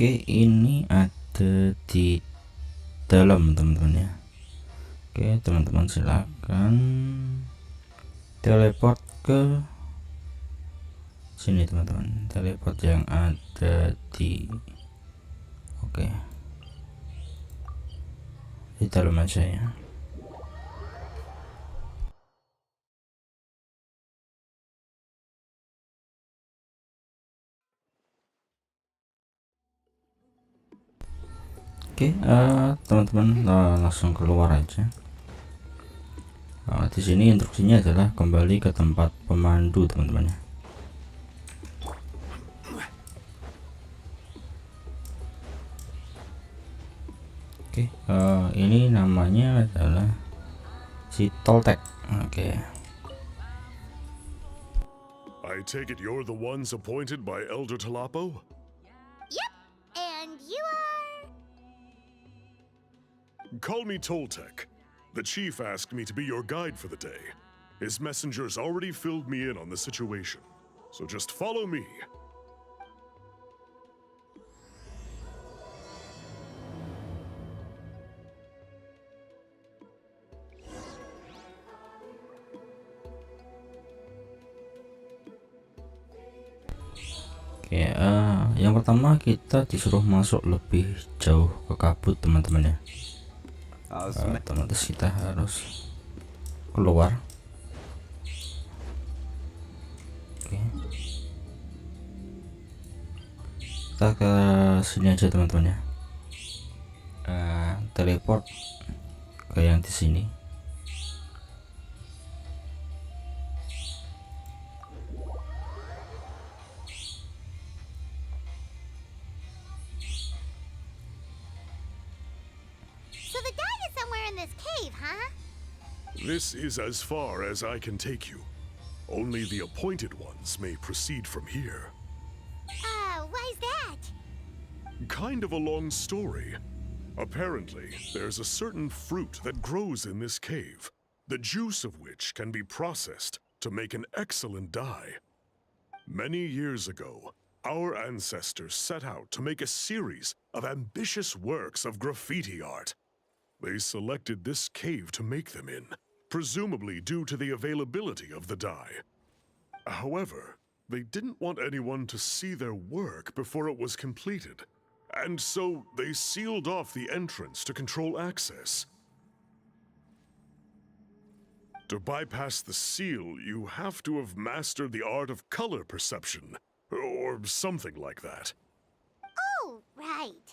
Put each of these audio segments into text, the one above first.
Oke, ini ada di dalam teman-teman ya. Oke, teman-teman silakan teleport ke sini teman-teman, teleport yang ada di di dalam aja ya. Oke, teman-teman langsung keluar aja. Di sini instruksinya adalah kembali ke tempat pemandu teman-teman ya. Oke, ini namanya adalah si Toltek. Oke. I take it you're the ones appointed by Elder Talapo? Yep, and you are... Call me Toltek. The chief asked me to be your guide for the day. His messengers already filled me in on the situation, so just follow me. Oke, yang pertama kita disuruh masuk lebih jauh ke kabut teman-teman ya. Otomatis kita harus keluar. Oke, kita ke sini aja teman-teman ya. Teleport ke yang di sini. This is as far as I can take you. Only the appointed ones may proceed from here. Why's that? Kind of a long story. Apparently, there's a certain fruit that grows in this cave, the juice of which can be processed to make an excellent dye. Many years ago, our ancestors set out to make a series of ambitious works of graffiti art. They selected this cave to make them in, presumably due to the availability of the dye. However, they didn't want anyone to see their work before it was completed, and so they sealed off the entrance to control access. To bypass the seal, you have to have mastered the art of color perception, or something like that. Oh, right.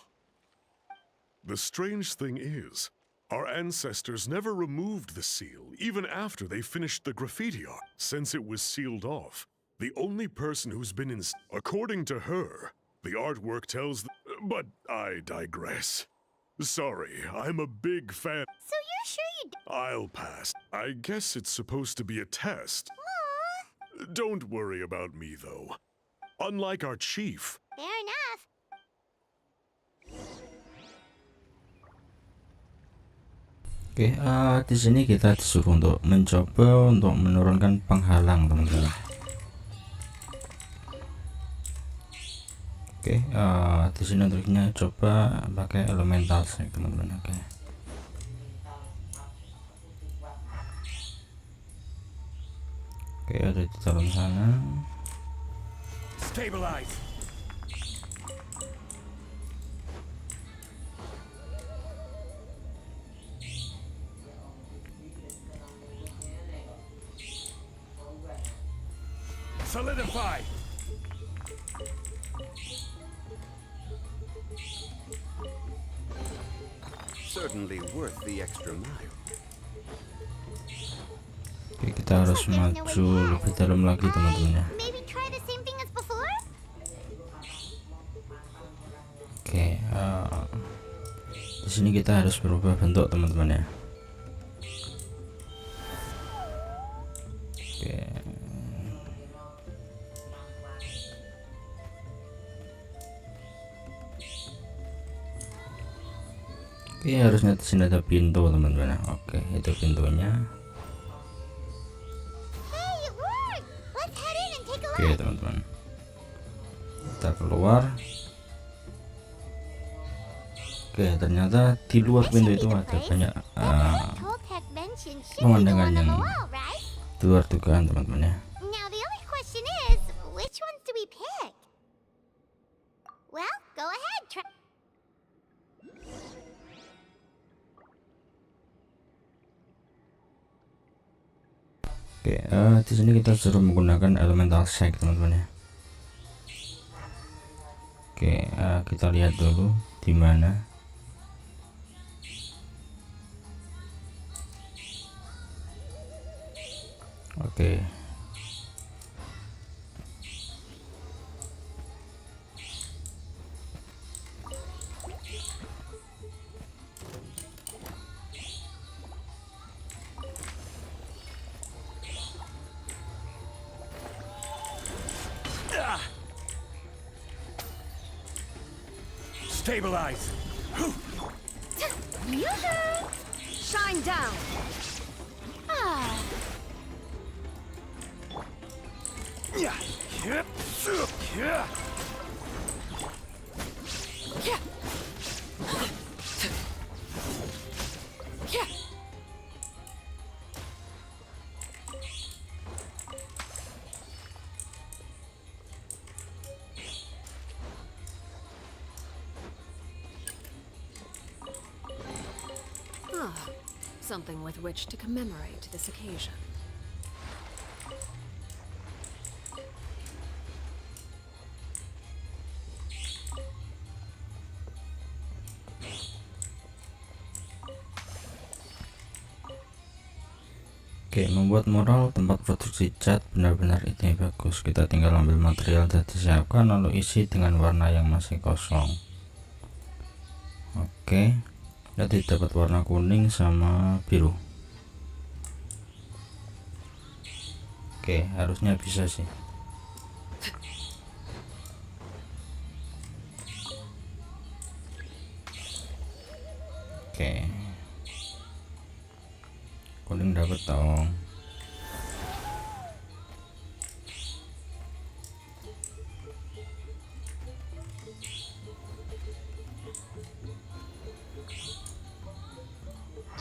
The strange thing is, our ancestors never removed the seal, even after they finished the graffiti art. Since it was sealed off, the only person who's been in... According to her, the artwork tells... But I digress. Sorry, I'm a big fan. So you're sure you... I'll pass. I guess it's supposed to be a test. Aww. Don't worry about me, though. Unlike our chief... Fair enough. Oke, di sini kita disuruh untuk mencoba untuk menurunkan penghalang teman-teman. Oke, di sini untuknya coba pakai elemental sih teman-teman. Oke, ada di dalam sana. Stabilize. Solidify. Certainly worth the extra mile. Oke, kita harus maju lebih dalam lagi teman-teman ya. Maybe try the same thing as before? Oke, di sini kita harus berubah bentuk teman-teman ya. Oke. Oke, harusnya di sini ada pintu teman-teman. Oke, itu pintunya. Hey, it worked! Let's head in and take a Oke look. teman-teman, kita keluar. Oke, ternyata di luar pintu itu ada banyak Toltec mentioned should be the pemandangan one on yang the wall, right? di luar dugaan teman-teman ya. Now the only question is, which ones do we pick? Well, go ahead, try. Oke, di sini kita suruh menggunakan elemental shake teman-teman ya. Oke, kita lihat dulu di mana. Oke. Stabilize. Yoo-hoo! Shine down. Ah, Yeah. Yep. Yeah. Ah, something with which to commemorate this occasion. Oke, membuat mural tempat produksi cat benar-benar ide bagus. Kita tinggal ambil material dan disiapkan lalu isi dengan warna yang masih kosong. Oke, jadi dapat warna kuning sama biru. Oke, harusnya bisa sih. Oke, kuning dapat dong.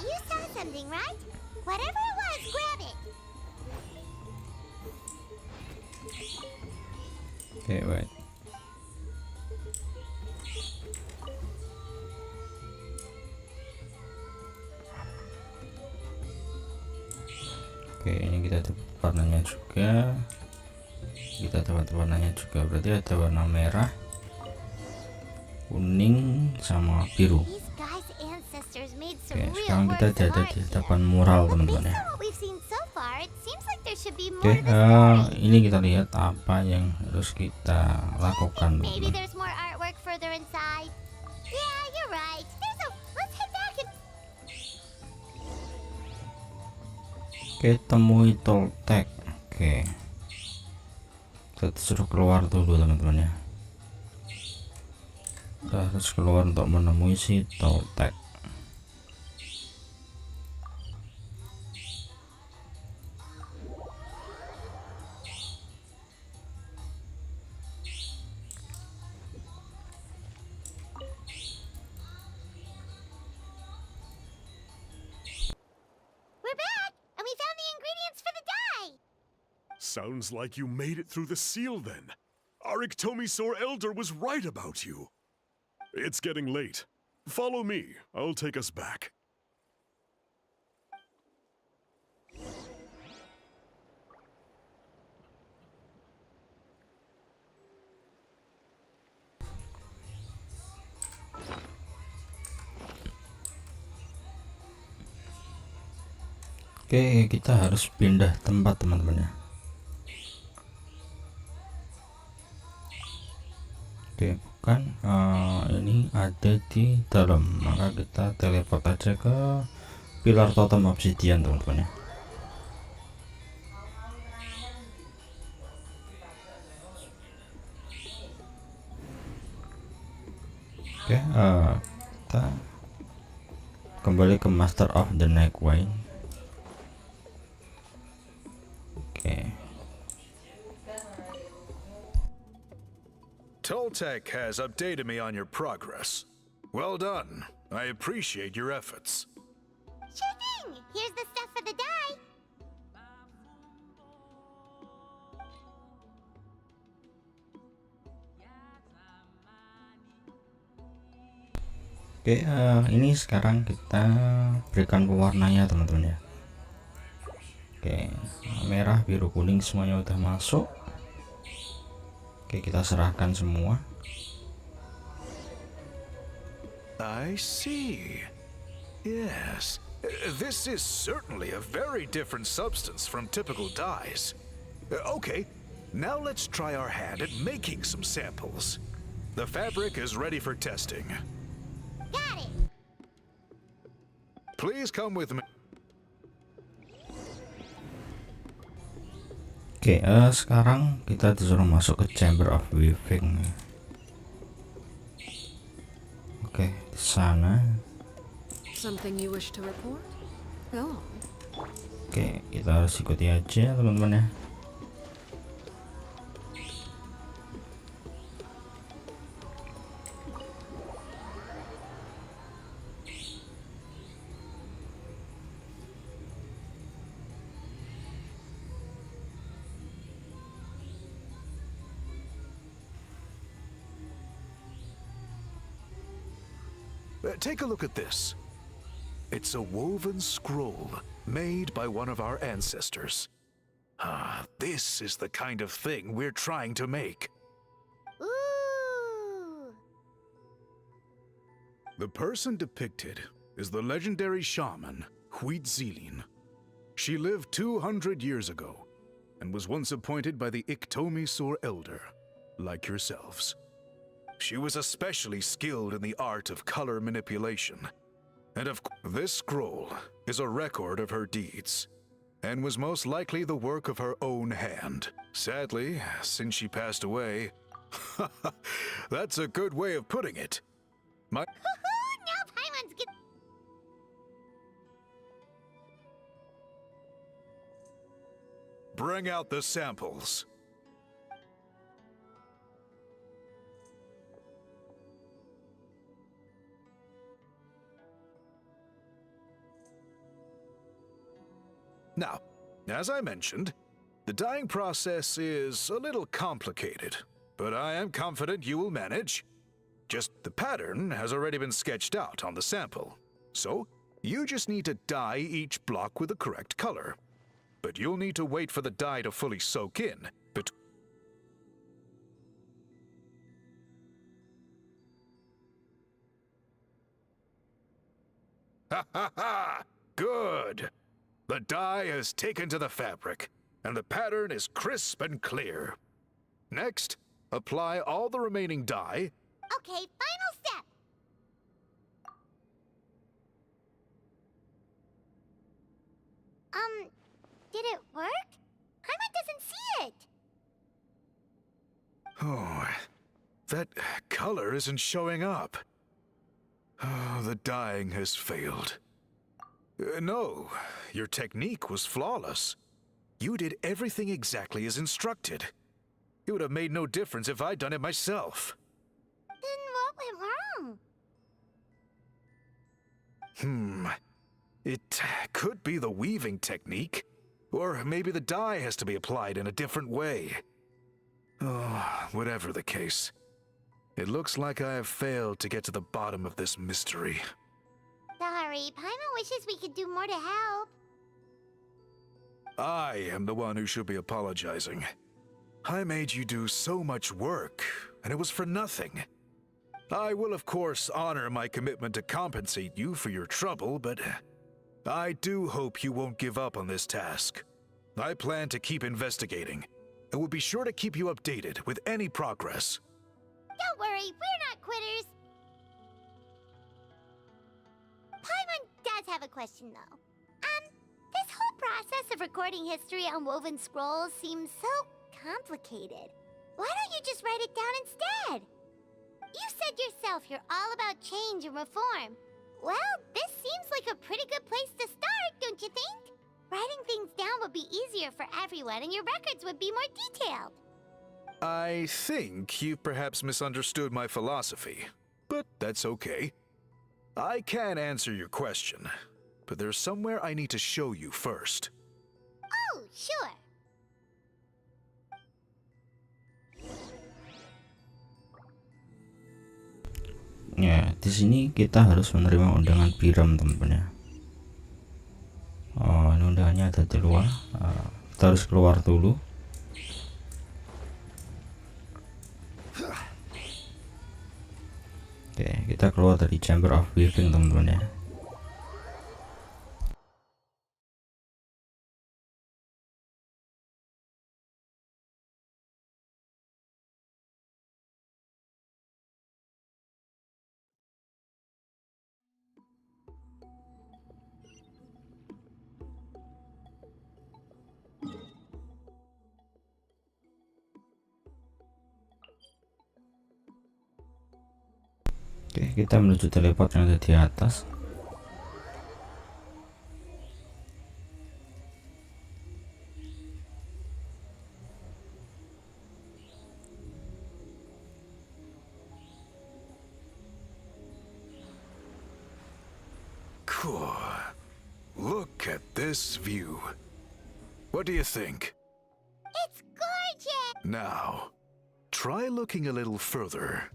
you saw something, right? Whatever it was, grab it. Oke, wait. Oke, ini kita dapat warnanya juga. Kita dapat warnanya juga. Berarti ada warna merah, kuning, sama biru. These guys' ancestors made some Oke, real sekarang kita works of ada art di here. hadapan mural But teman-teman based ya. on what we've seen so far, it seems like there should be more Oke, to the story. ini kita lihat apa yang harus kita lakukan Maybe teman-teman. there's more artwork further inside. Yeah, you're right. Let's head back and. Oke, temui Toltec. Oke, kita disuruh keluar dulu teman-teman ya. Kita harus keluar untuk menemui si Toltec. We're back, and we found the ingredients for the dye. Sounds like you made it through the seal then. Our Iktomisaur elder was right about you. It's getting late. Follow me. I'll take us back. Oke, kita harus pindah tempat teman-teman ya. Oke, bukan, ini ada di dalam, maka kita teleport aja ke pilar totem obsidian teman-teman ya. Oke, kita Kembali ke Master of the Night Wine. Oke. Toltec has updated me on your progress. Well done. I appreciate your efforts. Sure thing. Here's the stuff for the dye. Oke, ini sekarang kita berikan pewarnanya teman-teman ya. Oke, merah, biru, kuning semuanya udah masuk. Oke, kita serahkan semua. I see. Yes. This is certainly a very different substance from typical dyes. Okay, now let's try our hand at making some samples. The fabric is ready for testing. Got it. Please come with me. Oke, sekarang kita disuruh masuk ke Chamber of Weaving. Oke, di sana. Something you wish to report? Go on. Oke, kita harus ikuti aja teman-teman ya. Take a look at this. It's a woven scroll made by one of our ancestors. This is the kind of thing we're trying to make. Ooh. The person depicted is the legendary shaman, Huitzilin. She lived 200 years ago and was once appointed by the Iktomi Sur Elder, like yourselves. She was especially skilled in the art of color manipulation. And this scroll is a record of her deeds, and was most likely the work of her own hand. Sadly, since she passed away, that's a good way of putting it. Now Paimon's good. Bring out the samples. Now, as I mentioned, the dyeing process is a little complicated, but I am confident you will manage. Just the pattern has already been sketched out on the sample, so you just need to dye each block with the correct color. But you'll need to wait for the dye to fully soak in. Ha ha ha! Good! The dye is taken to the fabric, and the pattern is crisp and clear. Next, apply all the remaining dye. Okay, final step. Did it work? Paimon doesn't see it. Oh, that color isn't showing up. Oh, the dyeing has failed. No, your technique was flawless. You did everything exactly as instructed. It would have made no difference if I'd done it myself. Then what went wrong? It could be the weaving technique, or maybe the dye has to be applied in a different way. Oh, whatever the case, it looks like I have failed to get to the bottom of this mystery. Sorry, Paimon wishes we could do more to help. I am the one who should be apologizing. I made you do so much work, and it was for nothing. I will, of course, honor my commitment to compensate you for your trouble, but I do hope you won't give up on this task. I plan to keep investigating, and will be sure to keep you updated with any progress. Don't worry, we're not quitters. Paimon does have a question, though. This whole process of recording history on woven scrolls seems so complicated. Why don't you just write it down instead? You said yourself you're all about change and reform. Well, this seems like a pretty good place to start, don't you think? Writing things down would be easier for everyone and your records would be more detailed. I think you perhaps misunderstood my philosophy, but that's okay. I can answer your question, but there's somewhere I need to show you first. Oh, sure. Ya, di sini kita harus menerima undangan Biram, teman-teman ya. Oh, ini undangannya ada di luar. Kita harus keluar dulu. Oke, kita keluar dari Chamber of Weaving, teman-teman ya. Oke, kita menuju teleport yang ada di atas. Cool. Look at this view. What do you think? It's gorgeous! Now, try looking a little further.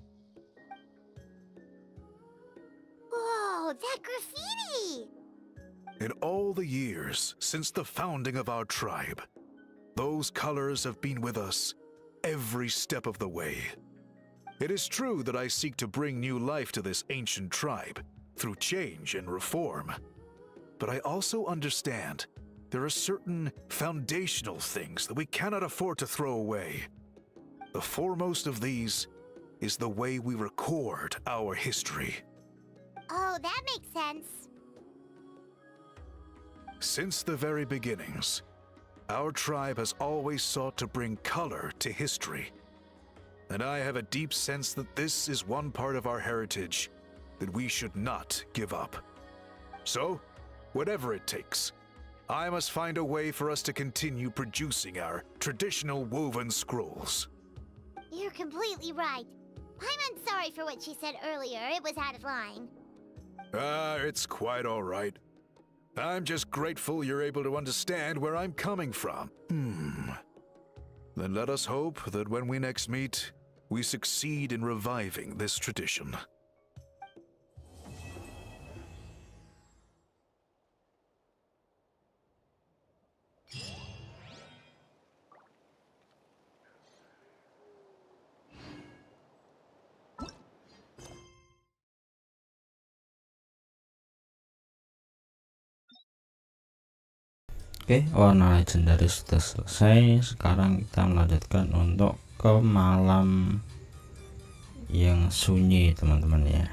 Whoa, that graffiti! In all the years since the founding of our tribe, those colors have been with us every step of the way. It is true that I seek to bring new life to this ancient tribe through change and reform. But I also understand there are certain foundational things that we cannot afford to throw away. The foremost of these is the way we record our history. Oh, that makes sense. Since the very beginnings, our tribe has always sought to bring color to history. And I have a deep sense that this is one part of our heritage that we should not give up. So, whatever it takes, I must find a way for us to continue producing our traditional woven scrolls. You're completely right. I'm sorry for what she said earlier. It was out of line. It's quite all right. I'm just grateful you're able to understand where I'm coming from. Then let us hope that when we next meet, we succeed in reviving this tradition. Oke, warna legendaris sudah selesai. Sekarang kita melanjutkan untuk ke malam yang sunyi, teman-teman ya.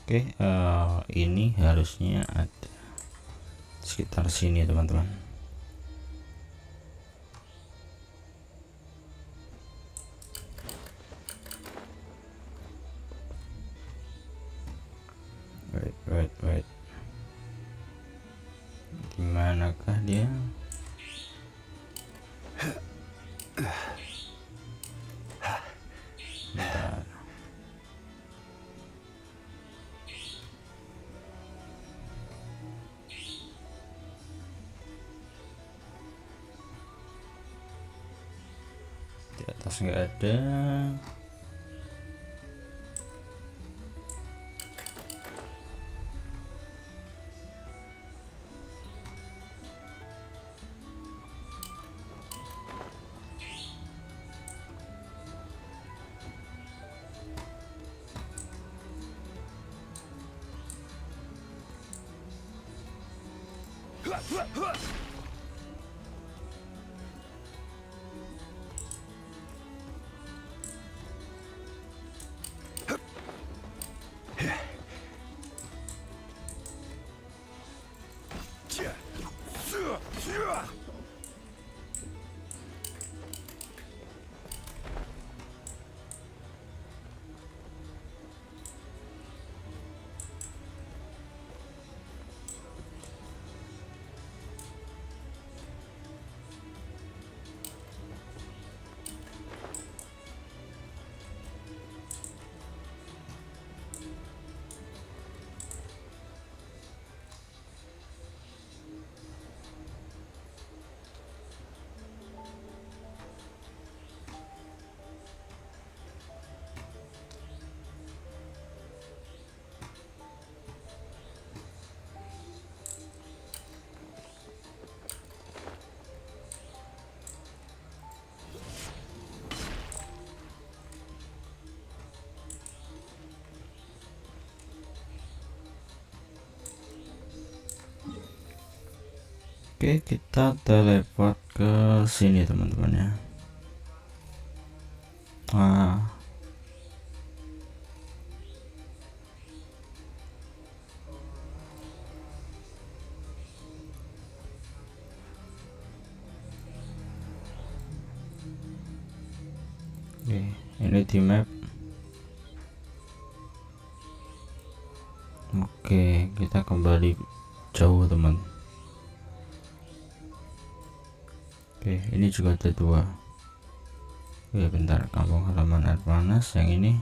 Oke, ini harusnya ada sekitar sini teman-teman. Wait. Dimanakah dia? Bentar. Di atas nggak ada. Oke, kita teleport ke sini teman-teman ya. Nah, oke, ini di map. Oke, kita kembali jauh teman. Oke, ini juga ada 2. Oke, bentar, kampung halaman air panas yang ini.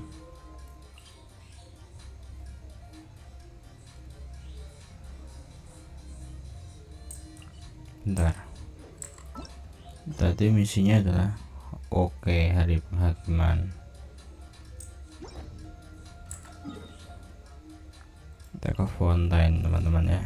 Bentar. Tadi misinya adalah oke, hari penghakiman. Kita ke Fountaine teman-teman ya.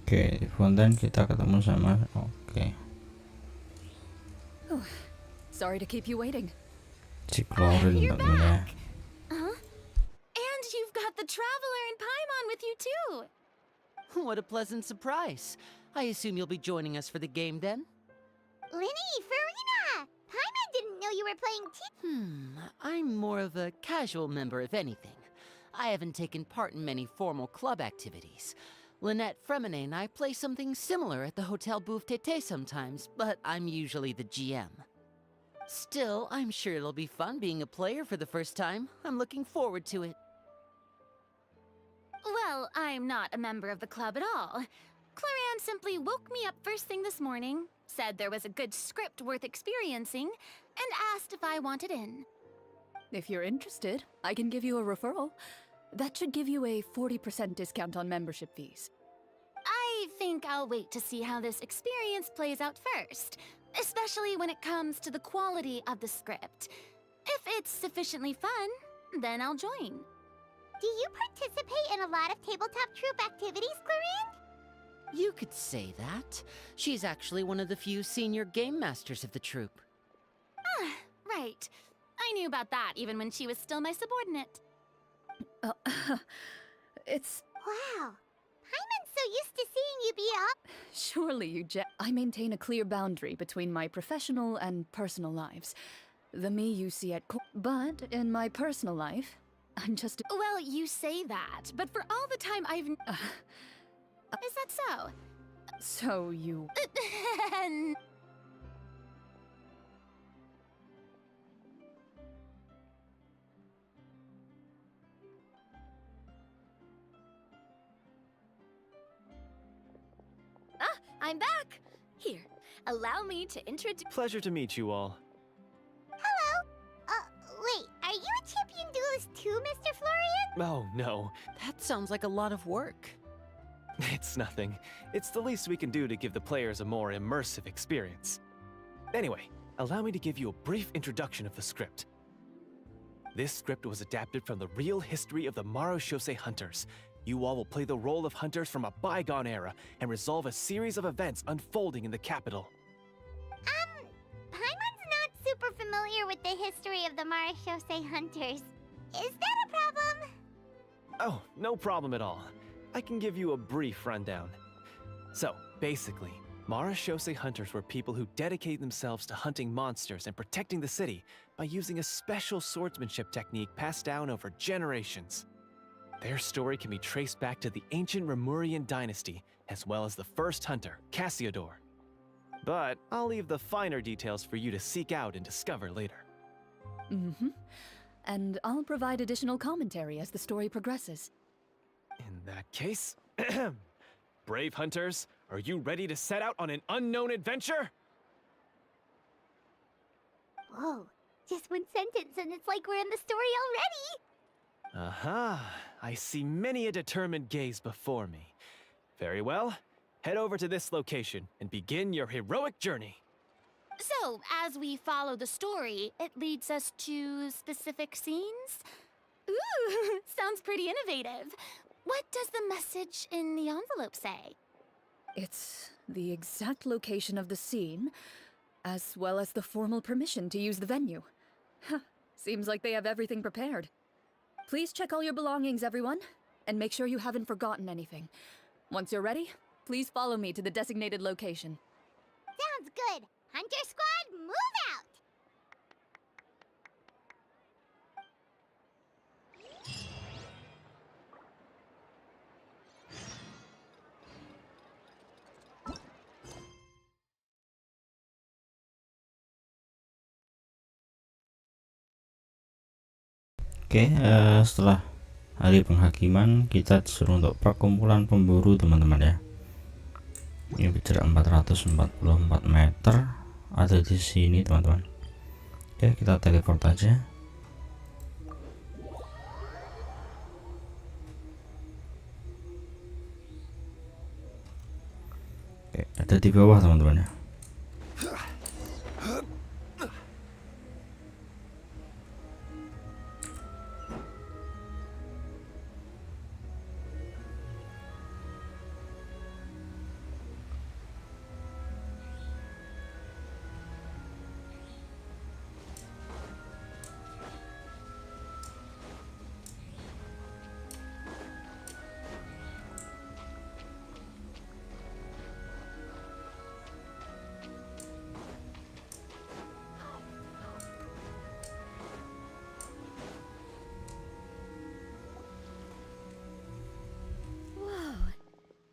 Oke, di Fountaine kita ketemu sama Sorry to keep you waiting. si klorin teman-teman ya. And you've got the Traveler and Paimon with you too. What a pleasant surprise. I assume you'll be joining us for the game then? Linny, Farina! Paimon didn't know you were playing I'm more of a casual member if anything. I haven't taken part in many formal club activities. Lynette Fremine and I play something similar at the Hotel Bouffe Tété sometimes, but I'm usually the GM. Still, I'm sure it'll be fun being a player for the first time. I'm looking forward to it. Well, I'm not a member of the club at all. Clarion simply woke me up first thing this morning, said there was a good script worth experiencing, and asked if I wanted in. If you're interested, I can give you a referral. That should give you a 40% discount on membership fees. I think I'll wait to see how this experience plays out first, especially when it comes to the quality of the script. If it's sufficiently fun, then I'll join. Do you participate in a lot of tabletop troupe activities, Clarion? You could say that. She's actually one of the few senior game masters of the troupe. Right. I knew about that even when she was still my subordinate. It's... Wow. Paimon's so used to seeing you be up. Surely you I maintain a clear boundary between my professional and personal lives. The me you see at but in my personal life, I'm just... Well, you say that, but for all the time I've... Is that so? So you... I'm back! Here, allow me to introduce... Pleasure to meet you all. Hello. Wait, are you a champion duelist too, Mr. Florian? Oh, no. That sounds like a lot of work. It's nothing. It's the least we can do to give the players a more immersive experience. Anyway, allow me to give you a brief introduction of the script. This script was adapted from the real history of the Marashose hunters. You all will play the role of hunters from a bygone era and resolve a series of events unfolding in the capital. Paimon's not super familiar with the history of the Marashose hunters. Is that a problem? Oh, no problem at all. I can give you a brief rundown. So, basically, Marashose hunters were people who dedicated themselves to hunting monsters and protecting the city by using a special swordsmanship technique passed down over generations. Their story can be traced back to the ancient Remurian dynasty, as well as the first hunter, Cassiodor. But I'll leave the finer details for you to seek out and discover later. Mm-hmm. And I'll provide additional commentary as the story progresses. In that case, brave hunters, are you ready to set out on an unknown adventure? Whoa, just one sentence and it's like we're in the story already! Aha, I see many a determined gaze before me. Very well, head over to this location and begin your heroic journey. So, as we follow the story, it leads us to specific scenes? Ooh, sounds pretty innovative. What does the message in the envelope say? It's the exact location of the scene, as well as the formal permission to use the venue. Huh, seems like they have everything prepared. Please check all your belongings, everyone, and make sure you haven't forgotten anything. Once you're ready, please follow me to the designated location. Sounds good! Hunter Squad, move out! Oke, setelah hari penghakiman kita disuruh untuk perkumpulan pemburu teman-teman ya. Ini berjarak 444 meter, ada di sini teman-teman. Oke, kita teleport aja. Oke, ada di bawah teman-teman ya.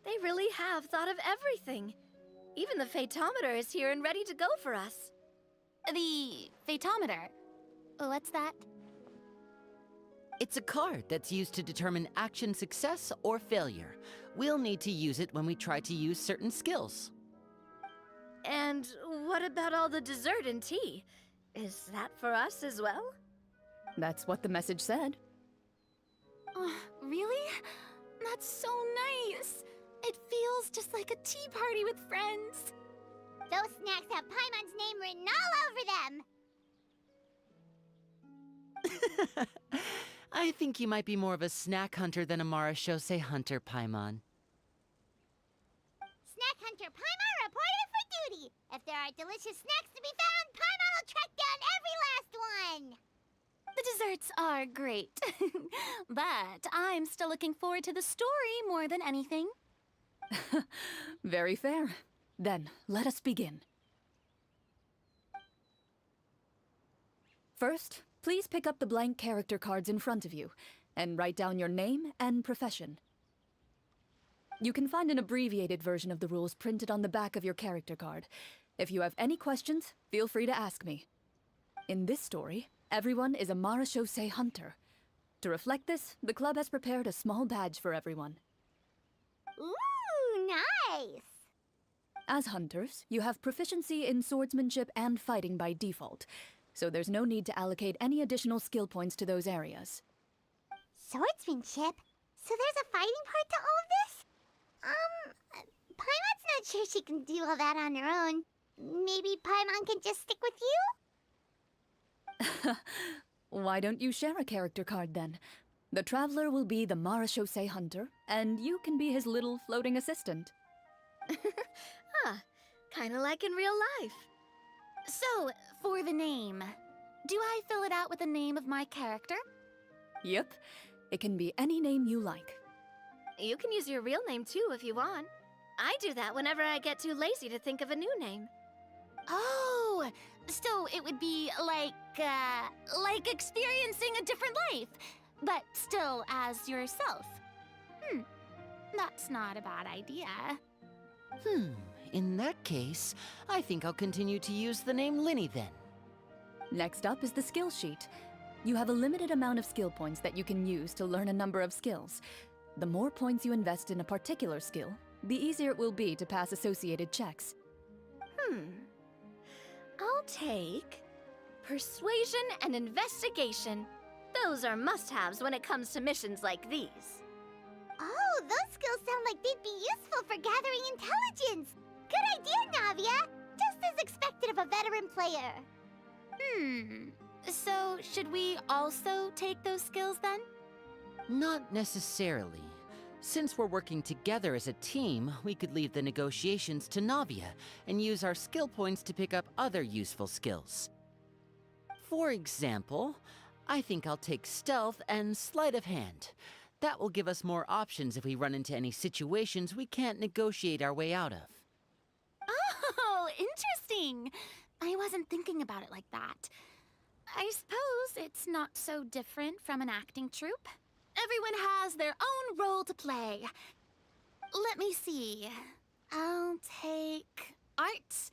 They really have thought of everything. Even the phaetometer is here and ready to go for us. The phaetometer? What's that? It's a card that's used to determine action success or failure. We'll need to use it when we try to use certain skills. And what about all the dessert and tea? Is that for us as well? That's what the message said. Really? That's so nice. It feels just like a tea party with friends. Those snacks have Paimon's name written all over them! I think you might be more of a snack hunter than a Marashose hunter, Paimon. Snack Hunter Paimon reported for duty! If there are delicious snacks to be found, Paimon will track down every last one! The desserts are great. But I'm still looking forward to the story more than anything. Very fair. Then, let us begin. First, please pick up the blank character cards in front of you, and write down your name and profession. You can find an abbreviated version of the rules printed on the back of your character card. If you have any questions, feel free to ask me. In this story, everyone is a Marashose hunter. To reflect this, the club has prepared a small badge for everyone. Ooh, nice! As hunters, you have proficiency in swordsmanship and fighting by default, so there's no need to allocate any additional skill points to those areas. swordsmanship. So there's a fighting part to all of this? Paimon's not sure she can do all that on her own. Maybe Paimon can just stick with you? Why don't you share a character card then? The Traveler will be the Marachose Hunter, and you can be his little floating assistant. Kinda like in real life. So, for the name, do I fill it out with the name of my character? Yep, it can be any name you like. You can use your real name too if you want. I do that whenever I get too lazy to think of a new name. Oh, so it would be like experiencing a different life, but still as yourself. That's not a bad idea. In that case, I think I'll continue to use the name Linny then. Next up is the skill sheet. You have a limited amount of skill points that you can use to learn a number of skills. The more points you invest in a particular skill, the easier it will be to pass associated checks. I'll take persuasion and investigation. Those are must-haves when it comes to missions like these. Oh, those skills sound like they'd be useful for gathering intelligence. Good idea, Navia. Just as expected of a veteran player. So should we also take those skills then? Not necessarily. Since we're working together as a team, we could leave the negotiations to Navia and use our skill points to pick up other useful skills. For example, I think I'll take stealth and sleight of hand. That will give us more options if we run into any situations we can't negotiate our way out of. Oh, interesting. I wasn't thinking about it like that. I suppose it's not so different from an acting troupe. Everyone has their own role to play. Let me see. I'll take art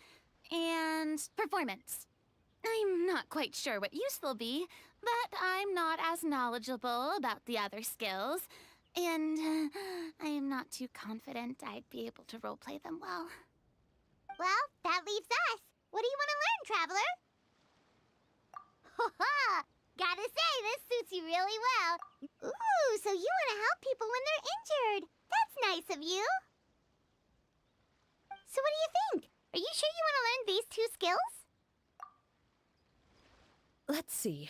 and performance. I'm not quite sure what use they'll be, but I'm not as knowledgeable about the other skills, and I am not too confident I'd be able to roleplay them well. Well, that leaves us. What do you want to learn, Traveler? Ha! Gotta say, this suits you really well. Ooh, so you want to help people when they're injured. That's nice of you. So what do you think? Are you sure you want to learn these two skills? Let's see.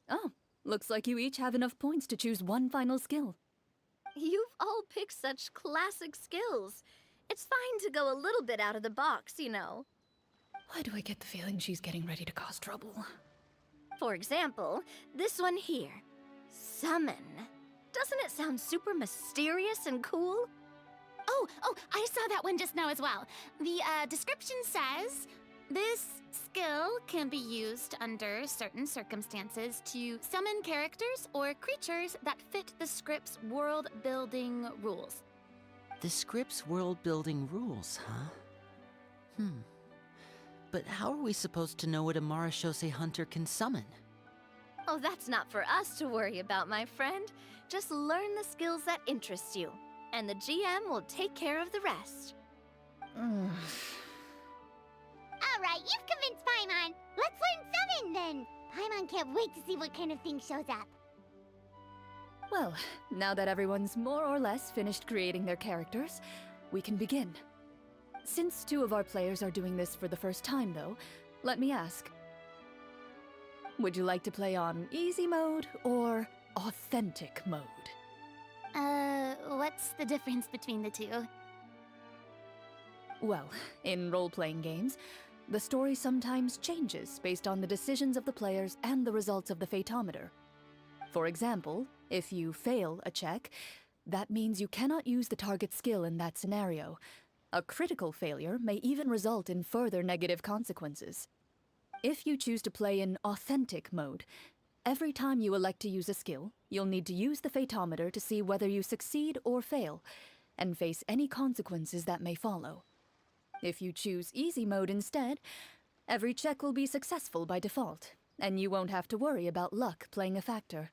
Oh, looks like you each have enough points to choose one final skill. You've all picked such classic skills. It's fine to go a little bit out of the box, you know. Why do I get the feeling she's getting ready to cause trouble? For example, this one here. Summon. Doesn't it sound super mysterious and cool? Oh, I saw that one just now as well. The description says, this skill can be used under certain circumstances to summon characters or creatures that fit the script's world-building rules. The script's world-building rules, huh? But how are we supposed to know what a Marachose Hunter can summon? Oh, that's not for us to worry about, my friend. Just learn the skills that interest you, and the GM will take care of the rest. All right, you've convinced Paimon. Let's learn summon then. Paimon can't wait to see what kind of thing shows up. Well, now that everyone's more or less finished creating their characters, we can begin. Since two of our players are doing this for the first time, though, let me ask. Would you like to play on easy mode or authentic mode? What's the difference between the two? Well, in role-playing games, the story sometimes changes based on the decisions of the players and the results of the Fatometer. For example, if you fail a check, that means you cannot use the target skill in that scenario. A critical failure may even result in further negative consequences. If you choose to play in authentic mode, every time you elect to use a skill, you'll need to use the Fatometer to see whether you succeed or fail, and face any consequences that may follow. If you choose easy mode instead, every check will be successful by default, and you won't have to worry about luck playing a factor.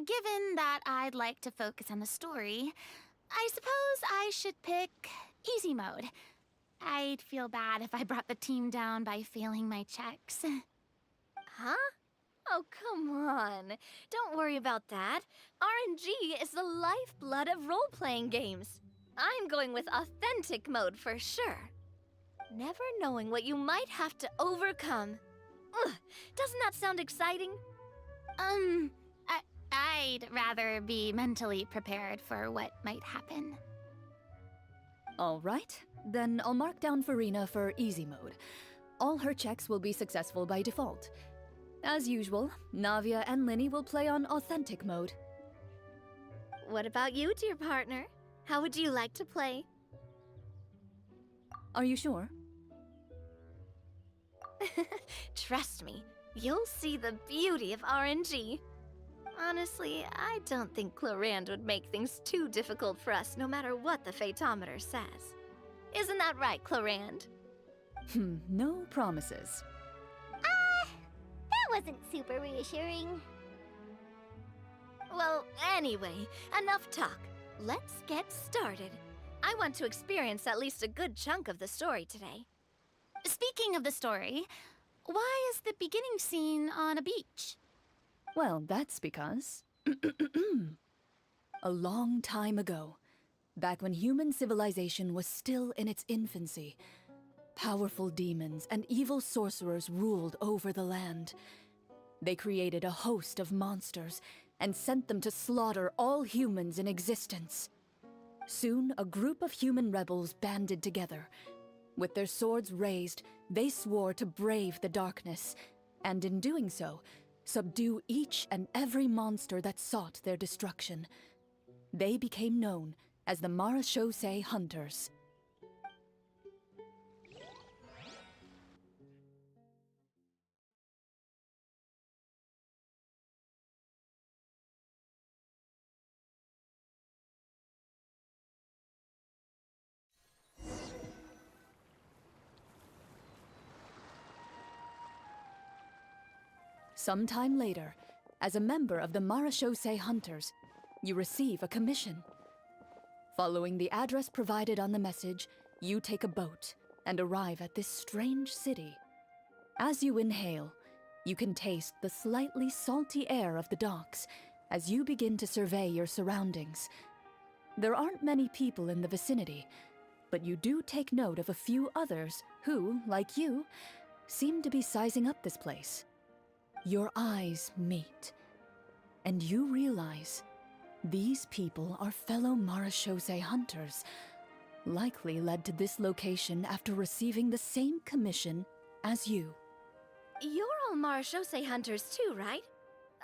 given that I'd like to focus on the story, I suppose I should pick easy mode. I'd feel bad if I brought the team down by failing my checks. Huh? Oh, come on. Don't worry about that. RNG is the lifeblood of role-playing games. I'm going with authentic mode for sure. Never knowing what you might have to overcome. Ugh, doesn't that sound exciting? I'd rather be mentally prepared for what might happen. All right, then I'll mark down Farina for easy mode. All her checks will be successful by default. As usual, Navia and Linny will play on authentic mode. What about you, dear partner? How would you like to play? Are you sure? Trust me, you'll see the beauty of RNG. Honestly, I don't think Clorand would make things too difficult for us no matter what the Fatometer says. Isn't that right, Clorand? No promises. That wasn't super reassuring. Well, anyway, enough talk. Let's get started. I want to experience at least a good chunk of the story today. Speaking of the story, why is the beginning scene on a beach? Well, that's because... a long time ago, back when human civilization was still in its infancy, powerful demons and evil sorcerers ruled over the land. They created a host of monsters and sent them to slaughter all humans in existence. Soon, a group of human rebels banded together. With their swords raised, they swore to brave the darkness, and in doing so, subdue each and every monster that sought their destruction. They became known as the Marachose Hunters. Sometime later, as a member of the Marachose Hunters, you receive a commission. Following the address provided on the message, you take a boat and arrive at this strange city. As you inhale, you can taste the slightly salty air of the docks as you begin to survey your surroundings. There aren't many people in the vicinity, but you do take note of a few others who, like you, seem to be sizing up this place. Your eyes meet, and you realize these people are fellow Marachose hunters, likely led to this location after receiving the same commission as you. You're all Marachose hunters too, right?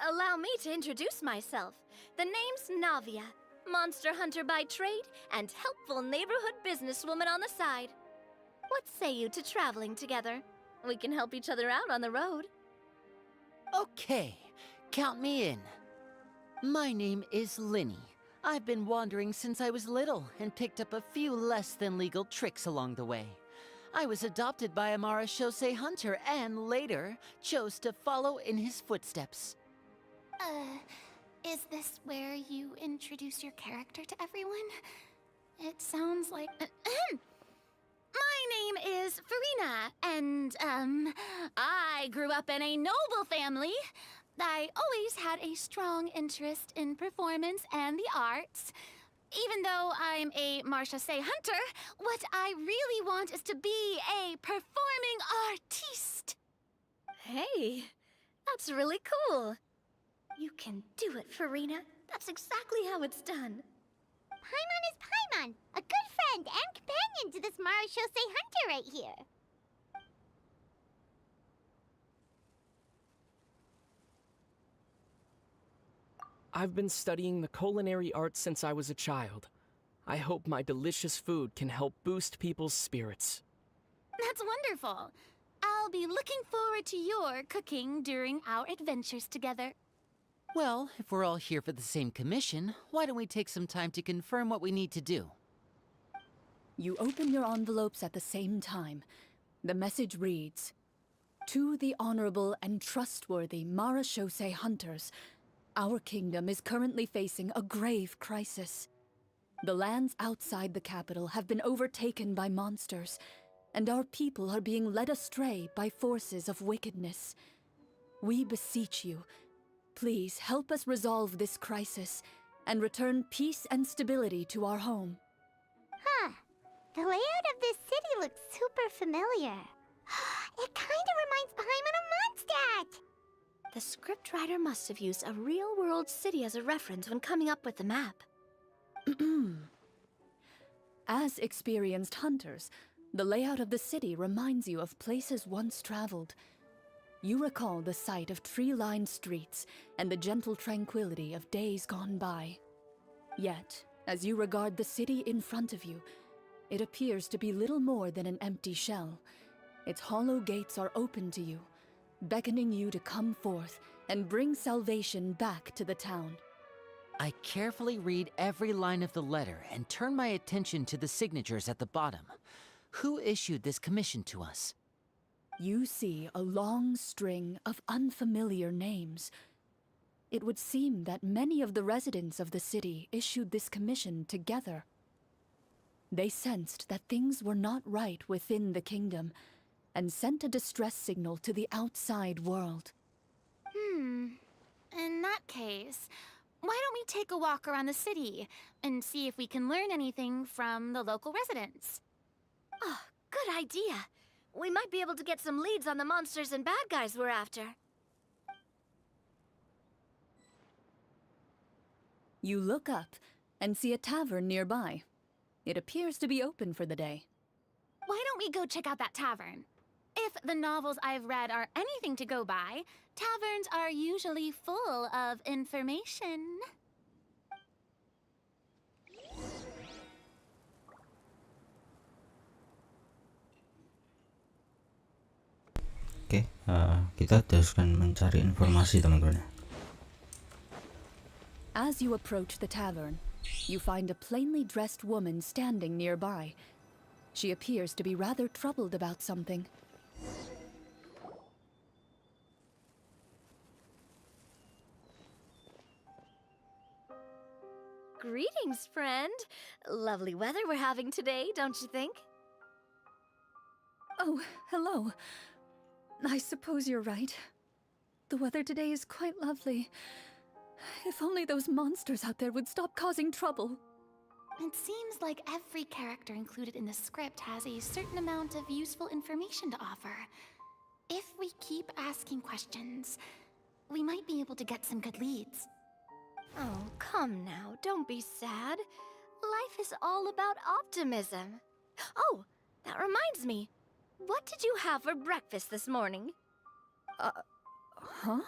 Allow me to introduce myself. The name's Navia, monster hunter by trade and helpful neighborhood businesswoman on the side. What say you to traveling together? We can help each other out on the road. Okay, count me in. My name is Linny. I've been wandering since I was little and picked up a few less than legal tricks along the way. I was adopted by a Marachose hunter and later chose to follow in his footsteps. Is this where you introduce your character to everyone? It sounds like... My name is Farina, and, I grew up in a noble family. I always had a strong interest in performance and the arts. Even though I'm a Marachose hunter, what I really want is to be a performing artiste. Hey, that's really cool. You can do it, Farina. That's exactly how it's done. Paimon is Paimon, a good friend and companion to this Marachose hunter right here. I've been studying the culinary arts since I was a child. I hope my delicious food can help boost people's spirits. That's wonderful. I'll be looking forward to your cooking during our adventures together. Well, if we're all here for the same commission, why don't we take some time to confirm what we need to do? You open your envelopes at the same time. The message reads, "To the honorable and trustworthy Marachose hunters, Our kingdom is currently facing a grave crisis. The lands outside the capital have been overtaken by monsters, and our people are being led astray by forces of wickedness. We beseech you, please help us resolve this crisis and return peace and stability to our home. Huh. The layout of this city looks super familiar. It kind of reminds Paimon of Mondstadt! The scriptwriter must have used a real-world city as a reference when coming up with the map. As experienced hunters, the layout of the city reminds you of places once traveled. You recall the sight of tree-lined streets and the gentle tranquility of days gone by. Yet, as you regard the city in front of you, it appears to be little more than an empty shell. Its hollow gates are open to you, beckoning you to come forth and bring salvation back to the town. I carefully read every line of the letter and turn my attention to the signatures at the bottom. Who issued this commission to us? You see a long string of unfamiliar names. It would seem that many of the residents of the city issued this commission together. They sensed that things were not right within the kingdom and sent a distress signal to the outside world. In that case, why don't we take a walk around the city and see if we can learn anything from the local residents? Oh, good idea. We might be able to get some leads on the monsters and bad guys we're after. You look up and see a tavern nearby. It appears to be open for the day. Why don't we go check out that tavern? If the novels I've read are anything to go by, taverns are usually full of information. Oke, kita teruskan mencari informasi teman-teman. As you approach the tavern, you find a plainly dressed woman standing nearby. She appears to be rather troubled about something. Greetings, friend. Lovely weather we're having today, don't you think? Oh, hello. I suppose you're right. The weather today is quite lovely. If only those monsters out there would stop causing trouble. It seems like every character included in the script has a certain amount of useful information to offer. If we keep asking questions, we might be able to get some good leads. Oh, come now, don't be sad. Life is all about optimism. Oh, that reminds me. What did you have for breakfast this morning? Huh?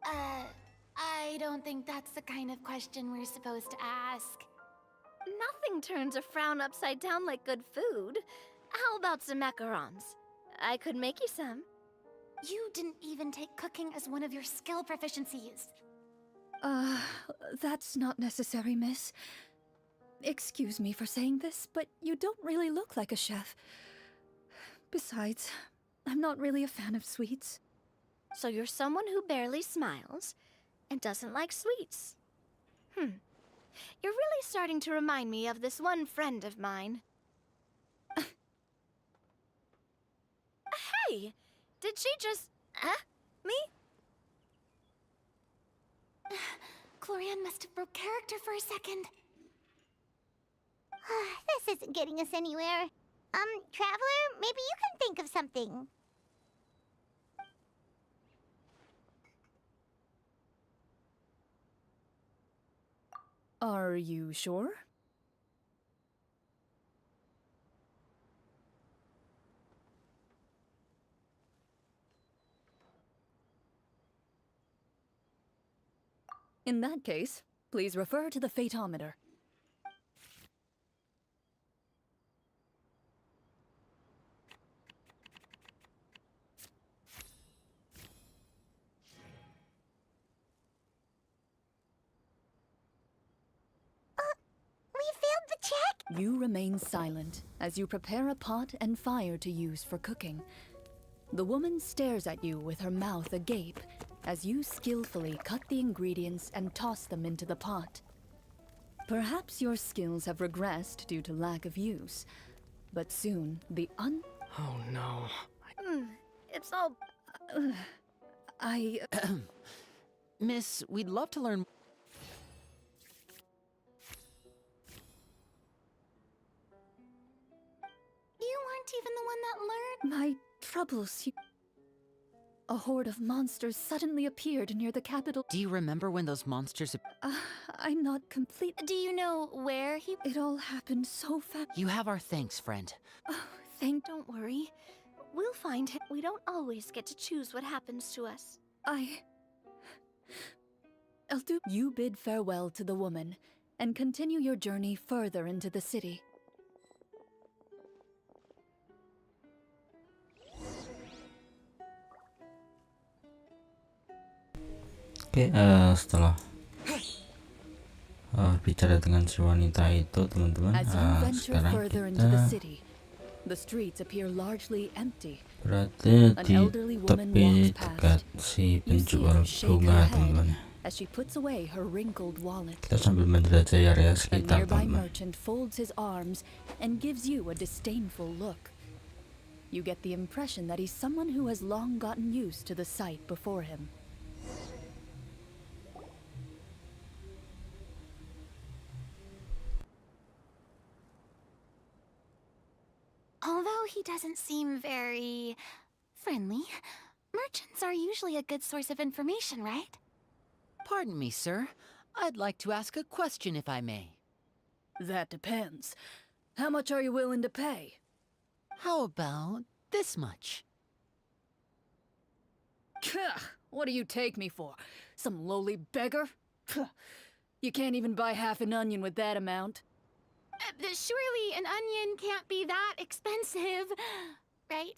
I don't think that's the kind of question we're supposed to ask. Nothing turns a frown upside down like good food. How about some macarons? I could make you some. You didn't even take cooking as one of your skill proficiencies. That's not necessary, miss. Excuse me for saying this, but you don't really look like a chef. Besides, I'm not really a fan of sweets. So you're someone who barely smiles and doesn't like sweets. You're really starting to remind me of this one friend of mine. Hey! Did she just... me? Clorian must have broke character for a second. This isn't getting us anywhere. Traveler, maybe you can think of something. Are you sure? In that case, please refer to the phaedometer. We failed the check? You remain silent as you prepare a pot and fire to use for cooking. The woman stares at you with her mouth agape, as you skillfully cut the ingredients and toss them into the pot. Perhaps your skills have regressed due to lack of use, but soon the Oh no. It's all. Miss, we'd love to learn. You weren't even the one that learned. My troubles. A horde of monsters suddenly appeared near the capital. Do you remember when those monsters... I'm not complete. Do you know where he... It all happened so fast. You have our thanks, friend. Don't worry. We'll find him. We don't always get to choose what happens to us. I'll do. You bid farewell to the woman and continue your journey further into the city. Oke, setelah bicara dengan si wanita itu, teman-teman, As you venture sekarang further into the kita city, the streets appear largely empty. berada An di elderly woman tepi walks dekat past. si You see penjual her shake bunga, her teman-teman. head as she puts away her wrinkled wallet. Kita sambil menjelajahi area A sekitar, nearby teman-teman. merchant folds his arms and gives you a disdainful look. You get the impression that he's someone who has long gotten used to the sight before him. Although he doesn't seem very friendly, merchants are usually a good source of information, right? Pardon me, sir. I'd like to ask a question if I may. That depends. How much are you willing to pay? How about this much? What do you take me for? Some lowly beggar? You can't even buy half an onion with that amount. Surely an onion can't be that expensive, right?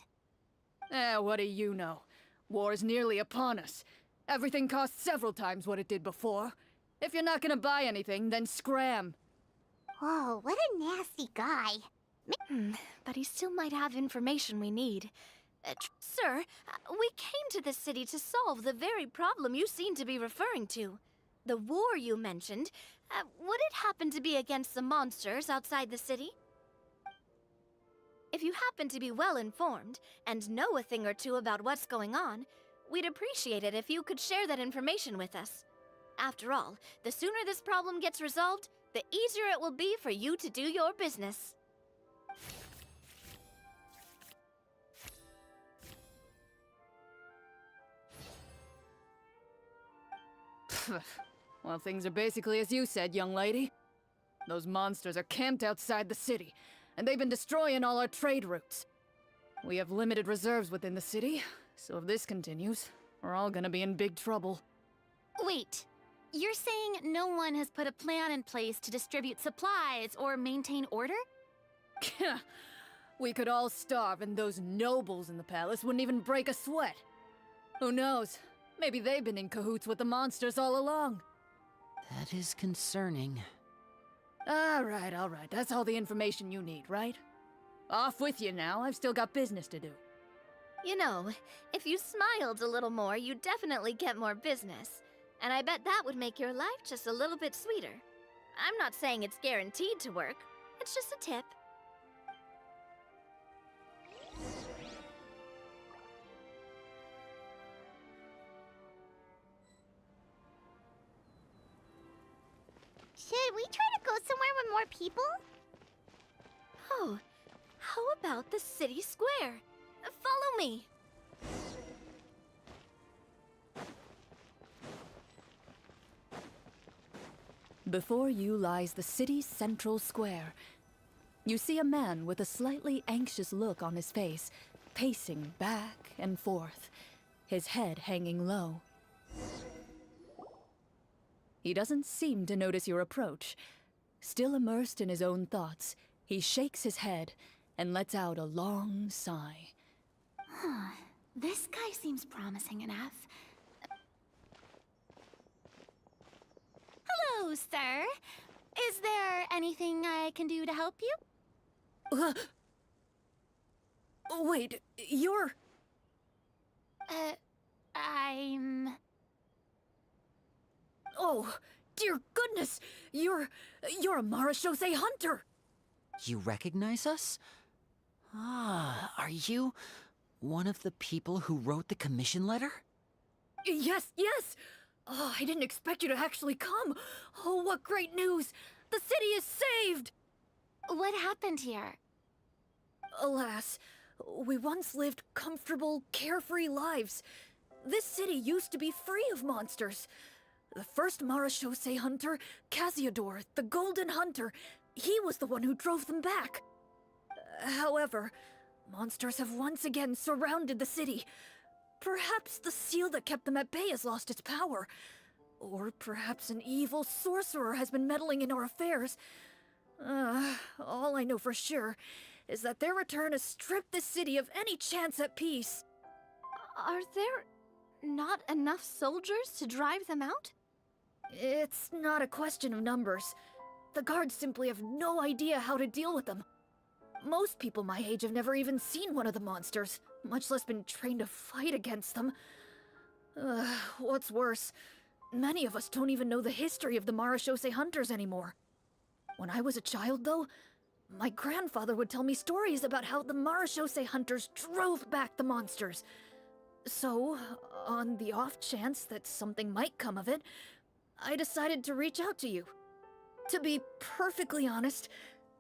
What do you know? War's nearly upon us. Everything costs several times what it did before. If you're not gonna buy anything, then scram. Whoa, what a nasty guy. But he still might have information we need. Sir, we came to this city to solve the very problem you seem to be referring to. The war you mentioned, would it happen to be against the monsters outside the city? If you happen to be well informed and know a thing or two about what's going on, we'd appreciate it if you could share that information with us. After all, the sooner this problem gets resolved, the easier it will be for you to do your business. Well, things are basically as you said, young lady. Those monsters are camped outside the city, and they've been destroying all our trade routes. We have limited reserves within the city, so if this continues, we're all gonna be in big trouble. Wait, you're saying no one has put a plan in place to distribute supplies or maintain order? We could all starve, and those nobles in the palace wouldn't even break a sweat. Who knows? Maybe they've been in cahoots with the monsters all along. That is concerning. All right. That's all the information you need, right? Off with you now. I've still got business to do. You know, if you smiled a little more, you'd definitely get more business. And I bet that would make your life just a little bit sweeter. I'm not saying it's guaranteed to work. It's just a tip. Should we try to go somewhere with more people? Oh, how about the city square? Follow me. Before you lies the city's central square. You see a man with a slightly anxious look on his face, pacing back and forth, his head hanging low. He doesn't seem to notice your approach. Still immersed in his own thoughts, he shakes his head and lets out a long sigh. This guy seems promising enough. Hello, sir. Is there anything I can do to help you? Wait, you're... I'm dear goodness! You're a Marashose hunter! You recognize us? Ah, are you one of the people who wrote the commission letter? Yes, yes! Oh, I didn't expect you to actually come! Oh, what great news! The city is saved! What happened here? Alas, we once lived comfortable, carefree lives. This city used to be free of monsters. The first Marashose hunter, Casiodor, the Golden Hunter, he was the one who drove them back. However, monsters have once again surrounded the city. Perhaps the seal that kept them at bay has lost its power. Or perhaps an evil sorcerer has been meddling in our affairs. All I know for sure is that their return has stripped the city of any chance at peace. Are there not enough soldiers to drive them out? It's not a question of numbers. The guards simply have no idea how to deal with them. Most people my age have never even seen one of the monsters, much less been trained to fight against them. What's worse, many of us don't even know the history of the Marashose hunters anymore. When I was a child, though, my grandfather would tell me stories about how the Marashose hunters drove back the monsters. So, on the off chance that something might come of it, I decided to reach out to you. To be perfectly honest,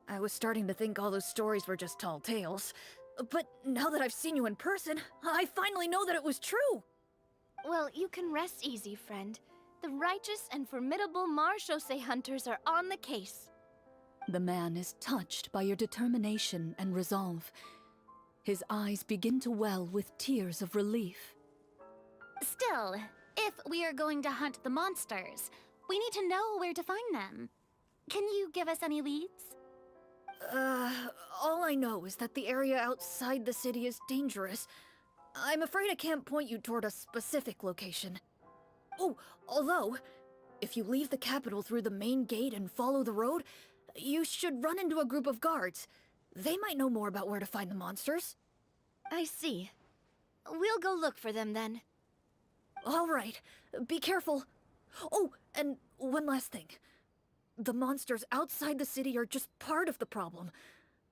I was starting to think all those stories were just tall tales. But now that I've seen you in person, I finally know that it was true! Well, you can rest easy, friend. The righteous and formidable Marashose hunters are on the case. The man is touched by your determination and resolve. His eyes begin to well with tears of relief. Still, if we are going to hunt the monsters, we need to know where to find them. Can you give us any leads? All I know is that the area outside the city is dangerous. I'm afraid I can't point you toward a specific location. Oh, although, if you leave the capital through the main gate and follow the road, you should run into a group of guards. They might know more about where to find the monsters. I see. We'll go look for them then. All right, be careful. Oh, and one last thing. The monsters outside the city are just part of the problem.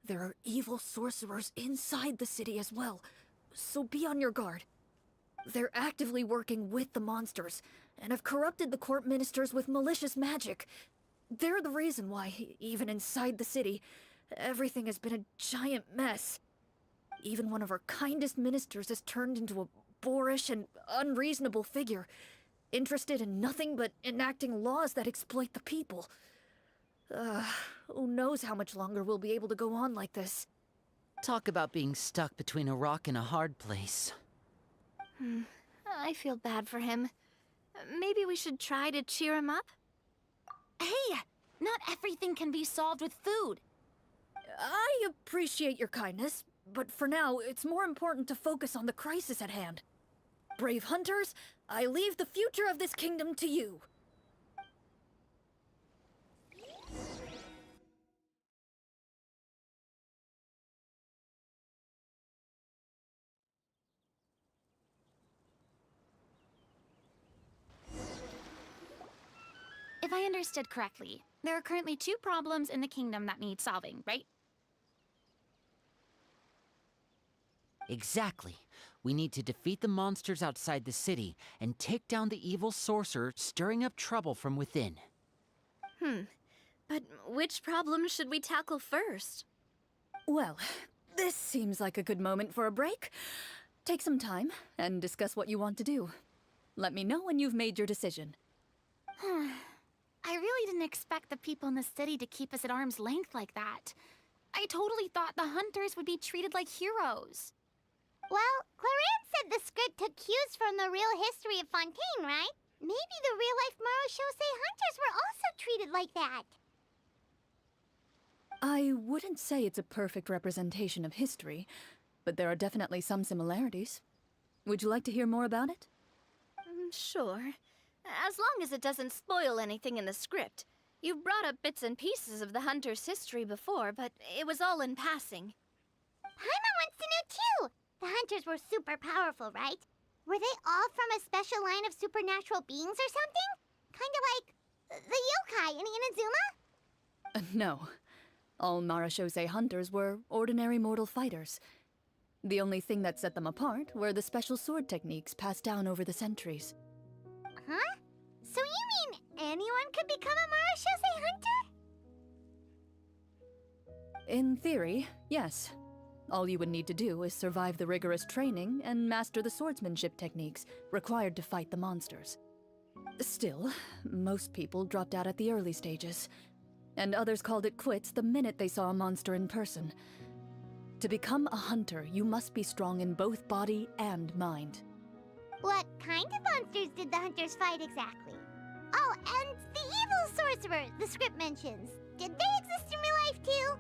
There are evil sorcerers inside the city as well, so be on your guard. They're actively working with the monsters, and have corrupted the court ministers with malicious magic. They're the reason why, even inside the city, everything has been a giant mess. Even one of our kindest ministers has turned into a boorish and unreasonable figure, interested in nothing but enacting laws that exploit the people. Who knows how much longer we'll be able to go on like this. Talk about being stuck between a rock and a hard place. I feel bad for him. Maybe we should try to cheer him up? Hey, not everything can be solved with food. I appreciate your kindness, but for now, it's more important to focus on the crisis at hand. Brave hunters, I leave the future of this kingdom to you. If I understood correctly, there are currently 2 problems in the kingdom that need solving, right? Exactly. We need to defeat the monsters outside the city and take down the evil sorcerer stirring up trouble from within. But which problem should we tackle first? Well, this seems like a good moment for a break. Take some time and discuss what you want to do. Let me know when you've made your decision. I really didn't expect the people in the city to keep us at arm's length like that. I totally thought the hunters would be treated like heroes. Well, Clarence said the script took cues from the real history of Fountaine, right? Maybe the real-life Marashose hunters were also treated like that. I wouldn't say it's a perfect representation of history, but there are definitely some similarities. Would you like to hear more about it? Sure. As long as it doesn't spoil anything in the script. You brought up bits and pieces of the hunter's history before, but it was all in passing. Paimon wants to know too! The hunters were super powerful, right? Were they all from a special line of supernatural beings or something? Kinda like The yokai in Inazuma? No. All Marashose hunters were ordinary mortal fighters. The only thing that set them apart were the special sword techniques passed down over the centuries. Huh? So you mean anyone could become a Marashose hunter? In theory, yes. All you would need to do is survive the rigorous training and master the swordsmanship techniques required to fight the monsters. Still, most people dropped out at the early stages, and others called it quits the minute they saw a monster in person. To become a hunter, you must be strong in both body and mind. What kind of monsters did the hunters fight exactly? Oh, and the evil sorcerer the script mentions. Did they exist in real life too?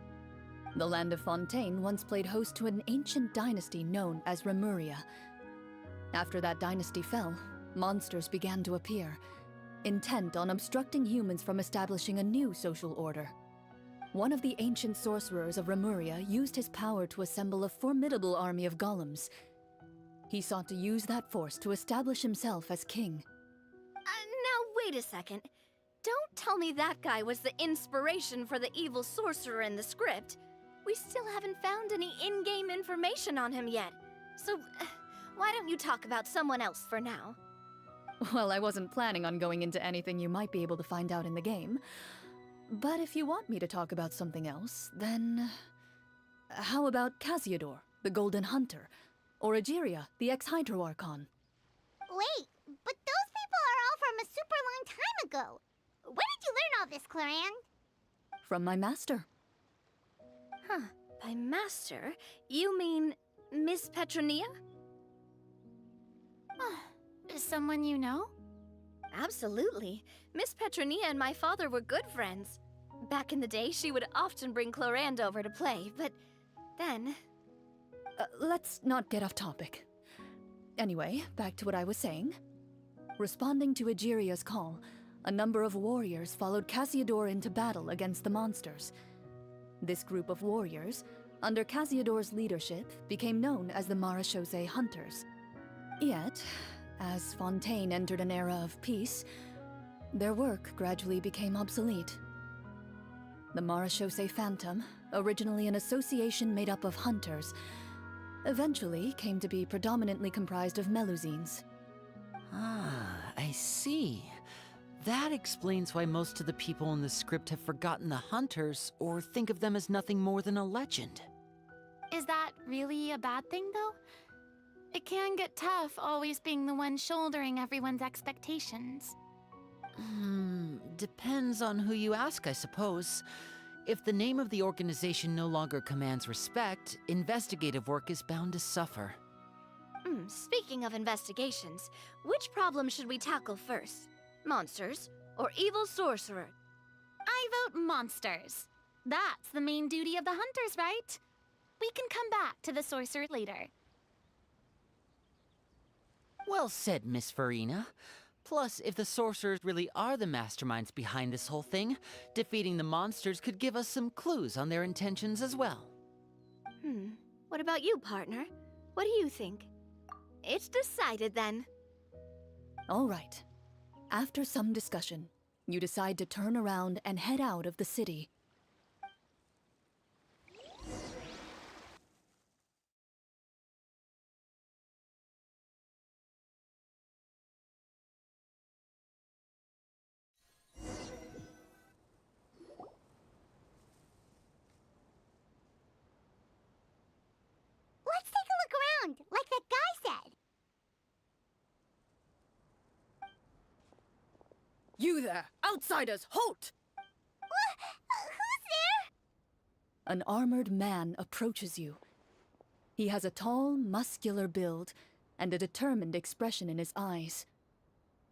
The land of Fountaine once played host to an ancient dynasty known as Remuria. After that dynasty fell, monsters began to appear, intent on obstructing humans from establishing a new social order. One of the ancient sorcerers of Remuria used his power to assemble a formidable army of golems. He sought to use that force to establish himself as king. Now wait a second. Don't tell me that guy was the inspiration for the evil sorcerer in the script. We still haven't found any in-game information on him yet. So, why don't you talk about someone else for now? Well, I wasn't planning on going into anything you might be able to find out in the game. But if you want me to talk about something else, then... How about Casiodor, the Golden Hunter? Or Egeria, the ex-Hydro Archon? Wait, but those people are all from a super long time ago. Where did you learn all this, Clorand? From my master. Huh. By master, you mean Miss Petronia? Someone you know? Absolutely. Miss Petronia and my father were good friends. Back in the day, she would often bring Clorand over to play, but then... Let's not get off topic. Anyway, back to what I was saying. Responding to Egeria's call, a number of warriors followed Casiodor into battle against the monsters. This group of warriors, under Casiodor's leadership, became known as the Marashose Hunters. Yet, as Fountaine entered an era of peace, their work gradually became obsolete. The Marashose Phantom, originally an association made up of hunters, eventually came to be predominantly comprised of Melusines. Ah, I see. That explains why most of the people in the script have forgotten the hunters or think of them as nothing more than a legend. Is that really a bad thing, though? It can get tough always being the one shouldering everyone's expectations. Depends on who you ask, I suppose. If the name of the organization no longer commands respect, investigative work is bound to suffer. Speaking of investigations, which problem should we tackle first? Monsters or evil sorcerer? I vote monsters. That's the main duty of the hunters, right? We can come back to the sorcerer later. Well said, Miss Farina. Plus, if the sorcerers really are the masterminds behind this whole thing, defeating the monsters could give us some clues on their intentions as well. What about you, partner? What do you think? It's decided then. All right. After some discussion, you decide to turn around and head out of the city. Let's take a look around, like that guy said. You there! Outsiders, halt! Who's there? An armored man approaches you. He has a tall, muscular build and a determined expression in his eyes.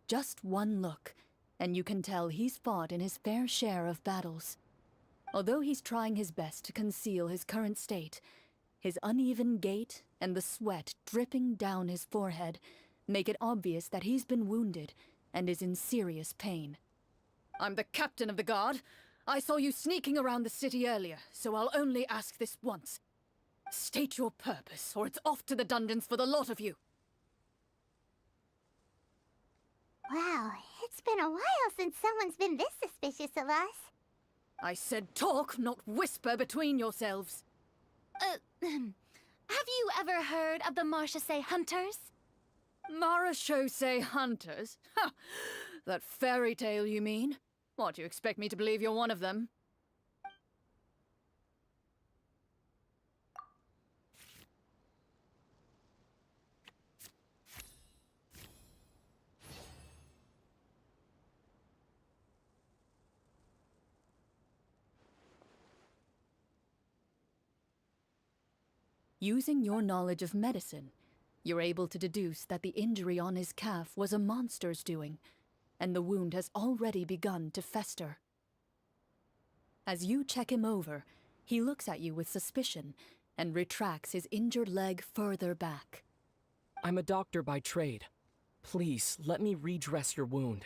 Just one look, and you can tell he's fought in his fair share of battles. Although he's trying his best to conceal his current state, his uneven gait and the sweat dripping down his forehead make it obvious that he's been wounded and is in serious pain. I'm the captain of the guard. I saw you sneaking around the city earlier, so I'll only ask this once. State your purpose, or it's off to the dungeons for the lot of you. Wow, It's been a while since someone's been this suspicious of us. I said talk, not whisper between yourselves. Have you ever heard of the Marchese Hunters? Marachose hunters? Ha! That fairy tale, you mean? What, you expect me to believe you're one of them? Using your knowledge of medicine, you're able to deduce that the injury on his calf was a monster's doing, and the wound has already begun to fester. As you check him over, he looks at you with suspicion and retracts his injured leg further back. I'm a doctor by trade. Please, let me redress your wound.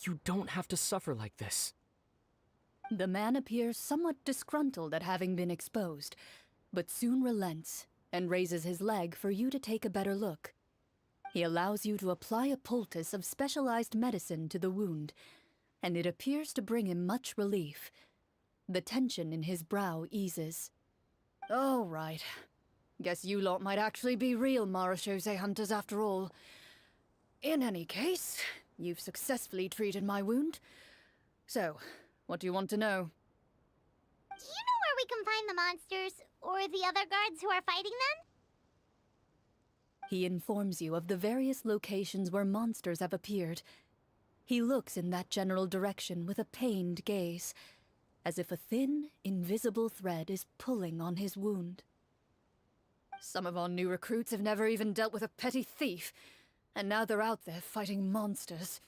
You don't have to suffer like this. The man appears somewhat disgruntled at having been exposed, but soon relents and raises his leg for you to take a better look. He allows you to apply a poultice of specialized medicine to the wound, and it appears to bring him much relief. The tension in his brow eases. All right. Guess you lot might actually be real Marachose hunters after all. In any case, you've successfully treated my wound. So, what do you want to know? Do you know where we can find the monsters, or the other guards who are fighting them? He informs you of the various locations where monsters have appeared. He looks in that general direction with a pained gaze, as if a thin, invisible thread is pulling on his wound. Some of our new recruits have never even dealt with a petty thief, and now they're out there fighting monsters.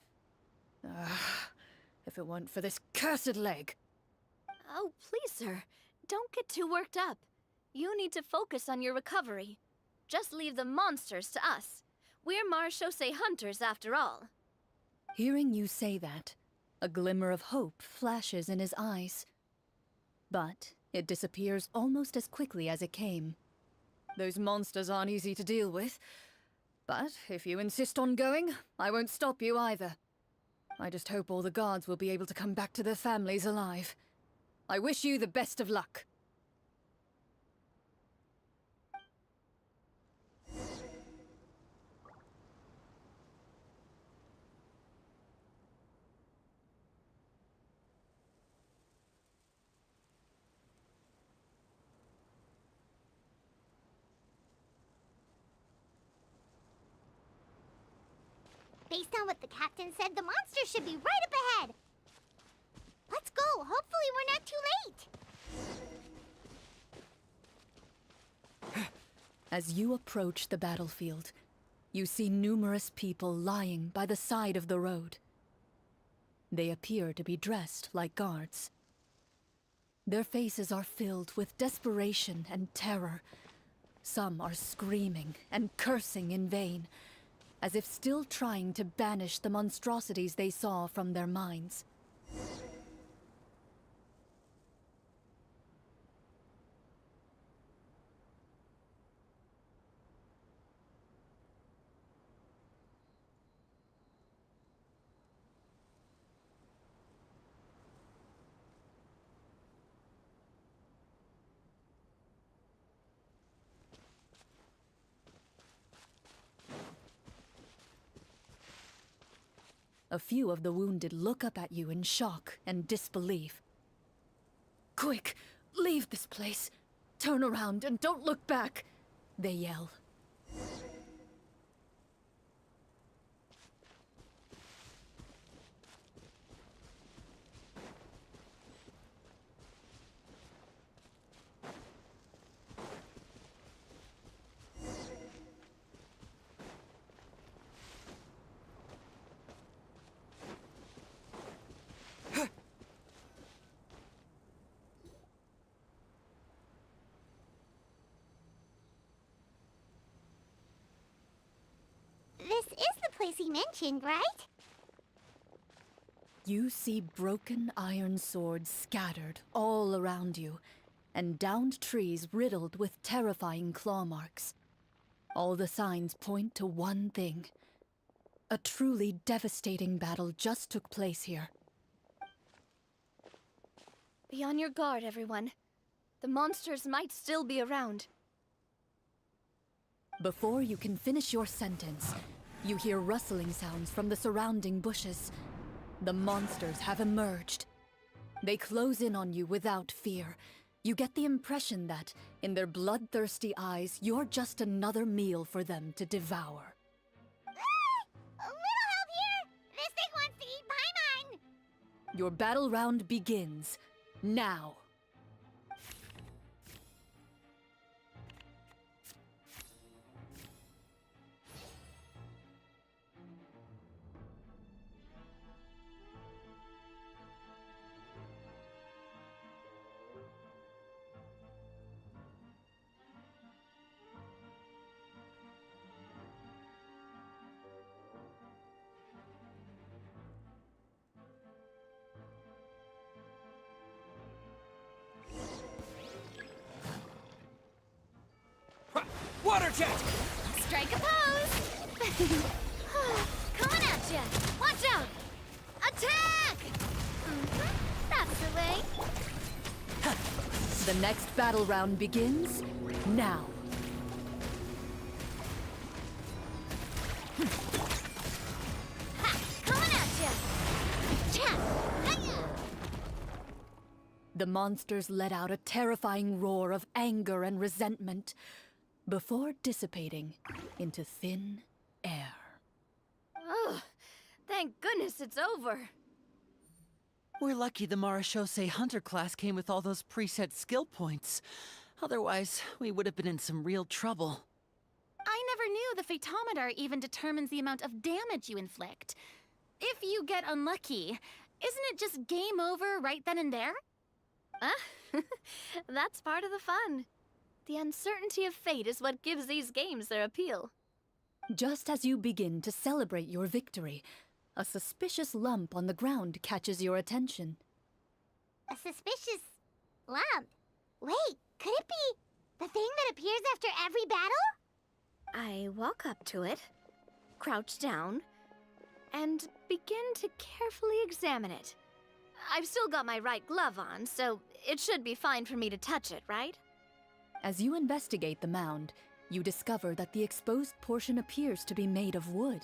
If it weren't for this cursed leg. Oh, please, sir. Don't get too worked up. You need to focus on your recovery. Just leave the monsters to us. We're Marachose hunters, after all. Hearing you say that, a glimmer of hope flashes in his eyes. But it disappears almost as quickly as it came. Those monsters aren't easy to deal with. But if you insist on going, I won't stop you either. I just hope all the guards will be able to come back to their families alive. I wish you the best of luck. Based on what the captain said, the monster should be right up ahead. Let's go. Hopefully we're not too late. As you approach the battlefield, you see numerous people lying by the side of the road. They appear to be dressed like guards. Their faces are filled with desperation and terror. Some are screaming and cursing in vain, as if still trying to banish the monstrosities they saw from their minds. A few of the wounded look up at you in shock and disbelief. Quick, leave this place. Turn around and don't look back, they yell. This is the place he mentioned, right? You see broken iron swords scattered all around you, and downed trees riddled with terrifying claw marks. All the signs point to one thing: A truly devastating battle just took place here. Be on your guard, everyone. The monsters might still be around. Before you can finish your sentence, you hear rustling sounds from the surrounding bushes. The monsters have emerged. They close in on you without fear. You get the impression that, in their bloodthirsty eyes, you're just another meal for them to devour. A little help here! This thing wants to eat Paimon! Your battle round begins now. Water jet! Strike a pose! Coming at ya! Watch out! Attack! That's the way. The next battle round begins now. Coming at ya! Hiya! The monsters let out a terrifying roar of anger and resentment before dissipating into thin air. Ugh, thank goodness it's over. We're lucky the Marashose Hunter class came with all those preset skill points. Otherwise, we would have been in some real trouble. I never knew the phytometer even determines the amount of damage you inflict. If you get unlucky, isn't it just game over right then and there? That's part of the fun. The uncertainty of fate is what gives these games their appeal. Just as you begin to celebrate your victory, a suspicious lump on the ground catches your attention. A suspicious lump? Wait, could it be the thing that appears after every battle? I walk up to it, crouch down, and begin to carefully examine it. I've still got my right glove on, so it should be fine for me to touch it, right? As you investigate the mound, you discover that the exposed portion appears to be made of wood.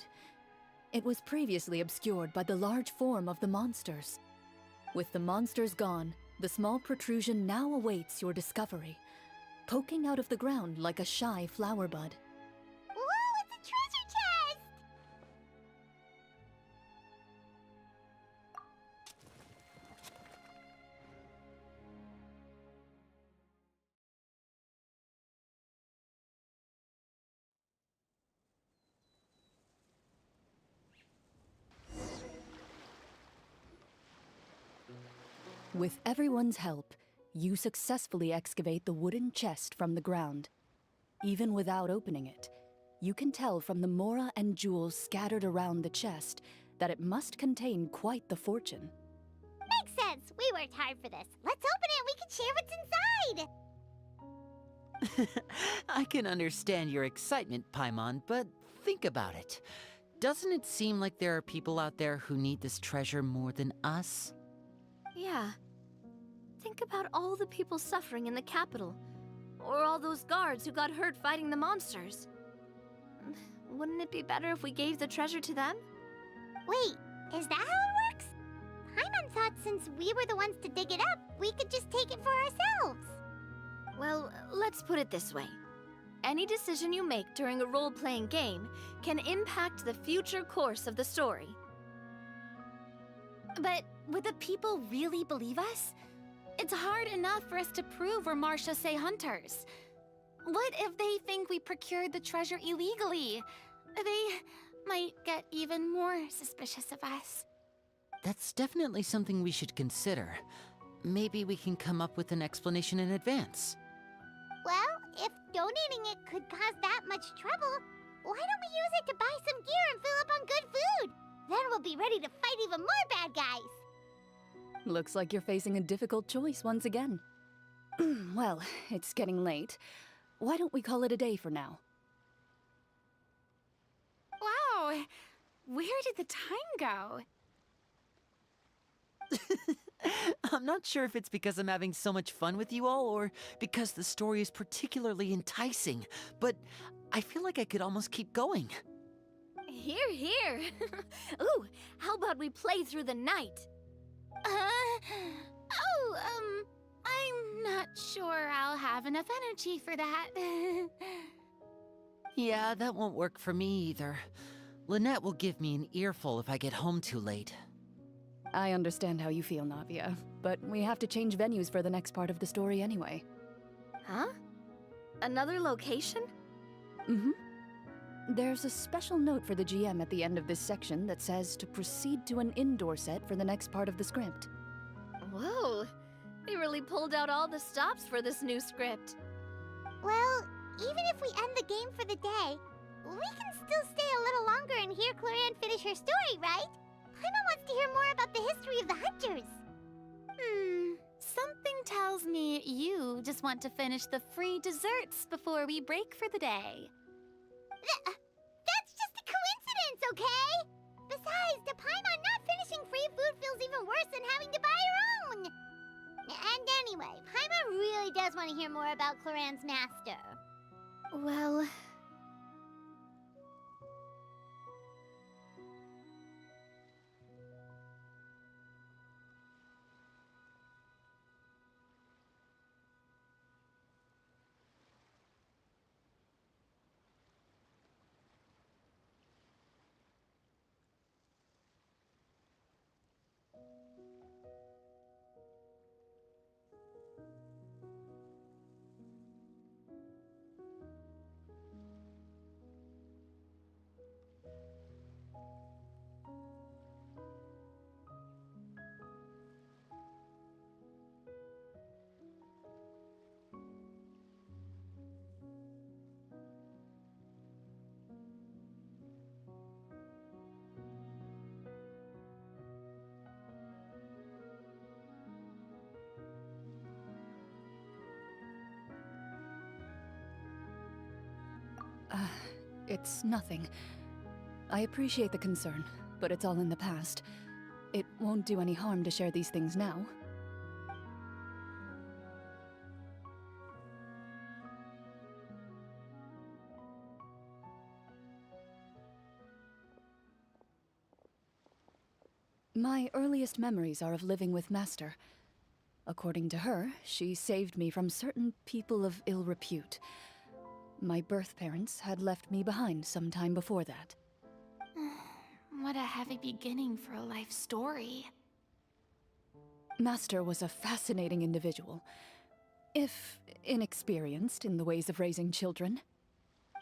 It was previously obscured by the large form of the monsters. With the monsters gone, the small protrusion now awaits your discovery, poking out of the ground like a shy flower bud. Whoa, it's a treasure chest! With everyone's help, you successfully excavate the wooden chest from the ground. Even without opening it, you can tell from the mora and jewels scattered around the chest that it must contain quite the fortune. Makes sense. We worked hard for this. Let's open it and we can share what's inside. I can understand your excitement, Paimon, but think about it. Doesn't it seem like there are people out there who need this treasure more than us? Yeah. Think about all the people suffering in the capital. Or all those guards who got hurt fighting the monsters. Wouldn't it be better if we gave the treasure to them? Wait, is that how it works? Paimon thought since we were the ones to dig it up, we could just take it for ourselves. Well, let's put it this way. Any decision you make during a role-playing game can impact the future course of the story. But would the people really believe us? It's hard enough for us to prove we're Marashose hunters. What if they think we procured the treasure illegally? They might get even more suspicious of us. That's definitely something we should consider. Maybe we can come up with an explanation in advance. Well, if donating it could cause that much trouble, why don't we use it to buy some gear and fill up on good food? Then we'll be ready to fight even more bad guys. Looks like you're facing a difficult choice once again. Well, it's getting late. Why don't we call it a day for now? Wow! Where did the time go? I'm not sure if it's because I'm having so much fun with you all or because the story is particularly enticing, but I feel like I could almost keep going. Here, here. Ooh, how about we play through the night? I'm not sure I'll have enough energy for that. Yeah, that won't work for me either. Lynette will give me an earful if I get home too late. I understand how you feel, Navia, but we have to change venues for the next part of the story anyway. Huh? Another location? Mm-hmm. There's a special note for the GM at the end of this section that says to proceed to an indoor set for the next part of the script. Whoa, they really pulled out all the stops for this new script. Well, even if we end the game for the day, we can still stay a little longer and hear Cloran finish her story, right? Paimon wants to hear more about the history of the hunters. Something tells me you just want to finish the free desserts before we break for the day. That's just a coincidence, okay? Besides, to Paimon, not finishing free food feels even worse than having to buy her own. And anyway, Paimon really does want to hear more about Cloran's master. Well... It's nothing. I appreciate the concern, but it's all in the past. It won't do any harm to share these things now. My earliest memories are of living with Master. According to her, she saved me from certain people of ill repute. My birth parents had left me behind some time before that. What a heavy beginning for a life story. Master was a fascinating individual, if inexperienced in the ways of raising children.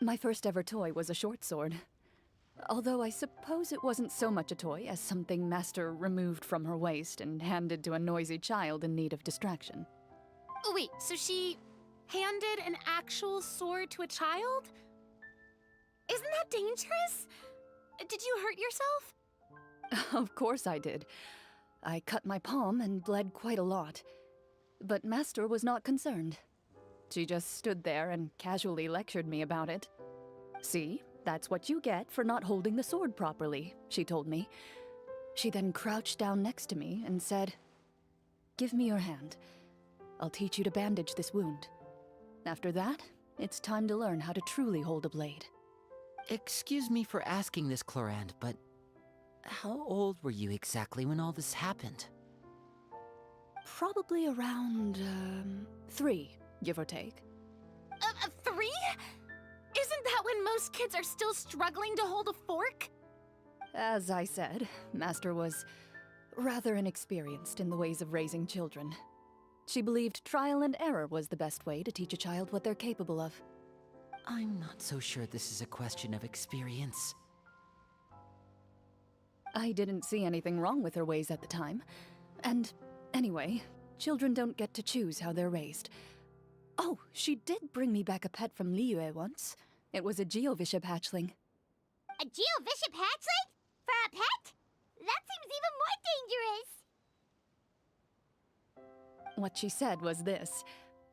My first ever toy was a short sword. Although I suppose it wasn't so much a toy as something Master removed from her waist and handed to a noisy child in need of distraction. Oh wait, so she handed an actual sword to a child? Isn't that dangerous? Did you hurt yourself? Of course I did. I cut my palm and bled quite a lot. But Master was not concerned. She just stood there and casually lectured me about it. See, that's what you get for not holding the sword properly, she told me. She then crouched down next to me and said, "Give me your hand. I'll teach you to bandage this wound. After that, it's time to learn how to truly hold a blade." Excuse me for asking this, Clorand, but how old were you exactly when all this happened? Probably around, 3, give or take. 3? Isn't that when most kids are still struggling to hold a fork? As I said, Master was rather inexperienced in the ways of raising children. She believed trial and error was the best way to teach a child what they're capable of. I'm not so sure this is a question of experience. I didn't see anything wrong with her ways at the time. And anyway, children don't get to choose how they're raised. Oh, she did bring me back a pet from Liyue once. It was a Geovishap hatchling. A Geovishap hatchling? For a pet? That seems even more dangerous! What she said was this: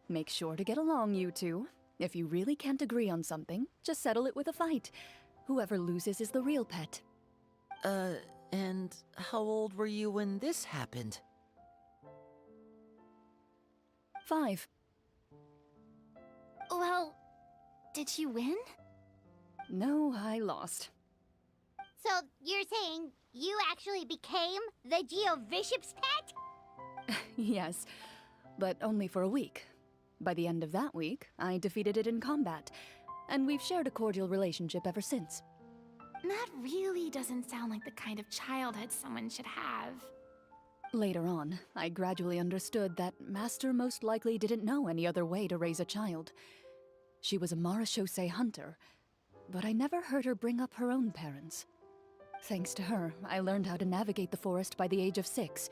make sure to get along, you two. If you really can't agree on something, just settle it with a fight. Whoever loses is the real pet. And how old were you when this happened? 5. Well, did you win? No, I lost. So you're saying you actually became the Geovishop's pet? Yes, but only for a week. By the end of that week, I defeated it in combat, and we've shared a cordial relationship ever since. That really doesn't sound like the kind of childhood someone should have. Later on, I gradually understood that Master most likely didn't know any other way to raise a child. She was a marechaussee hunter, but I never heard her bring up her own parents. Thanks to her, I learned how to navigate the forest by the age of 6,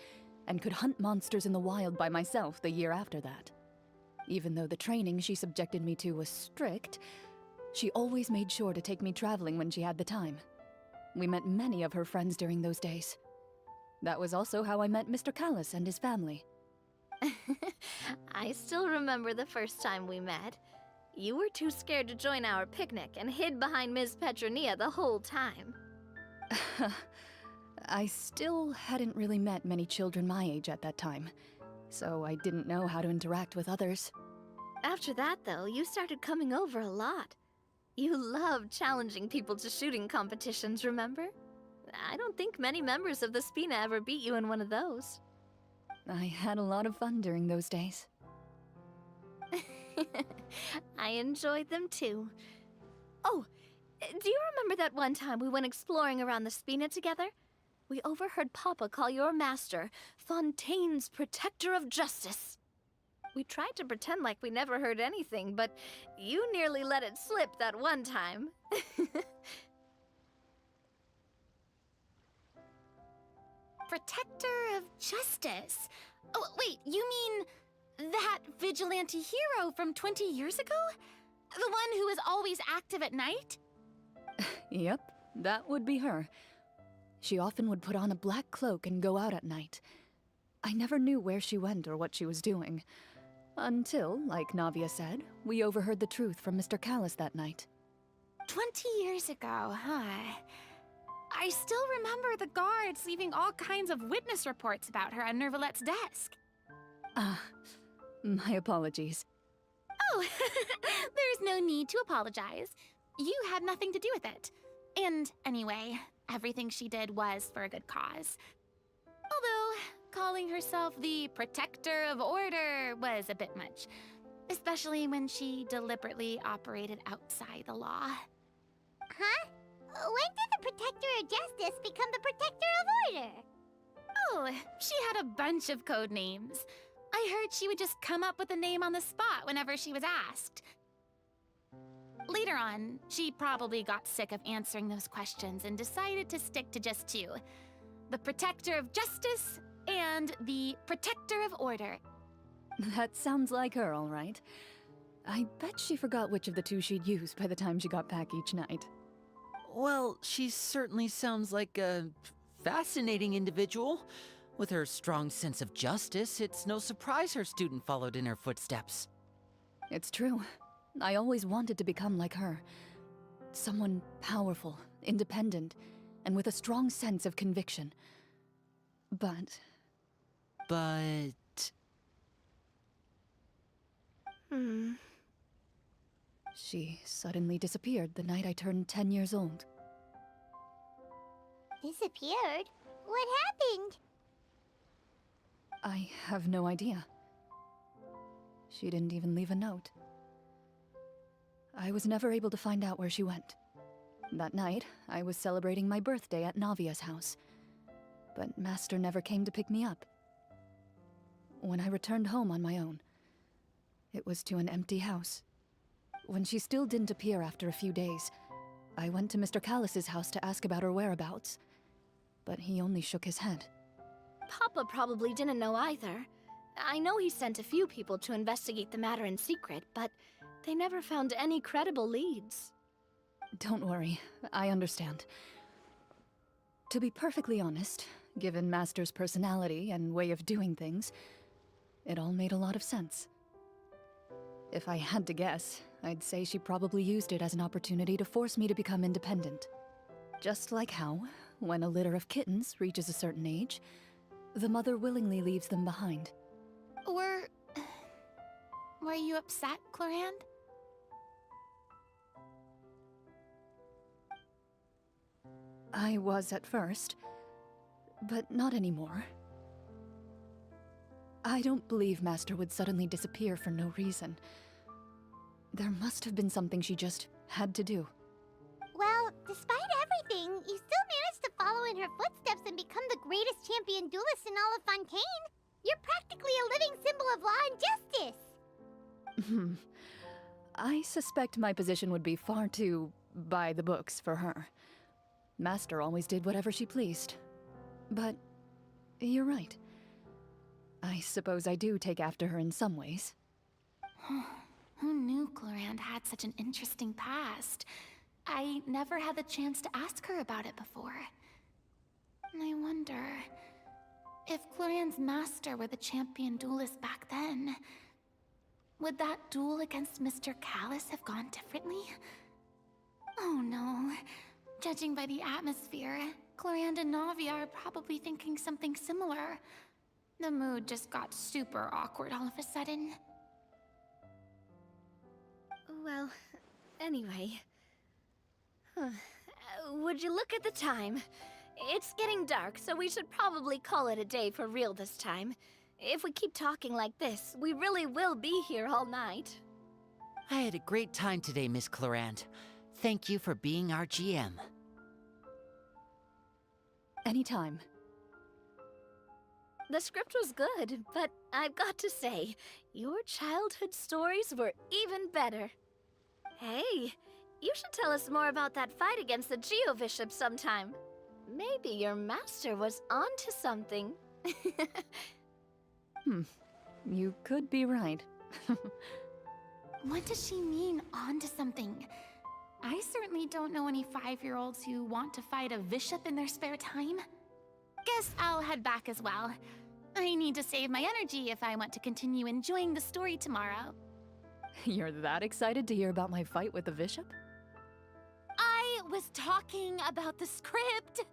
and could hunt monsters in the wild by myself the year after that. Even though the training she subjected me to was strict, she always made sure to take me traveling when she had the time. We met many of her friends during those days. That was also how I met Mr. Callis and his family. I still remember the first time we met. You were too scared to join our picnic and hid behind Ms. Petronia the whole time. I still hadn't really met many children my age at that time, so I didn't know how to interact with others. After that, though, you started coming over a lot. You loved challenging people to shooting competitions, remember? I don't think many members of the Spina ever beat you in one of those. I had a lot of fun during those days. I enjoyed them too. Oh, do you remember that one time we went exploring around the Spina together? We overheard Papa call your master Fontaine's Protector of Justice. We tried to pretend like we never heard anything, but you nearly let it slip that one time. Protector of Justice? Oh, wait, you mean that vigilante hero from 20 years ago? The one who is always active at night? Yep, that would be her. She often would put on a black cloak and go out at night. I never knew where she went or what she was doing. Until, like Navia said, we overheard the truth from Mr. Callis that night. 20 years ago, huh? I still remember the guards leaving all kinds of witness reports about her on Nervalette's desk. My apologies. Oh, there's no need to apologize. You had nothing to do with it. And anyway, everything she did was for a good cause. Although, calling herself the Protector of Order was a bit much. Especially when she deliberately operated outside the law. Huh? When did the Protector of Justice become the Protector of Order? Oh, she had a bunch of code names. I heard she would just come up with a name on the spot whenever she was asked. Later on, she probably got sick of answering those questions and decided to stick to just 2. The Protector of Justice and the Protector of Order. That sounds like her, all right. I bet she forgot which of the 2 she'd use by the time she got back each night. Well, she certainly sounds like a fascinating individual. With her strong sense of justice, it's no surprise her student followed in her footsteps. It's true. I always wanted to become like her. Someone powerful, independent, and with a strong sense of conviction. But... She suddenly disappeared the night I turned 10 years old. Disappeared? What happened? I have no idea. She didn't even leave a note. I was never able to find out where she went. That night, I was celebrating my birthday at Navia's house, but Master never came to pick me up. When I returned home on my own, it was to an empty house. When she still didn't appear after a few days, I went to Mr. Callis's house to ask about her whereabouts, but he only shook his head. Papa probably didn't know either. I know he sent a few people to investigate the matter in secret, but they never found any credible leads. Don't worry, I understand. To be perfectly honest, given Master's personality and way of doing things, it all made a lot of sense. If I had to guess, I'd say she probably used it as an opportunity to force me to become independent. Just like how, when a litter of kittens reaches a certain age, the mother willingly leaves them behind. Were you upset, Clorand? I was at first, but not anymore. I don't believe Master would suddenly disappear for no reason. There must have been something she just had to do. Well, despite everything, you still managed to follow in her footsteps and become the greatest champion duelist in all of Fountaine. You're practically a living symbol of law and justice. I suspect my position would be far too by the books for her. Master always did whatever she pleased. But you're right. I suppose I do take after her in some ways. Who knew Clorand had such an interesting past? I never had the chance to ask her about it before. I wonder if Clorand's master were the champion duelist back then. Would that duel against Mr. Callus have gone differently? Oh no. Judging by the atmosphere, Clorand and Navi are probably thinking something similar. The mood just got super awkward all of a sudden. Well, anyway. Would you look at the time? It's getting dark, so we should probably call it a day for real this time. If we keep talking like this, we really will be here all night. I had a great time today, Miss Clorand. Thank you for being our GM. Anytime. The script was good, but I've got to say, your childhood stories were even better. Hey, you should tell us more about that fight against the Geo-Bishop sometime. Maybe your master was onto something. You could be right. What does she mean, onto something? I certainly don't know any 5-year-olds who want to fight a bishop in their spare time. Guess I'll head back as well. I need to save my energy if I want to continue enjoying the story tomorrow. You're that excited to hear about my fight with the bishop? I was talking about the script!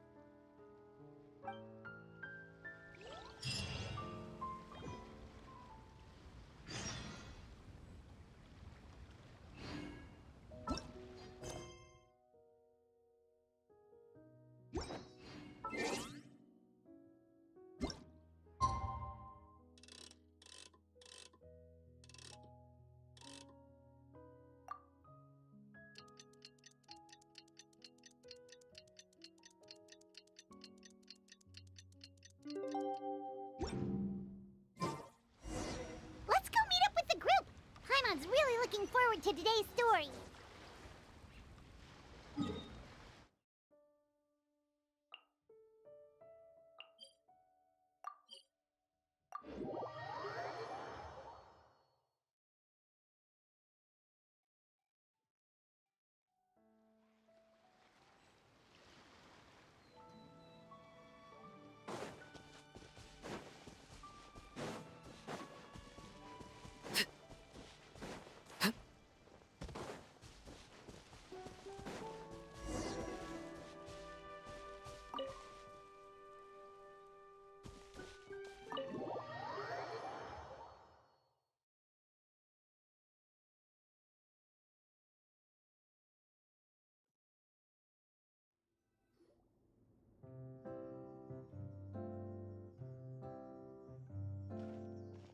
Let's go meet up with the group! Paimon's really looking forward to today's story.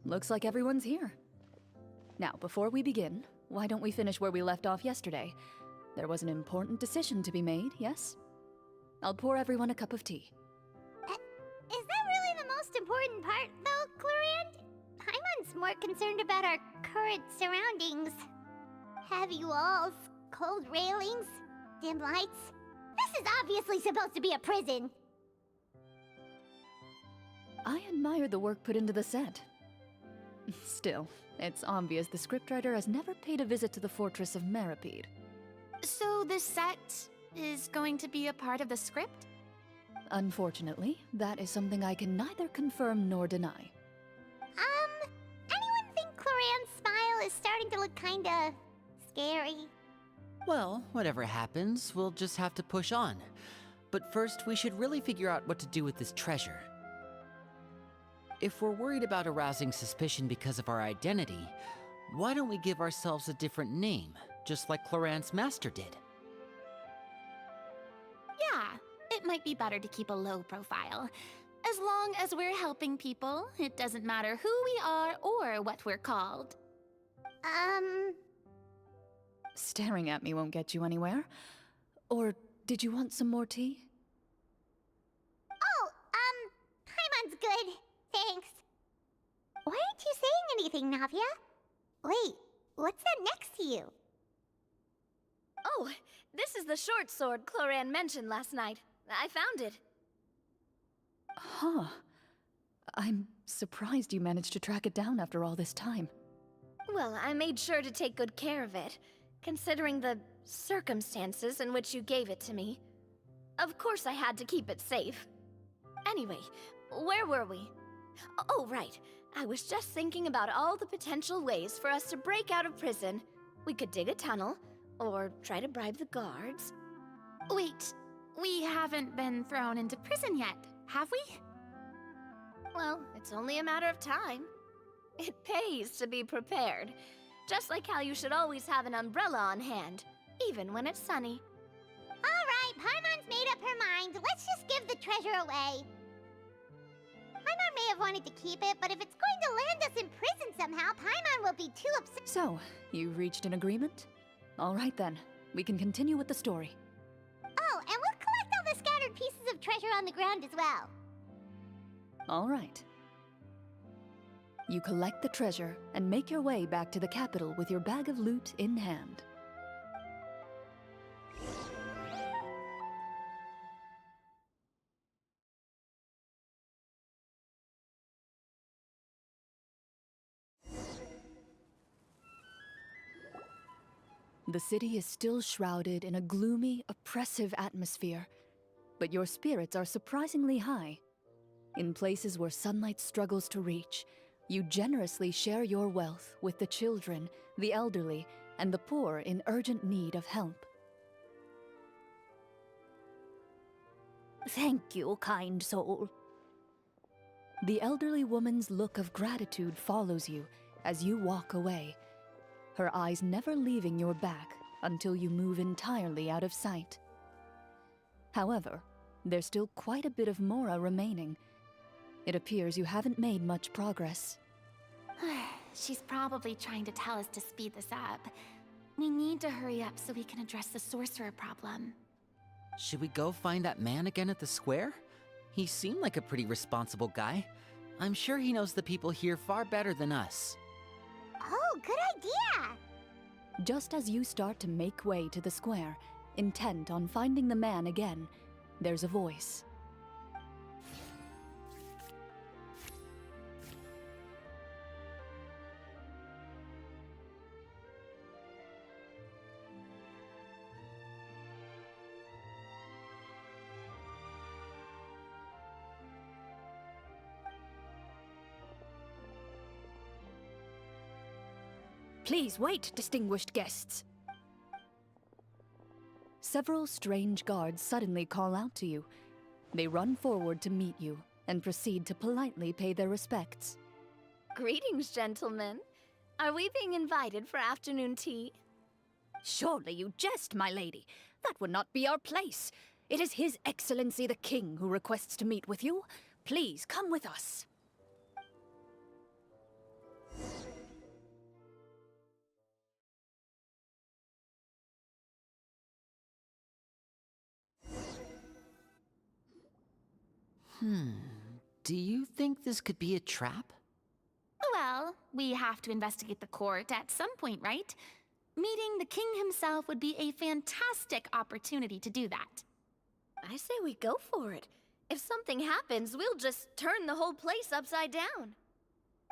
Looks like everyone's here. Now, before we begin, why don't we finish where we left off yesterday? There was an important decision to be made, yes? I'll pour everyone a cup of tea. Is that really the most important part, though, Clorand? Paimon's more concerned about our current surroundings. Heavy walls, cold railings, dim lights. This is obviously supposed to be a prison. I admire the work put into the set. Still, it's obvious the scriptwriter has never paid a visit to the fortress of Meripede. So this set is going to be a part of the script? Unfortunately, that is something I can neither confirm nor deny. Anyone think Clorand's smile is starting to look kinda scary? Well, whatever happens, we'll just have to push on. But first, we should really figure out what to do with this treasure. If we're worried about arousing suspicion because of our identity, why don't we give ourselves a different name, just like Cloran's master did? Yeah, it might be better to keep a low profile. As long as we're helping people, it doesn't matter who we are or what we're called. Staring at me won't get you anywhere. Or did you want some more tea? Oh, Paimon's good. Thanks. Why aren't you saying anything, Navia? Wait, what's that next to you? Oh, this is the short sword Cloran mentioned last night. I found it. Huh. I'm surprised you managed to track it down after all this time. Well, I made sure to take good care of it, considering the circumstances in which you gave it to me. Of course I had to keep it safe. Anyway, where were we? Oh, right. I was just thinking about all the potential ways for us to break out of prison. We could dig a tunnel, or try to bribe the guards. Wait, we haven't been thrown into prison yet, have we? Well, it's only a matter of time. It pays to be prepared. Just like how you should always have an umbrella on hand, even when it's sunny. Alright, Paimon's made up her mind. Let's just give the treasure away. Paimon may have wanted to keep it, but if it's going to land us in prison somehow, Paimon will be too upset. So, you reached an agreement? All right then, we can continue with the story. Oh, and we'll collect all the scattered pieces of treasure on the ground as well. All right. You collect the treasure and make your way back to the capital with your bag of loot in hand. The city is still shrouded in a gloomy, oppressive atmosphere, but your spirits are surprisingly high. In places where sunlight struggles to reach, you generously share your wealth with the children, the elderly, and the poor in urgent need of help. Thank you, kind soul. The elderly woman's look of gratitude follows you as you walk away, her eyes never leaving your back until you move entirely out of sight. However, there's still quite a bit of Mora remaining. It appears you haven't made much progress. She's probably trying to tell us to speed this up. We need to hurry up so we can address the sorcerer problem. Should we go find that man again at the square? He seemed like a pretty responsible guy. I'm sure he knows the people here far better than us. Oh, good idea! Just as you start to make way to the square, intent on finding the man again, there's a voice. Please wait, distinguished guests. Several strange guards suddenly call out to you. They run forward to meet you and proceed to politely pay their respects. Greetings, gentlemen. Are we being invited for afternoon tea? Surely you jest, my lady. That would not be our place. It is His Excellency the King who requests to meet with you. Please come with us. Do you think this could be a trap? Well, we have to investigate the court at some point, right? Meeting the king himself would be a fantastic opportunity to do that. I say we go for it. If something happens, we'll just turn the whole place upside down.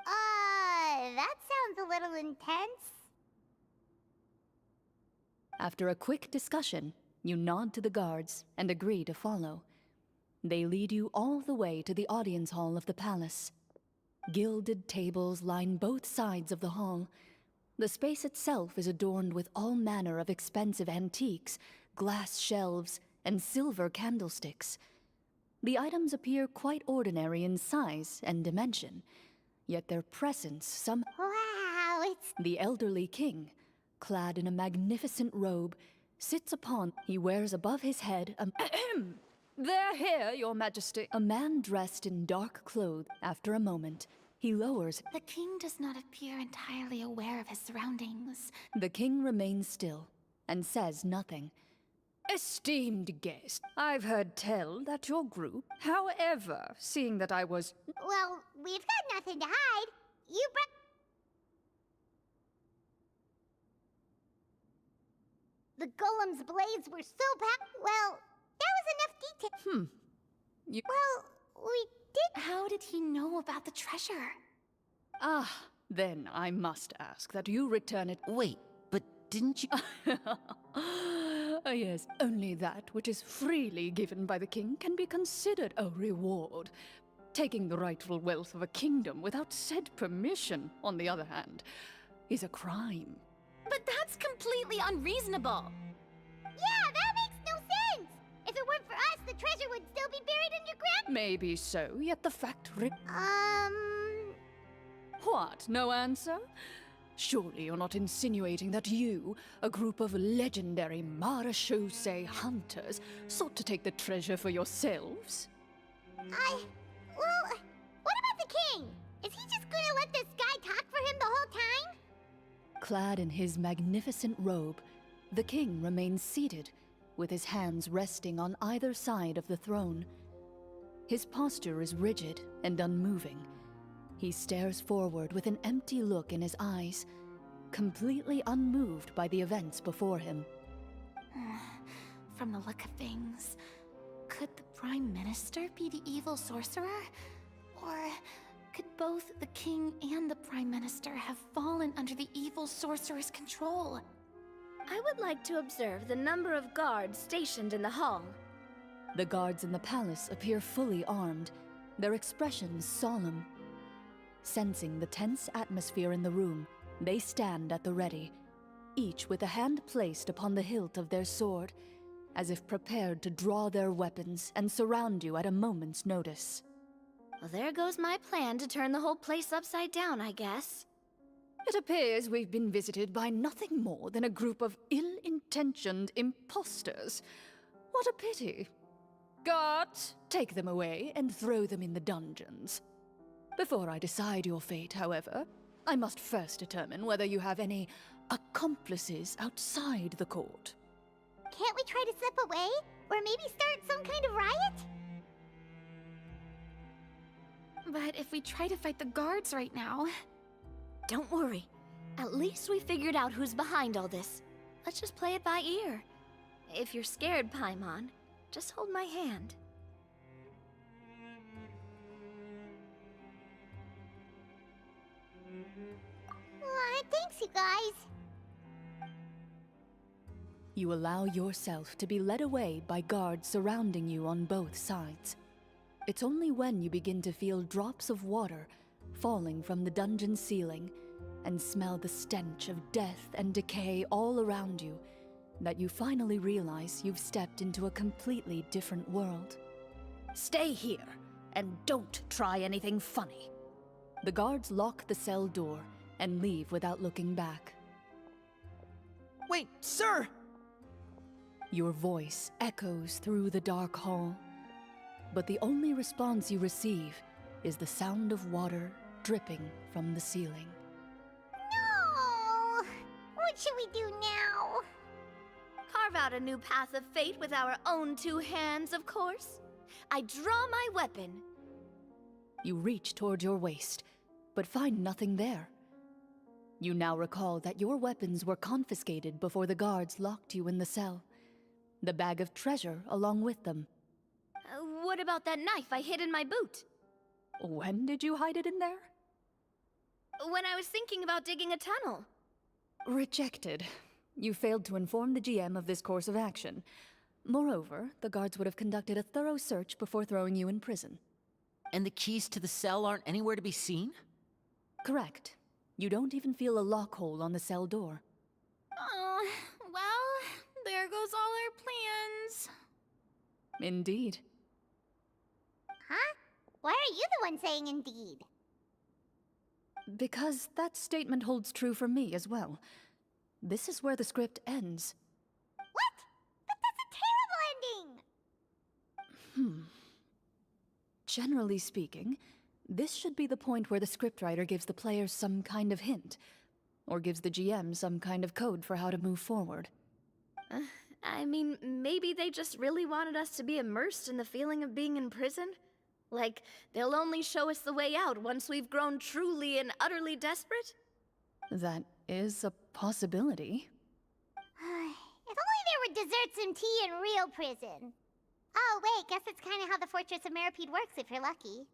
That sounds a little intense. After a quick discussion, you nod to the guards and agree to follow. They lead you all the way to the audience hall of the palace. Gilded tables line both sides of the hall. The space itself is adorned with all manner of expensive antiques, glass shelves, and silver candlesticks. The items appear quite ordinary in size and dimension, yet their presence Wow, it's... The elderly king, clad in a magnificent robe, sits upon... He wears above his head a... They're here, your majesty. A man dressed in dark clothes. After a moment, he lowers... The king does not appear entirely aware of his surroundings. The king remains still and says nothing. Esteemed guest, I've heard tell that your group... However, seeing that I was... Well, we've got nothing to hide. You The golem's blades were so well, that was enough detail. Well, we did... How did he know about the treasure? Ah, then I must ask that you return it... Wait, but didn't you... Yes, only that which is freely given by the king can be considered a reward. Taking the rightful wealth of a kingdom without said permission, on the other hand, is a crime. But that's completely unreasonable. Yeah, that makes no sense! If it weren't for us, the treasure would still be buried underground. Maybe so, yet the fact What, no answer? Surely you're not insinuating that you, a group of legendary marechaussee hunters, sought to take the treasure for yourselves? Well, what about the king? Is he just gonna let this guy talk for him the whole time? Clad in his magnificent robe, the king remains seated, with his hands resting on either side of the throne. His posture is rigid and unmoving. He stares forward with an empty look in his eyes, completely unmoved by the events before him. From the look of things, could the Prime Minister be the evil sorcerer? Or could both the king and the Prime Minister have fallen under the evil sorcerer's control? I would like to observe the number of guards stationed in the hall. The guards in the palace appear fully armed, their expressions solemn. Sensing the tense atmosphere in the room, they stand at the ready, each with a hand placed upon the hilt of their sword, as if prepared to draw their weapons and surround you at a moment's notice. Well, there goes my plan to turn the whole place upside down, I guess. It appears we've been visited by nothing more than a group of ill-intentioned imposters. What a pity. Guards, take them away and throw them in the dungeons. Before I decide your fate, however, I must first determine whether you have any accomplices outside the court. Can't we try to slip away? Or maybe start some kind of riot? But if we try to fight the guards right now... Don't worry. At least we figured out who's behind all this. Let's just play it by ear. If you're scared, Paimon, just hold my hand. Thanks, you guys. You allow yourself to be led away by guards surrounding you on both sides. It's only when you begin to feel drops of water falling from the dungeon ceiling and smell the stench of death and decay all around you that you finally realize you've stepped into a completely different world. Stay here, and don't try anything funny. The guards lock the cell door and leave without looking back. Wait, sir! Your voice echoes through the dark hall, but the only response you receive is the sound of water dripping from the ceiling. No! What should we do now? Carve out a new path of fate with our own two hands, of course. I draw my weapon. You reach toward your waist, but find nothing there. You now recall that your weapons were confiscated before the guards locked you in the cell. The bag of treasure along with them. What about that knife I hid in my boot? When did you hide it in there? When I was thinking about digging a tunnel. Rejected. You failed to inform the GM of this course of action. Moreover, the guards would have conducted a thorough search before throwing you in prison. And the keys to the cell aren't anywhere to be seen? Correct. You don't even feel a lock hole on the cell door. Oh, well, there goes all our plans. Indeed. Huh? Why are you the one saying indeed? Because that statement holds true for me as well. This is where the script ends. What? But that's a terrible ending! Generally speaking, this should be the point where the scriptwriter gives the players some kind of hint, or gives the GM some kind of code for how to move forward. I mean, maybe they just really wanted us to be immersed in the feeling of being in prison? Like, they'll only show us the way out once we've grown truly and utterly desperate? That is a possibility. If only there were desserts and tea in real prison. Oh, wait, guess it's kind of how the Fortress of Meripede works if you're lucky.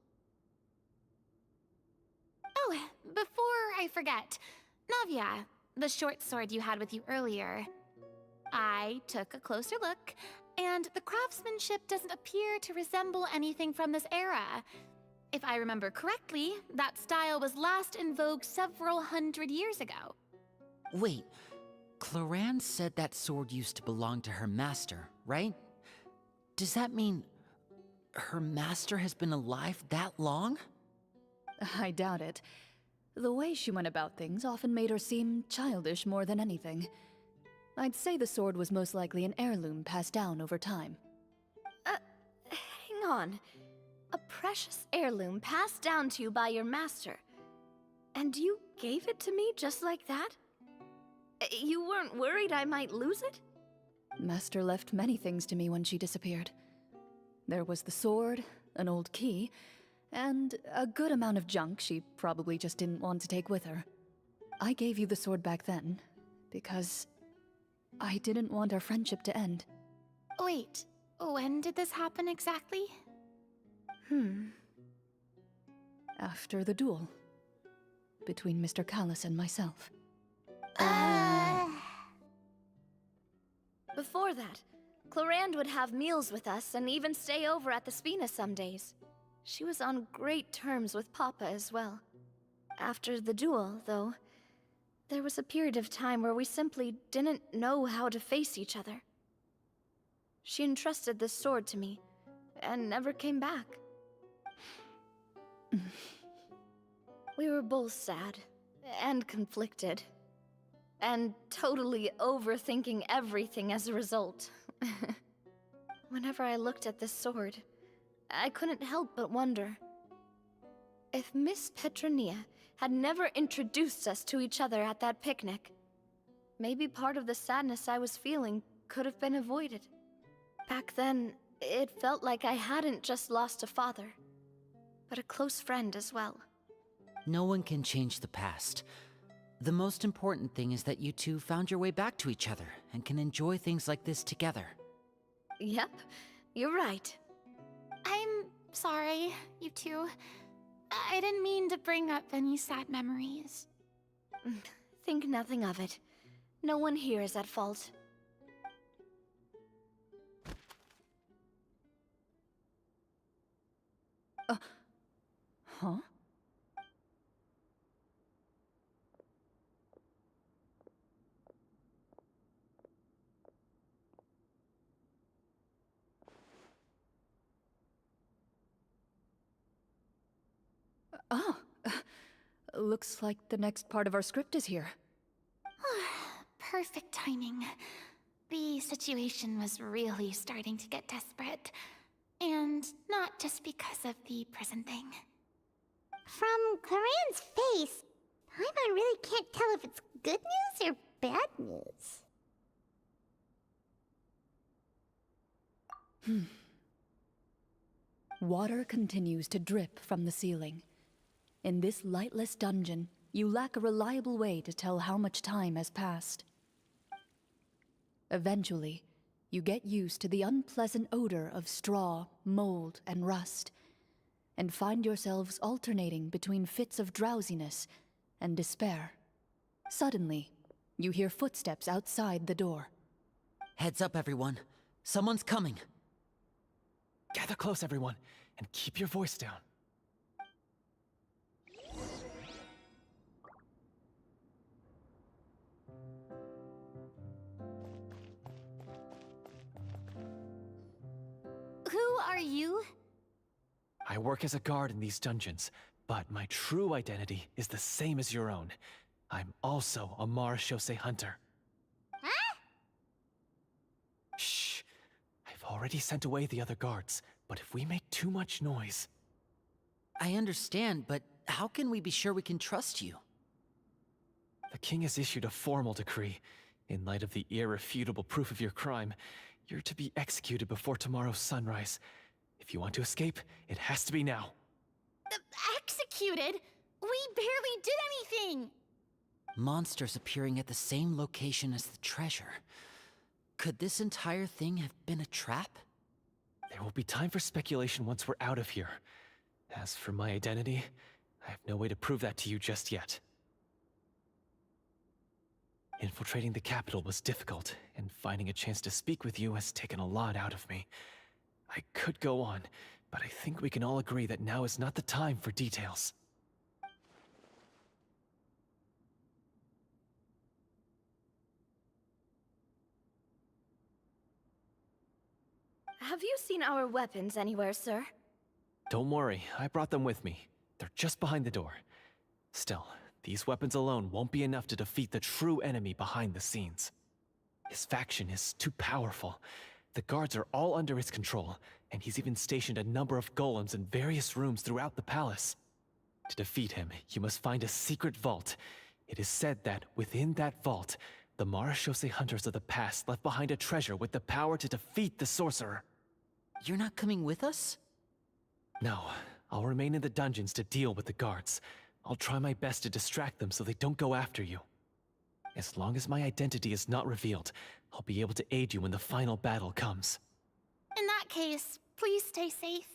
Oh, before I forget, Navia, the short sword you had with you earlier. I took a closer look, and the craftsmanship doesn't appear to resemble anything from this era. If I remember correctly, that style was last in vogue several hundred years ago. Wait, Cloran said that sword used to belong to her master, right? Does that mean her master has been alive that long? I doubt it. The way she went about things often made her seem childish more than anything. I'd say the sword was most likely an heirloom passed down over time. Hang on. A precious heirloom passed down to you by your master. And you gave it to me just like that? You weren't worried I might lose it? Master left many things to me when she disappeared. There was the sword, an old key, and a good amount of junk she probably just didn't want to take with her. I gave you the sword back then, because I didn't want our friendship to end. Wait, when did this happen exactly? After the duel. Between Mr. Callis and myself. Before that, Clorand would have meals with us and even stay over at the Spina some days. She was on great terms with Papa as well. After the duel, though, there was a period of time where we simply didn't know how to face each other. She entrusted this sword to me, and never came back. We were both sad, and conflicted, and totally overthinking everything as a result. Whenever I looked at this sword, I couldn't help but wonder if Miss Petronia had never introduced us to each other at that picnic. Maybe part of the sadness I was feeling could have been avoided. Back then, it felt like I hadn't just lost a father, but a close friend as well. No one can change the past. The most important thing is that you two found your way back to each other and can enjoy things like this together. Yep, you're right. I'm sorry, you two. I didn't mean to bring up any sad memories. Think nothing of it. No one here is at fault. Huh? Looks like the next part of our script is here. Perfect timing. The situation was really starting to get desperate. And not just because of the prison thing. From Cloran's face, Paimon really can't tell if it's good news or bad news. Water continues to drip from the ceiling. In this lightless dungeon, you lack a reliable way to tell how much time has passed. Eventually, you get used to the unpleasant odor of straw, mold, and rust, and find yourselves alternating between fits of drowsiness and despair. Suddenly, you hear footsteps outside the door. Heads up, everyone. Someone's coming. Gather close, everyone, and keep your voice down. are you? I work as a guard in these dungeons, but my true identity is the same as your own. I'm also a Marashose hunter. Huh? Shh. I've already sent away the other guards, but if we make too much noise... I understand, but how can we be sure we can trust you? The king has issued a formal decree. In light of the irrefutable proof of your crime, you're to be executed before tomorrow's sunrise. If you want to escape, it has to be now. Executed? We barely did anything! Monsters appearing at the same location as the treasure. Could this entire thing have been a trap? There will be time for speculation once we're out of here. As for my identity, I have no way to prove that to you just yet. Infiltrating the capital was difficult, and finding a chance to speak with you has taken a lot out of me. I could go on, but I think we can all agree that now is not the time for details. Have you seen our weapons anywhere, sir? Don't worry, I brought them with me. They're just behind the door. Still, these weapons alone won't be enough to defeat the true enemy behind the scenes. His faction is too powerful. The guards are all under his control, and he's even stationed a number of golems in various rooms throughout the palace. To defeat him, you must find a secret vault. It is said that within that vault, the Marashose hunters of the past left behind a treasure with the power to defeat the sorcerer. You're not coming with us? No, I'll remain in the dungeons to deal with the guards. I'll try my best to distract them so they don't go after you. As long as my identity is not revealed, I'll be able to aid you when the final battle comes. In that case, please stay safe.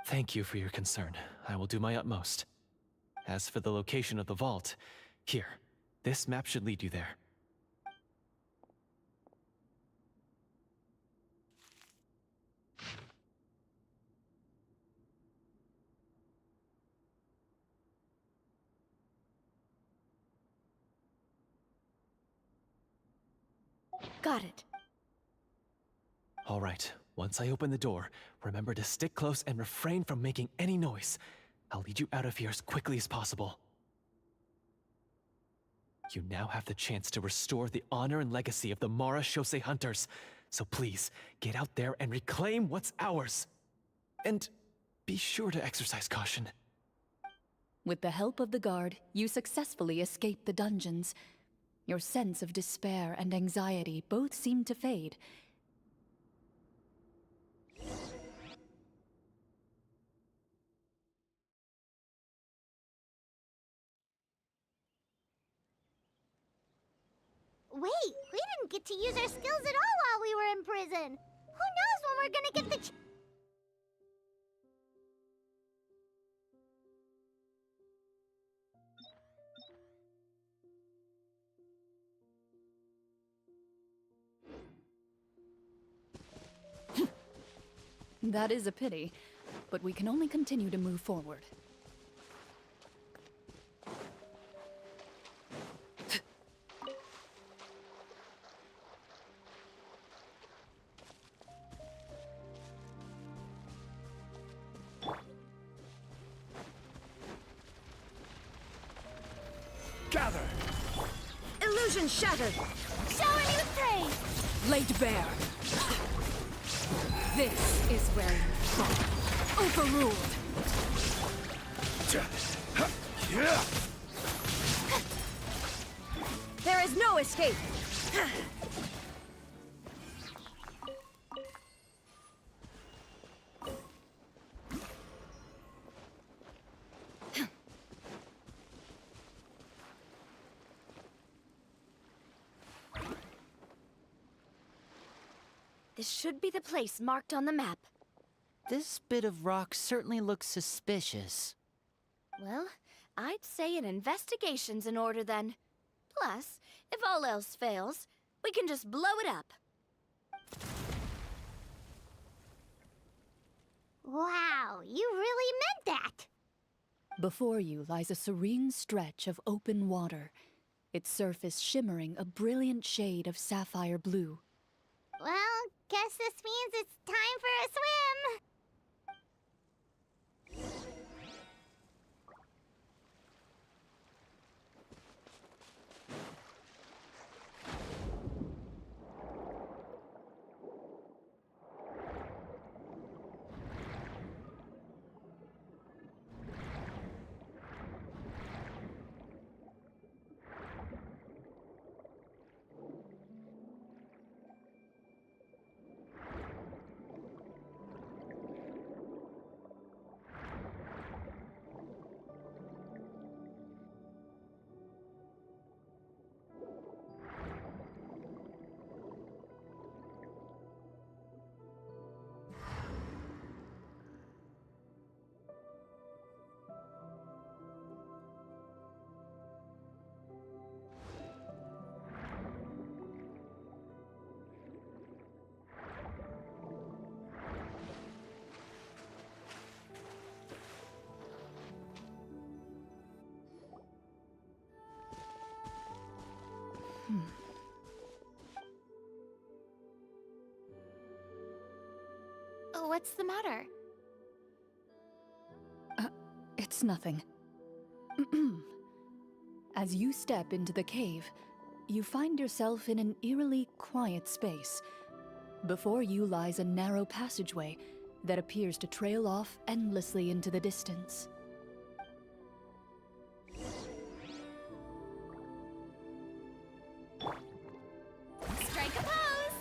Thank you for your concern. I will do my utmost. As for the location of the vault, here, this map should lead you there. Got it. All right, once I open the door, remember to stick close and refrain from making any noise. I'll lead you out of here as quickly as possible. You now have the chance to restore the honor and legacy of the Marashose hunters. So please, get out there and reclaim what's ours. And be sure to exercise caution. With the help of the guard, you successfully escape the dungeons. Your sense of despair and anxiety both seem to fade. Wait, we didn't get to use our skills at all while we were in prison. Who knows when we're gonna get the That is a pity, but we can only continue to move forward. Gather! Illusion shattered! Shower me with praise! Laid bare. This is where you fall. Overruled. There is no escape! This should be the place marked on the map. This bit of rock certainly looks suspicious. Well, I'd say an investigation's in order then. Plus, if all else fails, we can just blow it up. Wow, you really meant that! Before you lies a serene stretch of open water, its surface shimmering a brilliant shade of sapphire blue. Well, guess this means it's time for a swim! What's the matter? It's nothing. As you step into the cave, you find yourself in an eerily quiet space. Before you lies a narrow passageway that appears to trail off endlessly into the distance. Strike a pose!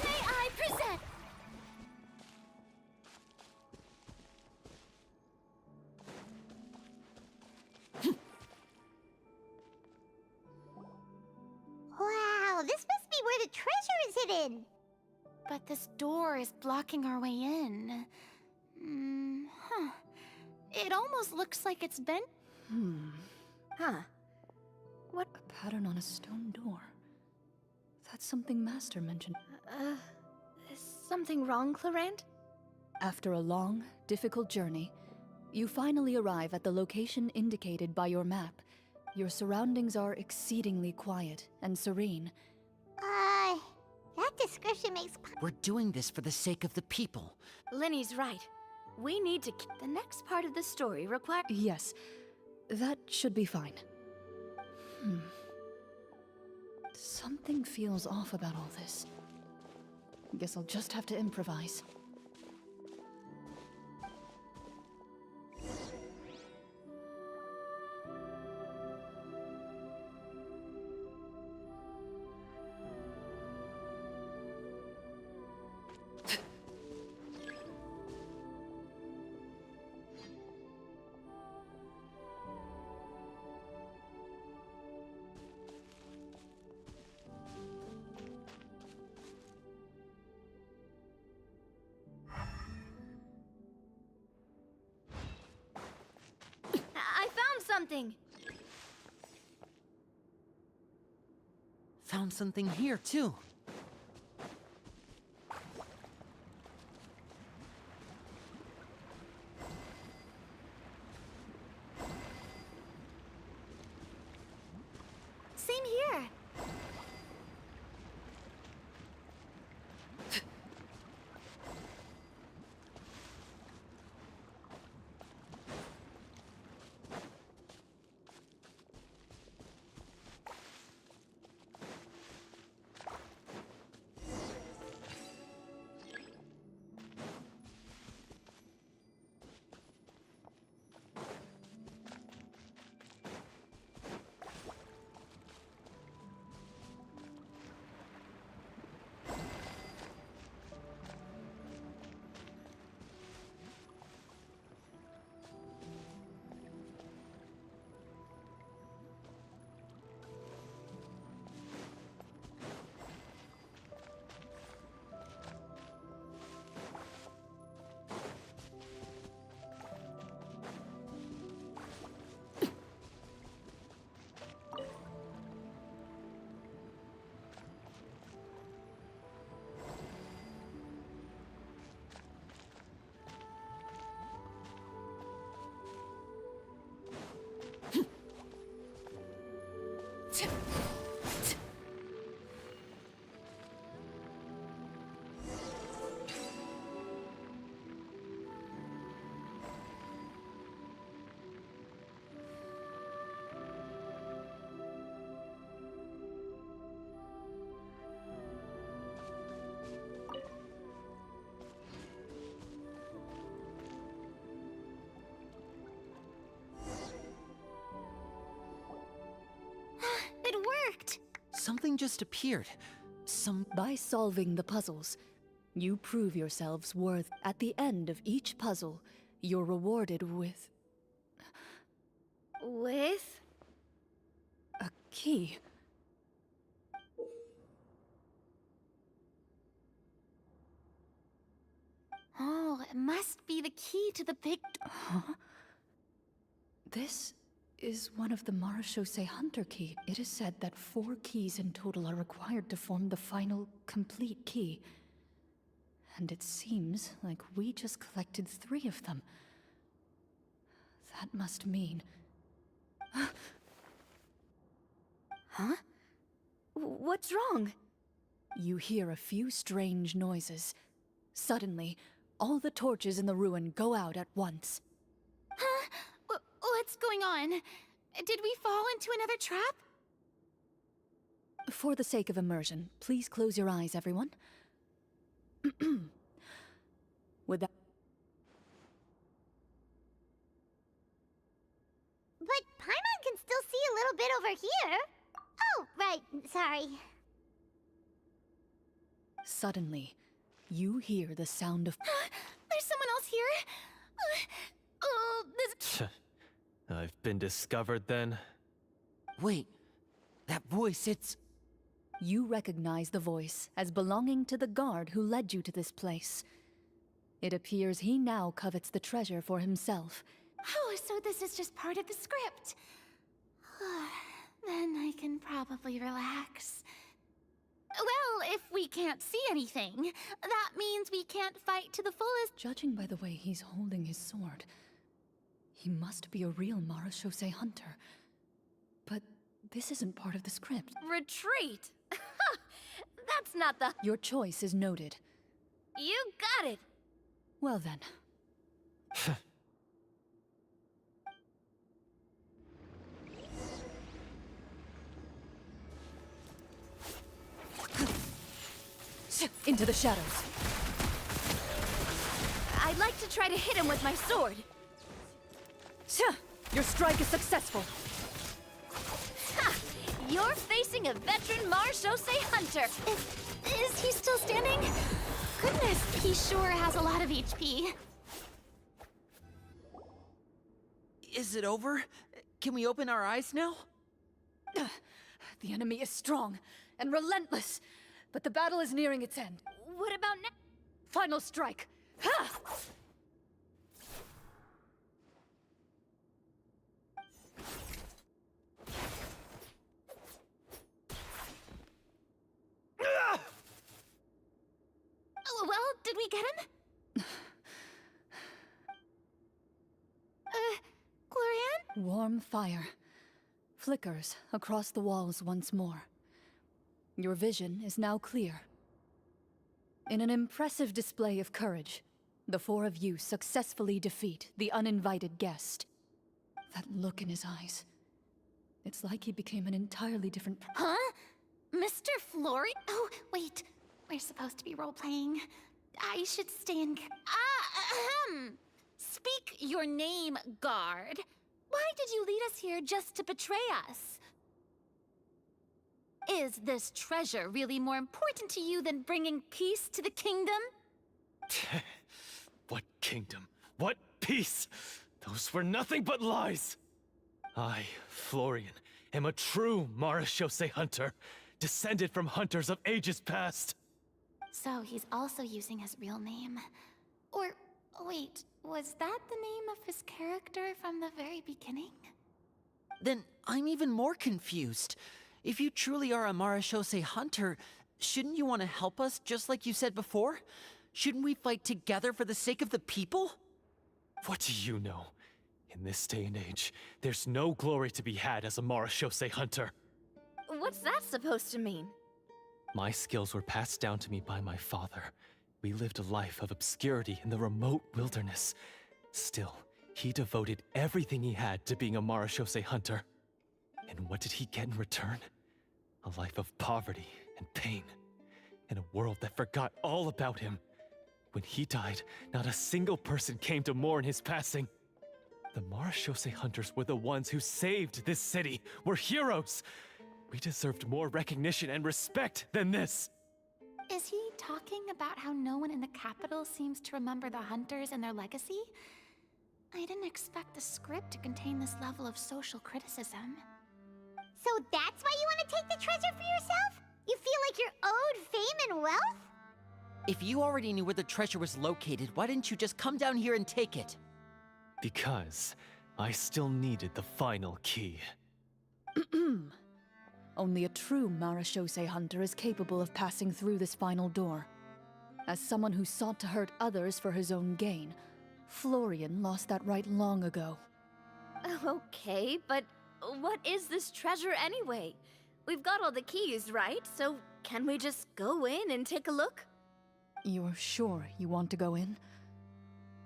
May I present? Wow, this must be where the treasure is hidden. But this door is blocking our way in. Huh. It almost looks like it's been. Huh. What? A pattern on a stone door. That's something Master mentioned. Is something wrong, Clarant? After a long, difficult journey, you finally arrive at the location indicated by your map. Your surroundings are exceedingly quiet and serene. That description makes We're doing this for the sake of the people. Linny's right. We need to keep the next part of the story require. Yes, that should be fine. Something feels off about all this. Guess I'll just have to improvise. I found something! Found something here, too. Same here! something just appeared. By solving the puzzles, you prove yourselves worth. At the end of each puzzle, you're rewarded with With? a key. Oh, it must be the key to the big. Huh? This is one of the Marechaussee Hunter key. It is said that 4 keys in total are required to form the final, complete key. And it seems like we just collected 3 of them. That must mean... Huh? What's wrong? You hear a few strange noises. Suddenly, all the torches in the ruin go out at once. Huh? What's going on? Did we fall into another trap? For the sake of immersion, please close your eyes, everyone. With that... But Paimon can still see a little bit over here. Oh, right, sorry. Suddenly, you hear the sound of... There's someone else here. Oh, this... I've been discovered then. Wait, that voice, it's... You recognize the voice as belonging to the guard who led you to this place. It appears he now covets the treasure for himself. Oh, so this is just part of the script. Then I can probably relax. Well, if we can't see anything, that means we can't fight to the fullest. Judging by the way he's holding his sword, he must be a real Marechaussee Hunter. But this isn't part of the script. Retreat! That's not the... Your choice is noted. You got it! Well then. Into the shadows. I'd like to try to hit him with my sword. Your strike is successful. Ha! You're facing a veteran Marechaussee Hunter. Is he still standing? Goodness, he sure has a lot of HP. Is it over? Can we open our eyes now? The enemy is strong and relentless, but the battle is nearing its end. What about now? Final strike. Ha! Oh, well, did we get him? Glorian? Warm fire flickers across the walls once more. Your vision is now clear. In an impressive display of courage, the 4 of you successfully defeat the uninvited guest. That look in his eyes. It's like he became an entirely different... Huh? Mr. Flory? Oh, wait. We're supposed to be role-playing. I should stay in... Speak your name, guard. Why did you lead us here just to betray us? Is this treasure really more important to you than bringing peace to the kingdom? What kingdom? What peace? Those were nothing but lies! I, Florian, am a true Marechaussee Hunter, descended from hunters of ages past. So he's also using his real name. Or, wait, was that the name of his character from the very beginning? Then I'm even more confused. If you truly are a Marechaussee Hunter, shouldn't you want to help us just like you said before? Shouldn't we fight together for the sake of the people? What do you know? In this day and age, there's no glory to be had as a Marechaussee Hunter. What's that supposed to mean? My skills were passed down to me by my father. We lived a life of obscurity in the remote wilderness. Still, he devoted everything he had to being a Marechaussee Hunter. And what did he get in return? A life of poverty and pain. In a world that forgot all about him. When he died, not a single person came to mourn his passing. The Marechaussee Hunters were the ones who saved this city, were heroes. We deserved more recognition and respect than this! Is he talking about how no one in the capital seems to remember the hunters and their legacy? I didn't expect the script to contain this level of social criticism. So that's why you want to take the treasure for yourself? You feel like you're owed fame and wealth? If you already knew where the treasure was located, why didn't you just come down here and take it? Because I still needed the final key. Only a true Marashose hunter is capable of passing through this final door. As someone who sought to hurt others for his own gain, Florian lost that right long ago. Okay, but what is this treasure anyway? We've got all the keys, right? So can we just go in and take a look? You're sure you want to go in?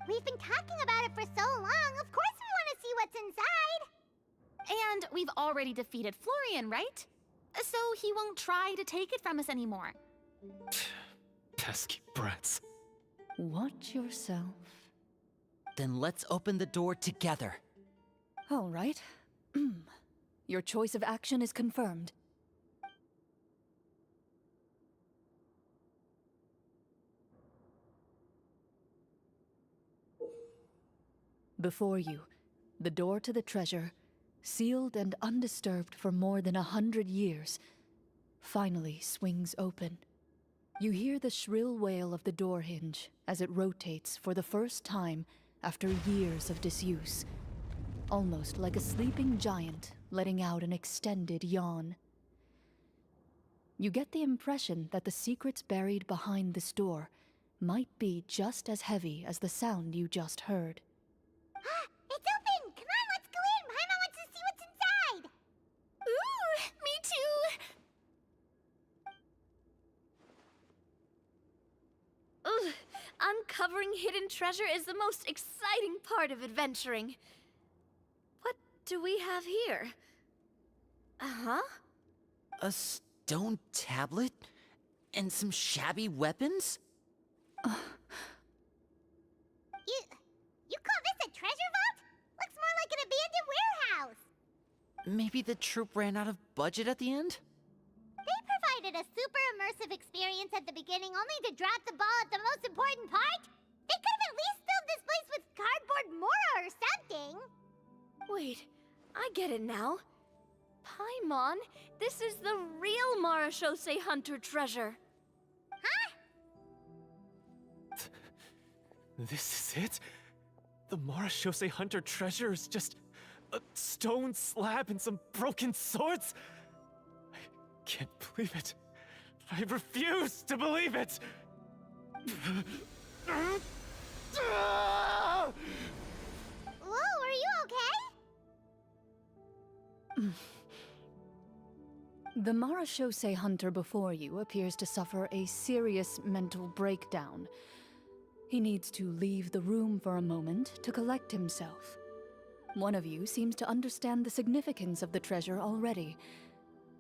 We've been talking about it for so long, of course we want to see what's inside! And we've already defeated Florian, right? So he won't try to take it from us anymore. Pesky brats. Watch yourself. Then let's open the door together. All right. Your choice of action is confirmed. Before you, the door to the treasure, sealed and undisturbed for more than 100 years, finally swings open. You hear the shrill wail of the door hinge as it rotates for the first time after years of disuse, almost like a sleeping giant letting out an extended yawn. You get the impression that the secrets buried behind this door might be just as heavy as the sound you just heard. It's open! Come on, let's go in! Paimon wants to see what's inside! Ooh, me too! Ugh, uncovering hidden treasure is the most exciting part of adventuring. What do we have here? Uh-huh. A stone tablet? And some shabby weapons? You call this a treasure vault? Looks more like an abandoned warehouse! Maybe the troupe ran out of budget at the end? They provided a super immersive experience at the beginning only to drop the ball at the most important part? They could have at least filled this place with cardboard Mora or something! Wait, I get it now. Paimon, this is the real Marashose hunter treasure. Huh? This is it? The Marashose hunter treasure is just a stone slab and some broken swords? I can't believe it. I refuse to believe it! Whoa, are you okay? The Marashose hunter before you appears to suffer a serious mental breakdown. He needs to leave the room for a moment to collect himself. One of you seems to understand the significance of the treasure already.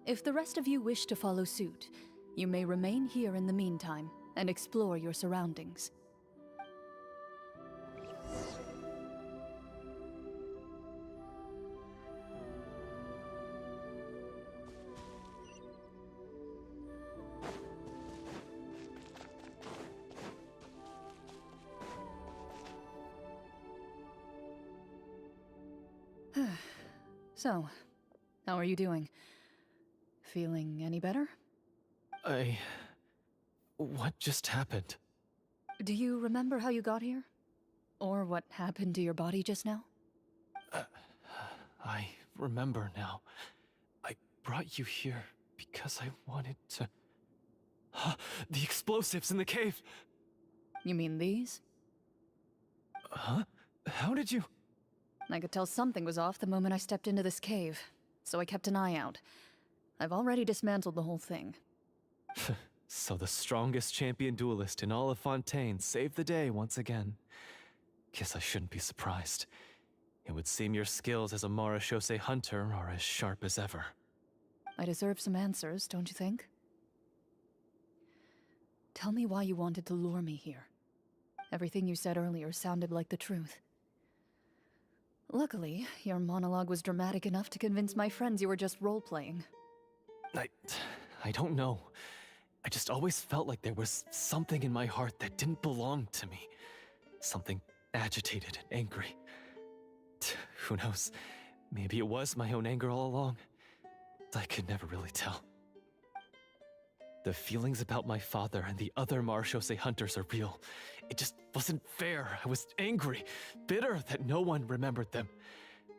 If the rest of you wish to follow suit, you may remain here in the meantime and explore your surroundings. So, how are you doing? Feeling any better? What just happened? Do you remember how you got here? Or what happened to your body just now? I remember now. I brought you here because I wanted to... The explosives in the cave! You mean these? Huh? How did you... I could tell something was off the moment I stepped into this cave, so I kept an eye out. I've already dismantled the whole thing. So the strongest champion duelist in all of Fountaine saved the day once again. Guess I shouldn't be surprised. It would seem your skills as a Marashose hunter are as sharp as ever. I deserve some answers, don't you think? Tell me why you wanted to lure me here. Everything you said earlier sounded like the truth. Luckily, your monologue was dramatic enough to convince my friends you were just role-playing. I don't know. I just always felt like there was something in my heart that didn't belong to me. Something agitated and angry. Who knows? Maybe it was my own anger all along. I could never really tell. The feelings about my father and the other Marechaussee hunters are real. It just wasn't fair. I was angry, bitter that no one remembered them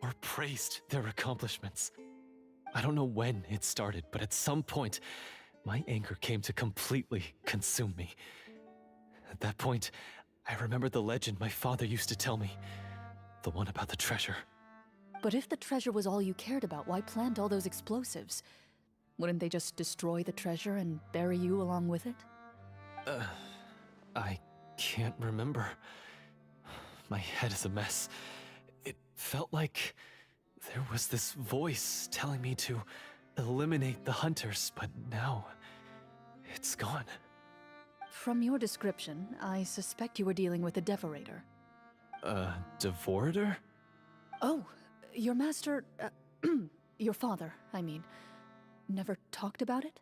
or praised their accomplishments. I don't know when it started, but at some point, my anger came to completely consume me. At that point, I remembered the legend my father used to tell me. The one about the treasure. But if the treasure was all you cared about, why plant all those explosives? Wouldn't they just destroy the treasure and bury you along with it? I can't remember. My head is a mess. It felt like there was this voice telling me to eliminate the hunters, but now it's gone. From your description, I suspect you were dealing with a devorator. Devorator? Oh, your master, your father, I mean, never talked about it?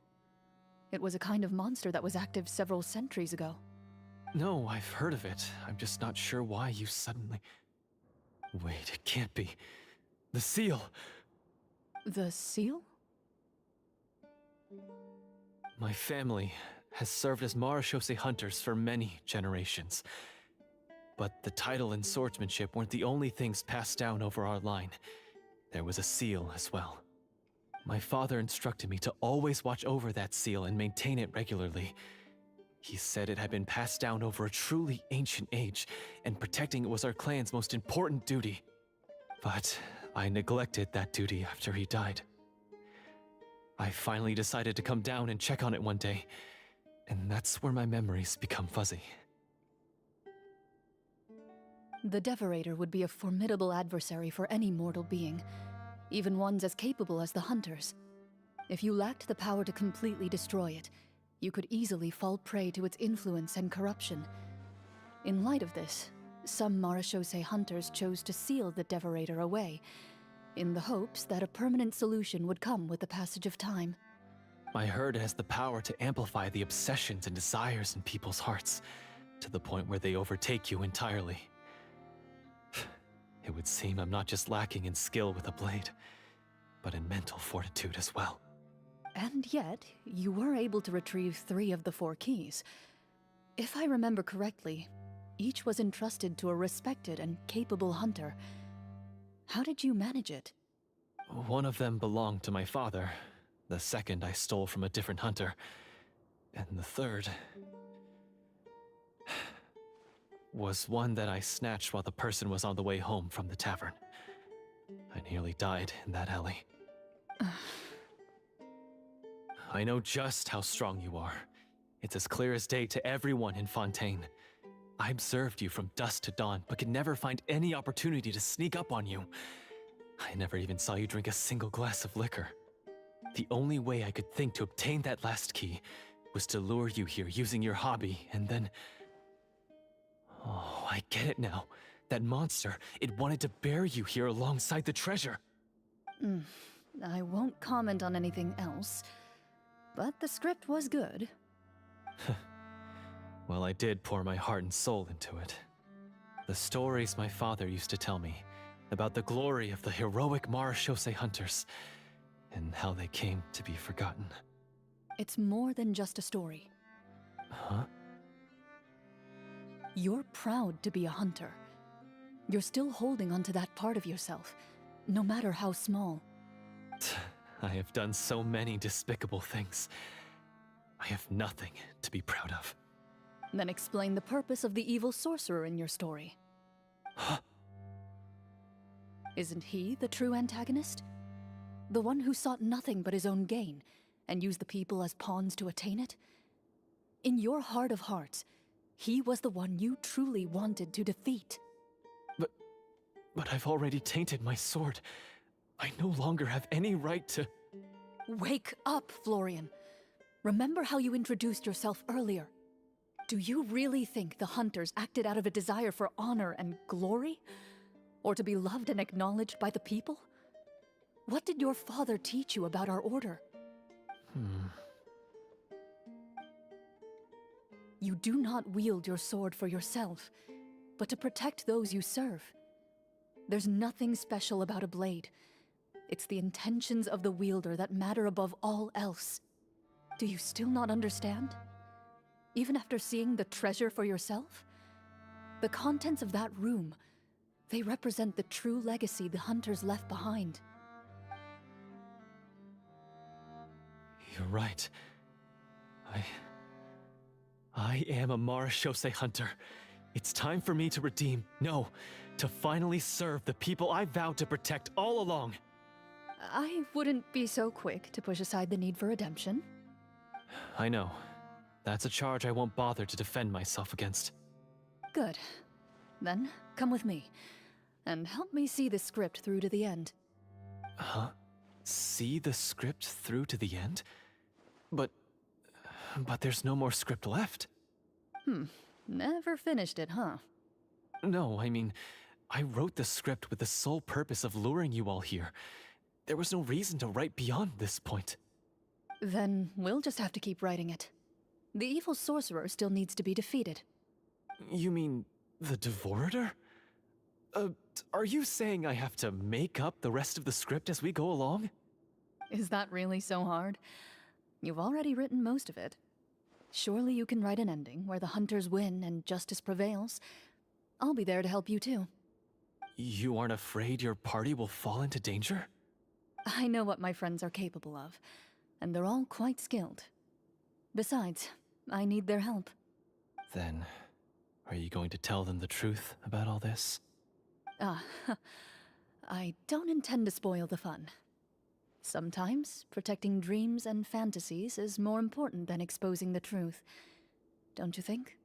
It was a kind of monster that was active several centuries ago. No, I've heard of it. I'm just not sure why you suddenly... Wait, it can't be. The seal! The seal? My family has served as Marechaussee hunters for many generations. But the title and swordsmanship weren't the only things passed down over our line. There was a seal as well. My father instructed me to always watch over that seal and maintain it regularly. He said it had been passed down over a truly ancient age, and protecting it was our clan's most important duty. But I neglected that duty after he died. I finally decided to come down and check on it one day, and that's where my memories become fuzzy. The Devorator would be a formidable adversary for any mortal being, even ones as capable as the Hunters. If you lacked the power to completely destroy it, you could easily fall prey to its influence and corruption. In light of this, some Marechaussee hunters chose to seal the Devorator away, in the hopes that a permanent solution would come with the passage of time. I heard it has the power to amplify the obsessions and desires in people's hearts, to the point where they overtake you entirely. It would seem I'm not just lacking in skill with a blade, but in mental fortitude as well. And yet, you were able to retrieve 3 of the 4 keys. If I remember correctly, each was entrusted to a respected and capable hunter. How did you manage it? One of them belonged to my father. The second I stole from a different hunter. And the third... was one that I snatched while the person was on the way home from the tavern. I nearly died in that alley. I know just how strong you are. It's as clear as day to everyone in Fountaine. I observed you from dusk to dawn, but could never find any opportunity to sneak up on you. I never even saw you drink a single glass of liquor. The only way I could think to obtain that last key was to lure you here using your hobby, and then... Oh, I get it now. That monster, it wanted to bury you here alongside the treasure. I won't comment on anything else, but the script was good. Well, I did pour my heart and soul into it. The stories my father used to tell me about the glory of the heroic Marechaussee hunters and how they came to be forgotten. It's more than just a story. Huh? You're proud to be a hunter. You're still holding onto that part of yourself, no matter how small. I have done so many despicable things. I have nothing to be proud of. Then explain the purpose of the evil sorcerer in your story. Huh? Isn't he the true antagonist? The one who sought nothing but his own gain, and used the people as pawns to attain it? In your heart of hearts, he was the one you truly wanted to defeat. But I've already tainted my sword. I no longer have any right to... Wake up, Florian. Remember how you introduced yourself earlier. Do you really think the hunters acted out of a desire for honor and glory? Or to be loved and acknowledged by the people? What did your father teach you about our order? You do not wield your sword for yourself, but to protect those you serve. There's nothing special about a blade. It's the intentions of the wielder that matter above all else. Do you still not understand? Even after seeing the treasure for yourself? The contents of that room, they represent the true legacy the hunters left behind. You're right. I am a Marashose hunter. It's time for me to redeem, no, to finally serve the people I vowed to protect all along. I wouldn't be so quick to push aside the need for redemption. I know. That's a charge I won't bother to defend myself against. Good. Then, come with me, and help me see the script through to the end. Huh? See the script through to the end? But there's no more script left. Never finished it, huh? No, I mean, I wrote the script with the sole purpose of luring you all here. There was no reason to write beyond this point. Then we'll just have to keep writing it. The evil sorcerer still needs to be defeated. You mean the Devorator? Are you saying I have to make up the rest of the script as we go along? Is that really so hard? You've already written most of it. Surely you can write an ending where the hunters win and justice prevails. I'll be there to help you too. You aren't afraid your party will fall into danger? I know what my friends are capable of, and they're all quite skilled. Besides, I need their help. Then, are you going to tell them the truth about all this? I don't intend to spoil the fun. Sometimes, protecting dreams and fantasies is more important than exposing the truth. Don't you think?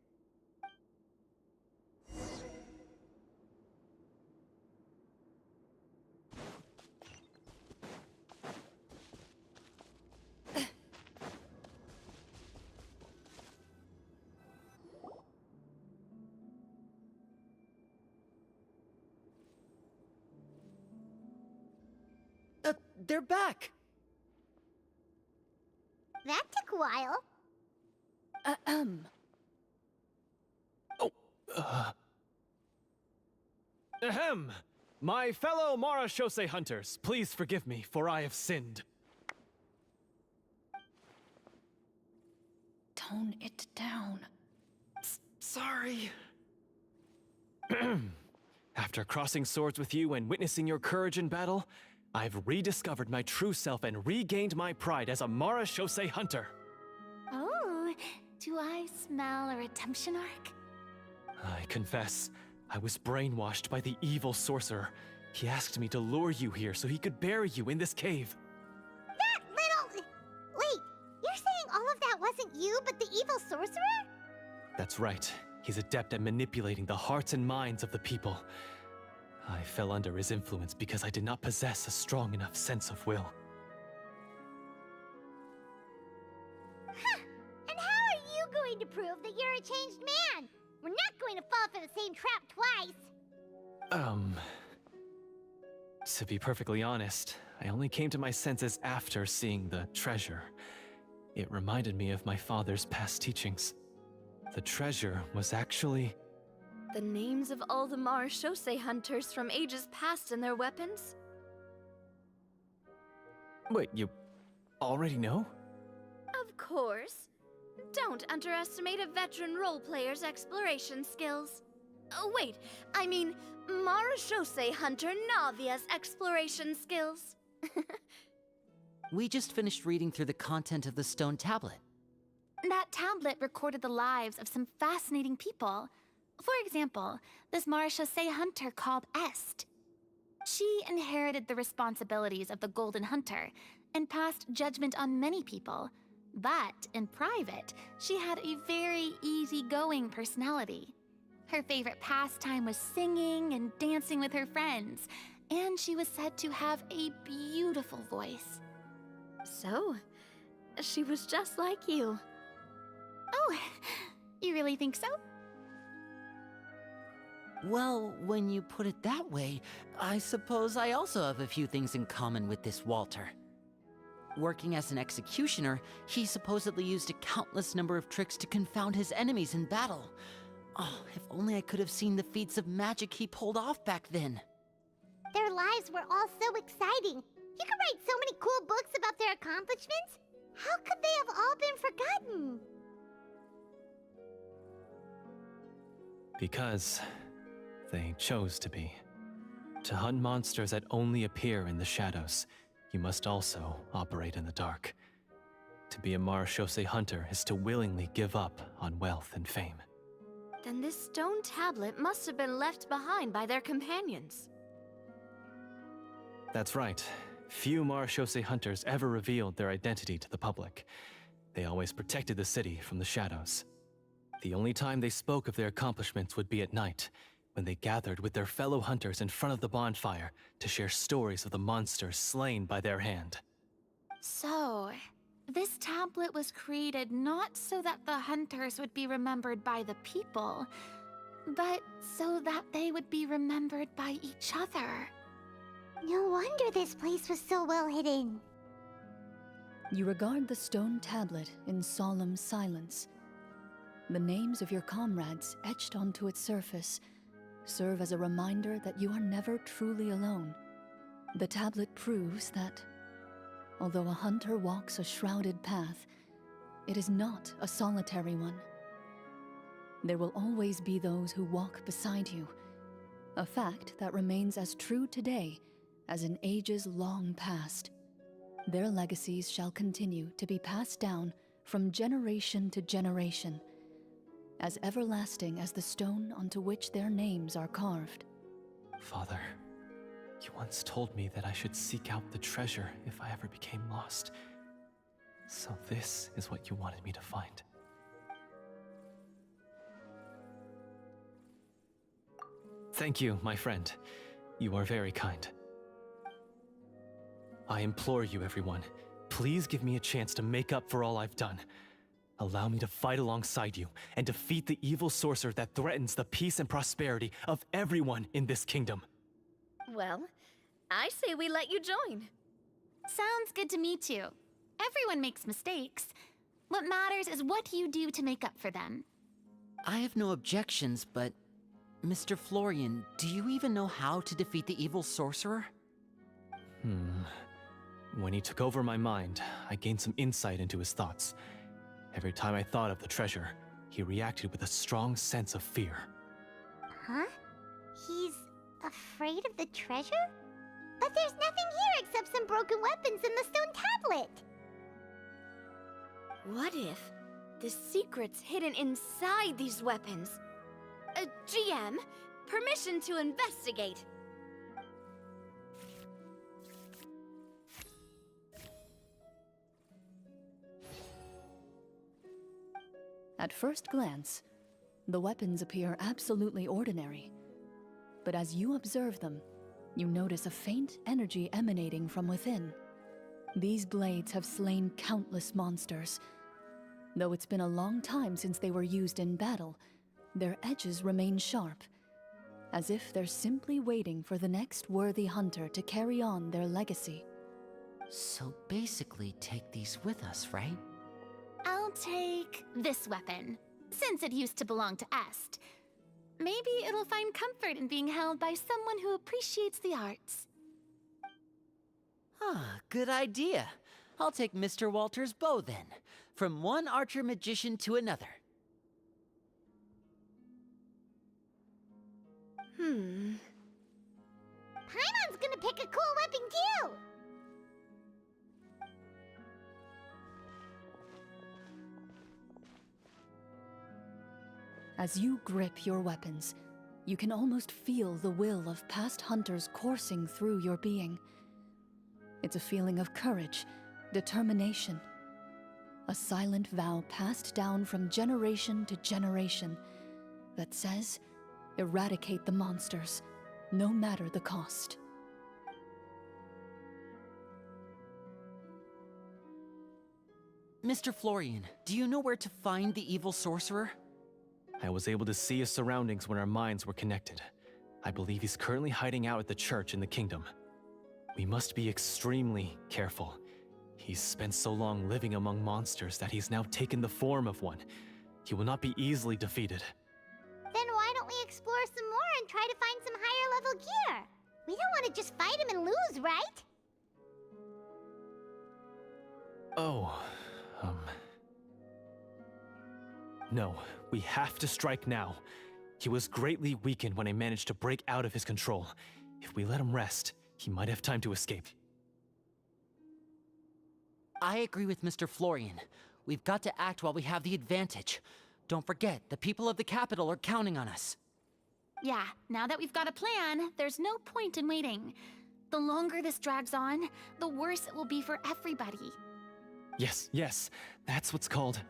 They're back! That took a while. Ahem! My fellow Marashose hunters, please forgive me, for I have sinned. Tone it down. Sorry. After crossing swords with you and witnessing your courage in battle, I've rediscovered my true self and regained my pride as a Marashose hunter. Oh, do I smell a redemption arc? I confess, I was brainwashed by the evil sorcerer. He asked me to lure you here so he could bury you in this cave. That little... Wait, you're saying all of that wasn't you, but the evil sorcerer? That's right. He's adept at manipulating the hearts and minds of the people. I fell under his influence because I did not possess a strong enough sense of will. Huh. And how are you going to prove that you're a changed man? We're not going to fall for the same trap twice. To be perfectly honest, I only came to my senses after seeing the treasure. It reminded me of my father's past teachings. The treasure was actually... The names of all the Marashose hunters from ages past and their weapons? Wait, you already know? Of course. Don't underestimate a veteran role player's exploration skills. Oh, wait, I mean Marashose hunter Navia's exploration skills. We just finished reading through the content of the stone tablet. That tablet recorded the lives of some fascinating people. For example, this Marashose hunter called Est. She inherited the responsibilities of the Golden Hunter and passed judgment on many people. But in private, she had a very easygoing personality. Her favorite pastime was singing and dancing with her friends, and she was said to have a beautiful voice. So, she was just like you. Oh, you really think so? Well, when you put it that way, I suppose I also have a few things in common with this Walter. working as an executioner, he supposedly used a countless number of tricks to confound his enemies in battle. Oh, if only I could have seen the feats of magic he pulled off back then. Their lives were all so exciting. You could write so many cool books about their accomplishments. How could they have all been forgotten? Because they chose to be. To hunt monsters that only appear in the shadows, you must also operate in the dark. To be a marechaussee hunter is to willingly give up on wealth and fame. Then this stone tablet must have been left behind by their companions. That's right. Few marechaussee hunters ever revealed their identity to the public. They always protected the city from the shadows. The only time they spoke of their accomplishments would be at night, when they gathered with their fellow hunters in front of the bonfire to share stories of the monsters slain by their hand. So, this tablet was created not so that the hunters would be remembered by the people, but so that they would be remembered by each other. No wonder this place was so well hidden. You regard the stone tablet in solemn silence. The names of your comrades etched onto its surface serve as a reminder that you are never truly alone. The tablet proves that, although a hunter walks a shrouded path, it is not a solitary one. There will always be those who walk beside you, a fact that remains as true today as in ages long past. Their legacies shall continue to be passed down from generation to generation, as everlasting as the stone onto which their names are carved. Father, you once told me that I should seek out the treasure if I ever became lost. So this is what you wanted me to find. Thank you, my friend. You are very kind. I implore you, everyone, please give me a chance to make up for all I've done. Allow me to fight alongside you and defeat the evil sorcerer that threatens the peace and prosperity of everyone in this kingdom. Well, I say we let you join. Sounds good to me too. Everyone makes mistakes. What matters is what you do to make up for them. I have no objections, but Mr. Florian, do you even know how to defeat the evil sorcerer? When he took over my mind, I gained some insight into his thoughts. Every time I thought of the treasure, he reacted with a strong sense of fear. Huh? He's afraid of the treasure? But there's nothing here except some broken weapons and the stone tablet. What if the secret's hidden inside these weapons? GM, permission to investigate. At first glance, the weapons appear absolutely ordinary. But as you observe them, you notice a faint energy emanating from within. These blades have slain countless monsters. Though it's been a long time since they were used in battle, their edges remain sharp, as if they're simply waiting for the next worthy hunter to carry on their legacy. So basically take these with us, right? I'll take this weapon, since it used to belong to Est. Maybe it'll find comfort in being held by someone who appreciates the arts. Ah, good idea. I'll take Mr. Walter's bow then, from one archer magician to another. Paimon's gonna pick a cool weapon too! As you grip your weapons, you can almost feel the will of past hunters coursing through your being. It's a feeling of courage, determination, a silent vow passed down from generation to generation that says, eradicate the monsters, no matter the cost. Mr. Florian, do you know where to find the evil sorcerer? I was able to see his surroundings when our minds were connected. I believe he's currently hiding out at the church in the kingdom. We must be extremely careful. He's spent so long living among monsters that he's now taken the form of one. He will not be easily defeated. Then why don't we explore some more and try to find some higher level gear? We don't want to just fight him and lose, right? Oh, No, we have to strike now. He was greatly weakened when I managed to break out of his control. If we let him rest, he might have time to escape. I agree with Mr. Florian. We've got to act while we have the advantage. Don't forget, the people of the capital are counting on us. Yeah, now that we've got a plan, there's no point in waiting. The longer this drags on, the worse it will be for everybody. Yes, that's what's called...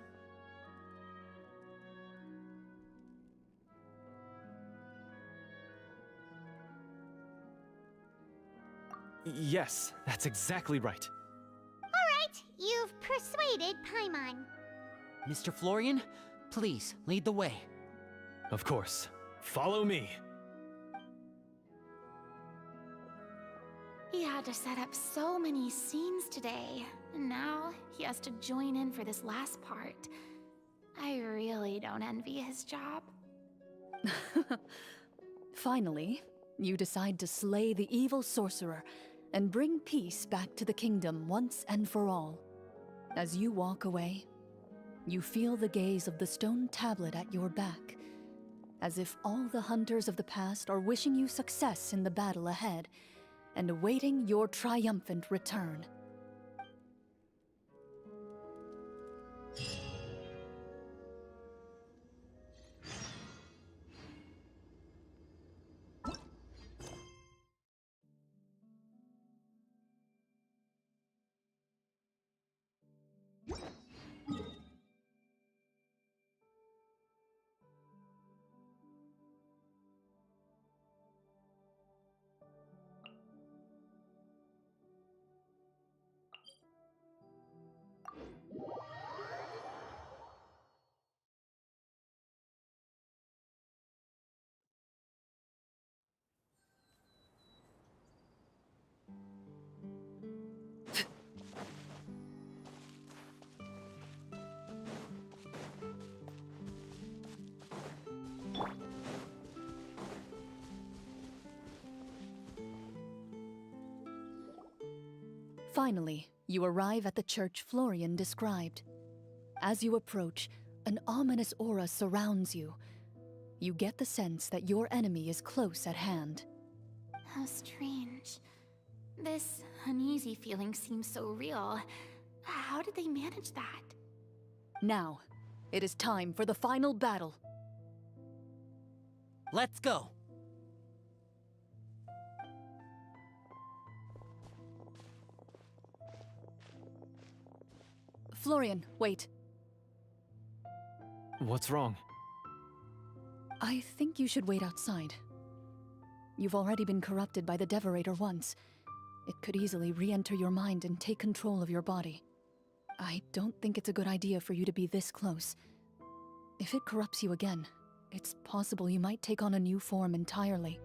Yes, that's exactly right. Alright, you've persuaded Paimon. Mr. Florian, please, lead the way. Of course. Follow me. He had to set up so many scenes today, and now he has to join in for this last part. I really don't envy his job. Finally, you decide to slay the evil sorcerer and bring peace back to the kingdom once and for all. As you walk away, you feel the gaze of the stone tablet at your back, as if all the hunters of the past are wishing you success in the battle ahead and awaiting your triumphant return. Finally, you arrive at the church Florian described. As you approach, an ominous aura surrounds you. You get the sense that your enemy is close at hand. How strange. This uneasy feeling seems so real. How did they manage that? Now, it is time for the final battle. Let's go! Florian, wait. What's wrong? I think you should wait outside. You've already been corrupted by the Devorator once. It could easily re-enter your mind and take control of your body. I don't think it's a good idea for you to be this close. If it corrupts you again, it's possible you might take on a new form entirely.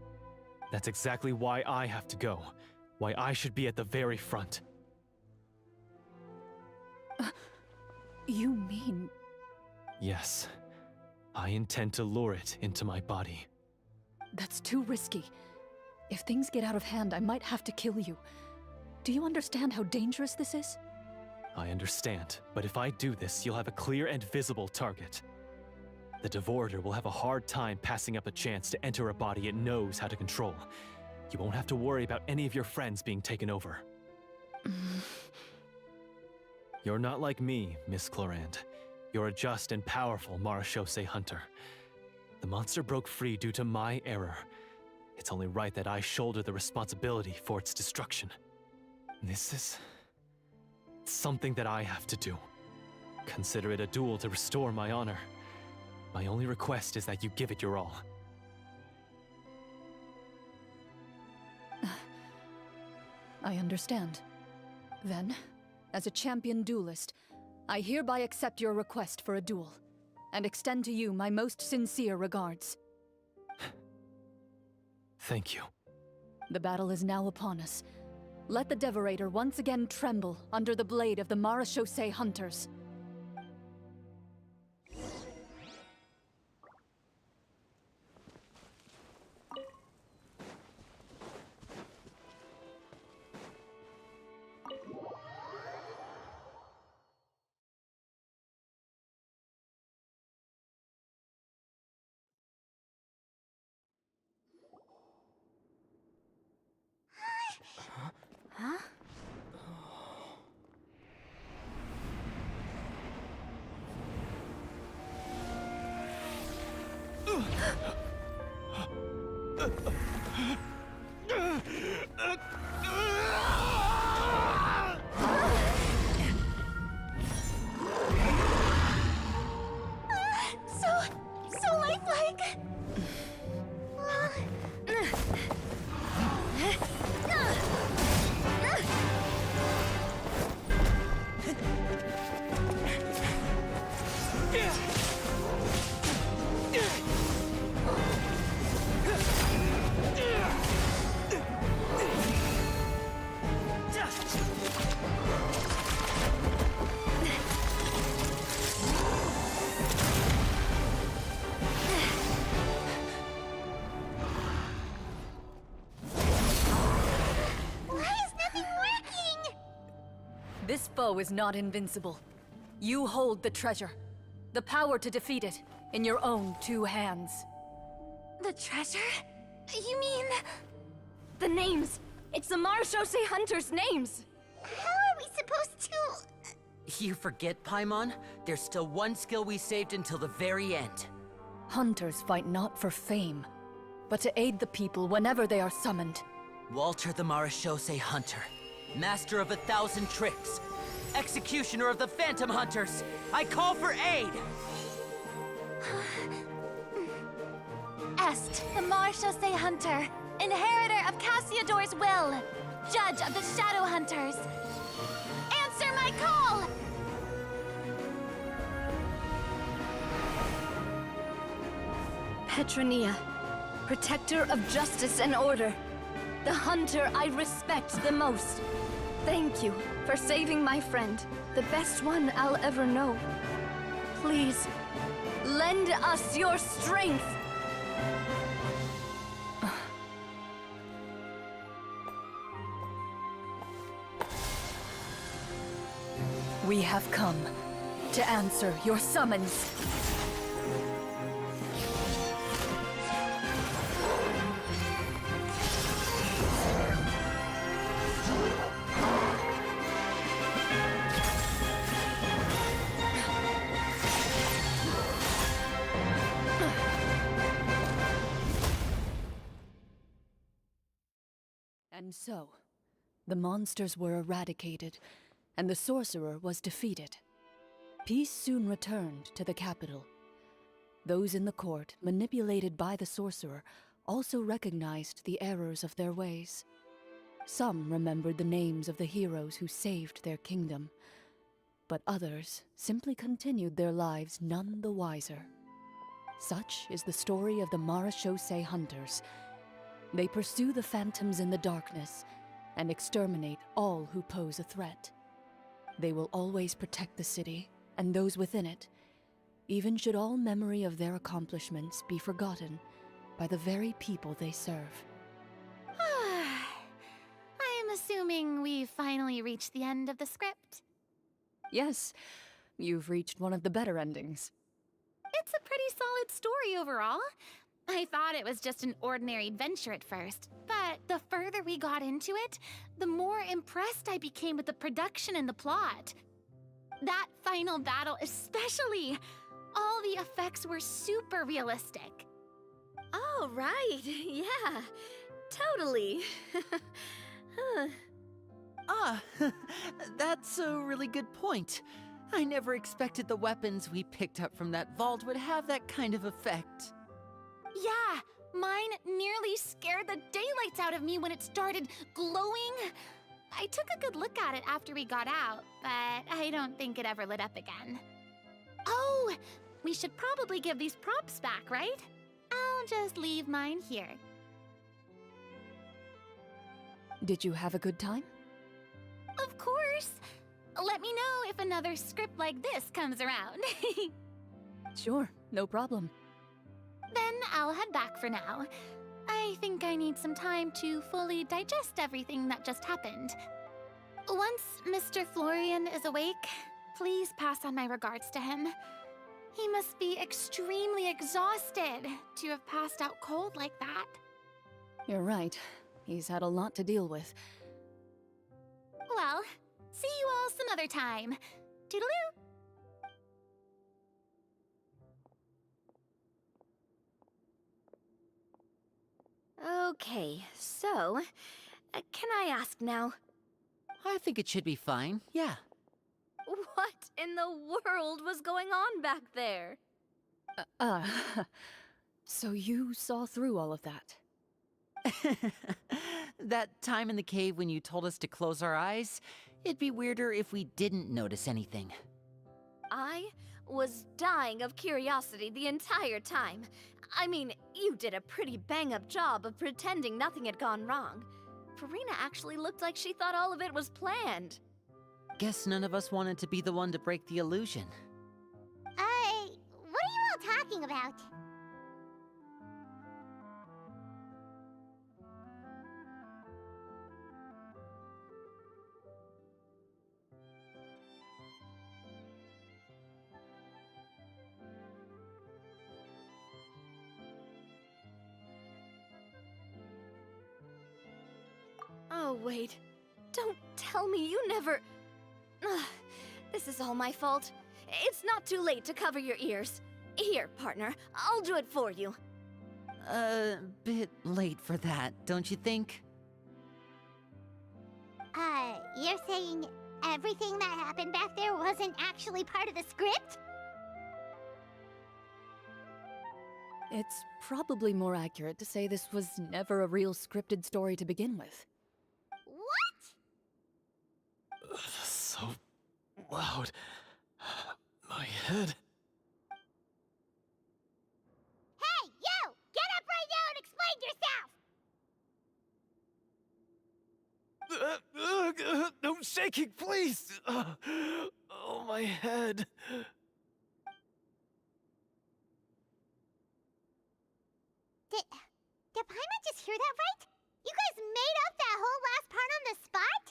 That's exactly why I have to go. Why I should be at the very front. You mean... Yes. I intend to lure it into my body. That's too risky. If things get out of hand, I might have to kill you. Do you understand how dangerous this is? I understand, but if I do this, you'll have a clear and visible target. The Devorator will have a hard time passing up a chance to enter a body it knows how to control. You won't have to worry about any of your friends being taken over. You're not like me, Miss Clorand. You're a just and powerful Marechaussee hunter. The monster broke free due to my error. It's only right that I shoulder the responsibility for its destruction. This is... something that I have to do. Consider it a duel to restore my honor. My only request is that you give it your all. I understand. Then, as a champion duelist, I hereby accept your request for a duel, and extend to you my most sincere regards. Thank you. The battle is now upon us. Let the Devorator once again tremble under the blade of the Marechaussee hunters. Huh? So lifelike. This foe is not invincible. You hold the treasure. The power to defeat it in your own 2 hands. The treasure? You mean... the names! It's the Marechaussee hunters' names! How are we supposed to... You forget, Paimon? There's still one skill we saved until the very end. Hunters fight not for fame, but to aid the people whenever they are summoned. Walter the Marechaussee Hunter, master of 1,000 tricks, executioner of the Phantom Hunters, I call for aid! Est, the Marechaussee Hunter, inheritor of Cassiodor's will, judge of the Shadow Hunters. Answer my call! Petronia, protector of justice and order. The hunter I respect the most. Thank you for saving my friend, the best one I'll ever know. Please, lend us your strength! We have come to answer your summons. And so, the monsters were eradicated, and the sorcerer was defeated. Peace soon returned to the capital. Those in the court, manipulated by the sorcerer, also recognized the errors of their ways. Some remembered the names of the heroes who saved their kingdom, but others simply continued their lives none the wiser. Such is the story of the Marechaussee Hunters. They pursue the phantoms in the darkness and exterminate all who pose a threat. They will always protect the city and those within it, even should all memory of their accomplishments be forgotten by the very people they serve. I am assuming we've finally reached the end of the script. Yes, you've reached one of the better endings. It's a pretty solid story overall. I thought it was just an ordinary adventure at first, but the further we got into it, the more impressed I became with the production and the plot. That final battle especially! All the effects were super realistic. Oh, right. Yeah, totally. That's a really good point. I never expected the weapons we picked up from that vault would have that kind of effect. Yeah, mine nearly scared the daylights out of me when it started glowing. I took a good look at it after we got out, but I don't think it ever lit up again. Oh, we should probably give these props back, right? I'll just leave mine here. Did you have a good time? course. Let me know if another script like this comes around. Sure, no problem. Then I'll head back for now. I think I need some time to fully digest everything that just happened. Once Mr. Florian is awake, please pass on my regards to him. He must be extremely exhausted to have passed out cold like that. You're right. He's had a lot to deal with. Well, see you all some other time. Toodaloo! Okay, so, can I ask now? I think it should be fine, yeah. What in the world was going on back there? So you saw through all of that? That time in the cave when you told us to close our eyes, it'd be weirder if we didn't notice anything. I was dying of curiosity the entire time. I mean, you did a pretty bang-up job of pretending nothing had gone wrong. Farina actually looked like she thought all of it was planned. Guess none of us wanted to be the one to break the illusion. What are you all talking about? Oh, wait. Don't tell me you never... Ugh, this is all my fault. It's not too late to cover your ears. Here, partner, I'll do it for you. Bit late for that, don't you think? You're saying everything that happened back there wasn't actually part of the script? It's probably more accurate to say this was never a real scripted story to begin with. What? So loud. My head. Hey, you! Get up right now and explain yourself! No shaking, please! Oh, my head. Did Paimon just hear that right? You guys made up that whole last part on the spot?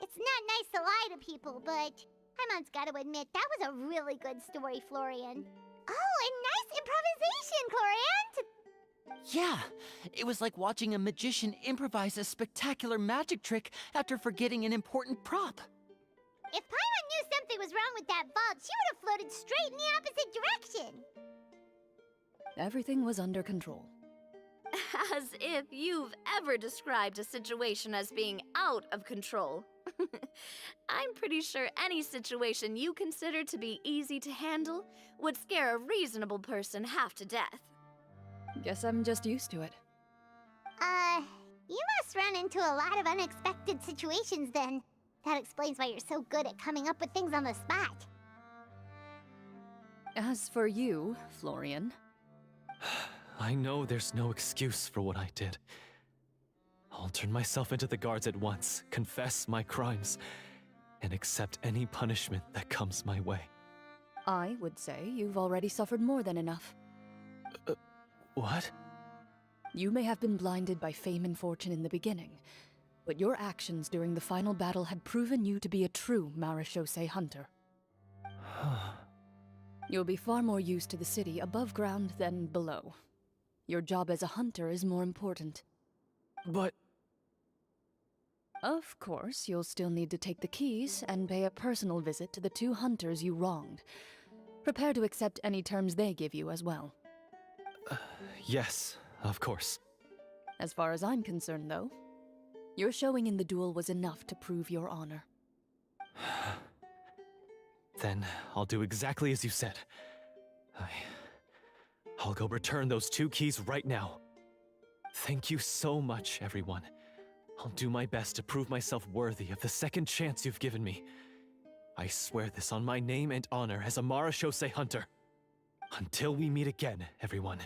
It's not nice to lie to people, but Paimon's gotta admit, that was a really good story, Florian. Oh, and nice improvisation, Florian! Yeah, it was like watching a magician improvise a spectacular magic trick after forgetting an important prop. If Paimon knew something was wrong with that vault, she would have floated straight in the opposite direction. Everything was under control. As if you've ever described a situation as being out of control. I'm pretty sure any situation you consider to be easy to handle would scare a reasonable person half to death. Guess I'm just used to it. You must run into a lot of unexpected situations then. That explains why you're so good at coming up with things on the spot. As for you, Florian... I know there's no excuse for what I did. I'll turn myself into the guards at once, confess my crimes, and accept any punishment that comes my way. I would say you've already suffered more than enough. What? You may have been blinded by fame and fortune in the beginning, but your actions during the final battle had proven you to be a true Marechaussee hunter. You'll be far more used to the city above ground than below. Your job as a hunter is more important. But... Of course, you'll still need to take the keys and pay a personal visit to the 2 hunters you wronged. Prepare to accept any terms they give you as well. Yes, of course. As far as I'm concerned, though, your showing in the duel was enough to prove your honor. Then I'll do exactly as you said. I'll go return those 2 keys right now. Thank you so much, everyone. I'll do my best to prove myself worthy of the second chance you've given me. I swear this on my name and honor as a Marechaussee hunter. Until we meet again, everyone.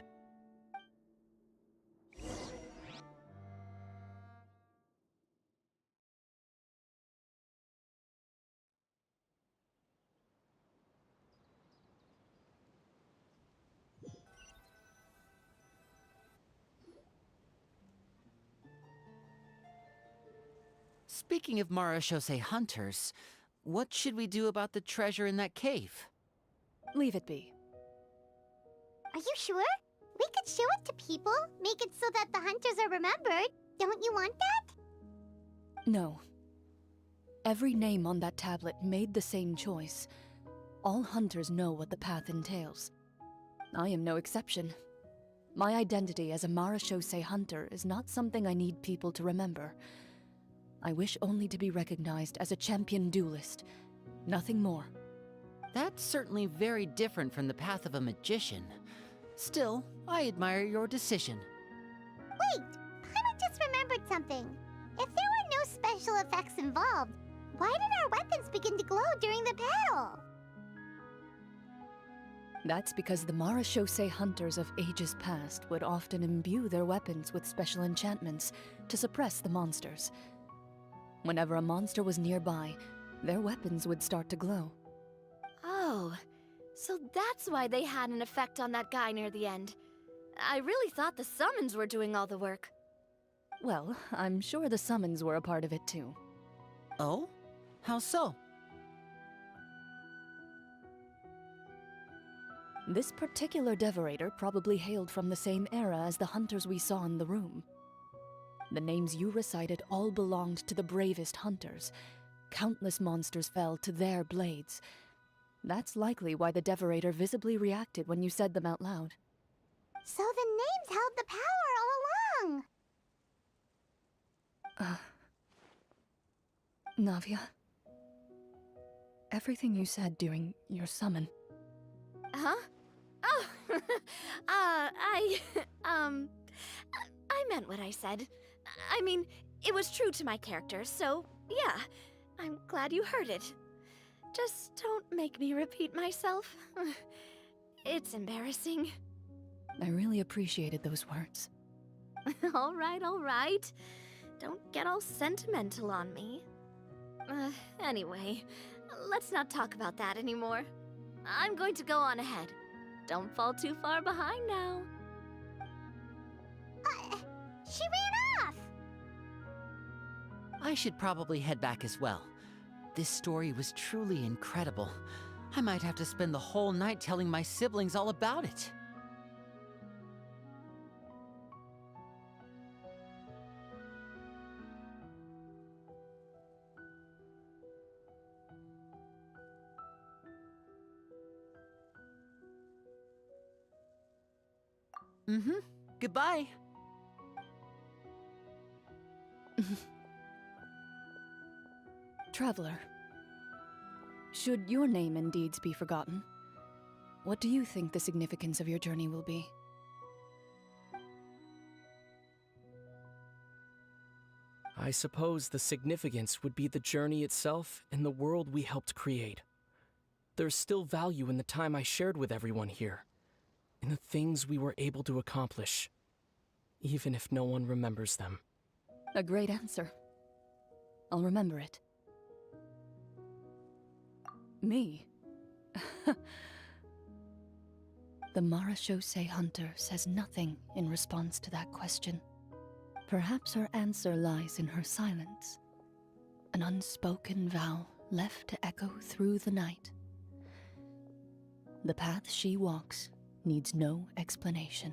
Speaking of Marashose hunters, what should we do about the treasure in that cave? Leave it be. Are you sure? We could show it to people, make it so that the hunters are remembered. Don't you want that? No. Every name on that tablet made the same choice. All hunters know what the path entails. I am no exception. My identity as a Marashose hunter is not something I need people to remember. I wish only to be recognized as a champion duelist. Nothing more. That's certainly very different from the path of a magician. Still, I admire your decision. Wait! Paimon just remembered something. If there were no special effects involved, why did our weapons begin to glow during the battle? That's because the Marashose hunters of ages past would often imbue their weapons with special enchantments to suppress the monsters. Whenever a monster was nearby, their weapons would start to glow. Oh, so that's why they had an effect on that guy near the end. I really thought the summons were doing all the work. Well, I'm sure the summons were a part of it too. Oh? How so? This particular devorator probably hailed from the same era as the hunters we saw in the room. The names you recited all belonged to the bravest hunters. Countless monsters fell to their blades. That's likely why the devorator visibly reacted when you said them out loud. So the names held the power all along! Navia, everything you said during your summon. Huh? Oh, I meant what I said. I mean, it was true to my character, so yeah, I'm glad you heard it. Just don't make me repeat myself. It's embarrassing. I really appreciated those words. All right. Don't get all sentimental on me. Anyway, let's not talk about that anymore. I'm going to go on ahead. Don't fall too far behind now. She ran off! I should probably head back as well. This story was truly incredible. I might have to spend the whole night telling my siblings all about it. Goodbye. Traveler, should your name and deeds be forgotten, what do you think the significance of your journey will be? I suppose the significance would be the journey itself and the world we helped create. There's still value in the time I shared with everyone here, in the things we were able to accomplish, even if no one remembers them. A great answer. I'll remember it. Me? The Marashose hunter says nothing in response to that question. Perhaps her answer lies in her silence, an unspoken vow left to echo through the night. The path she walks needs no explanation.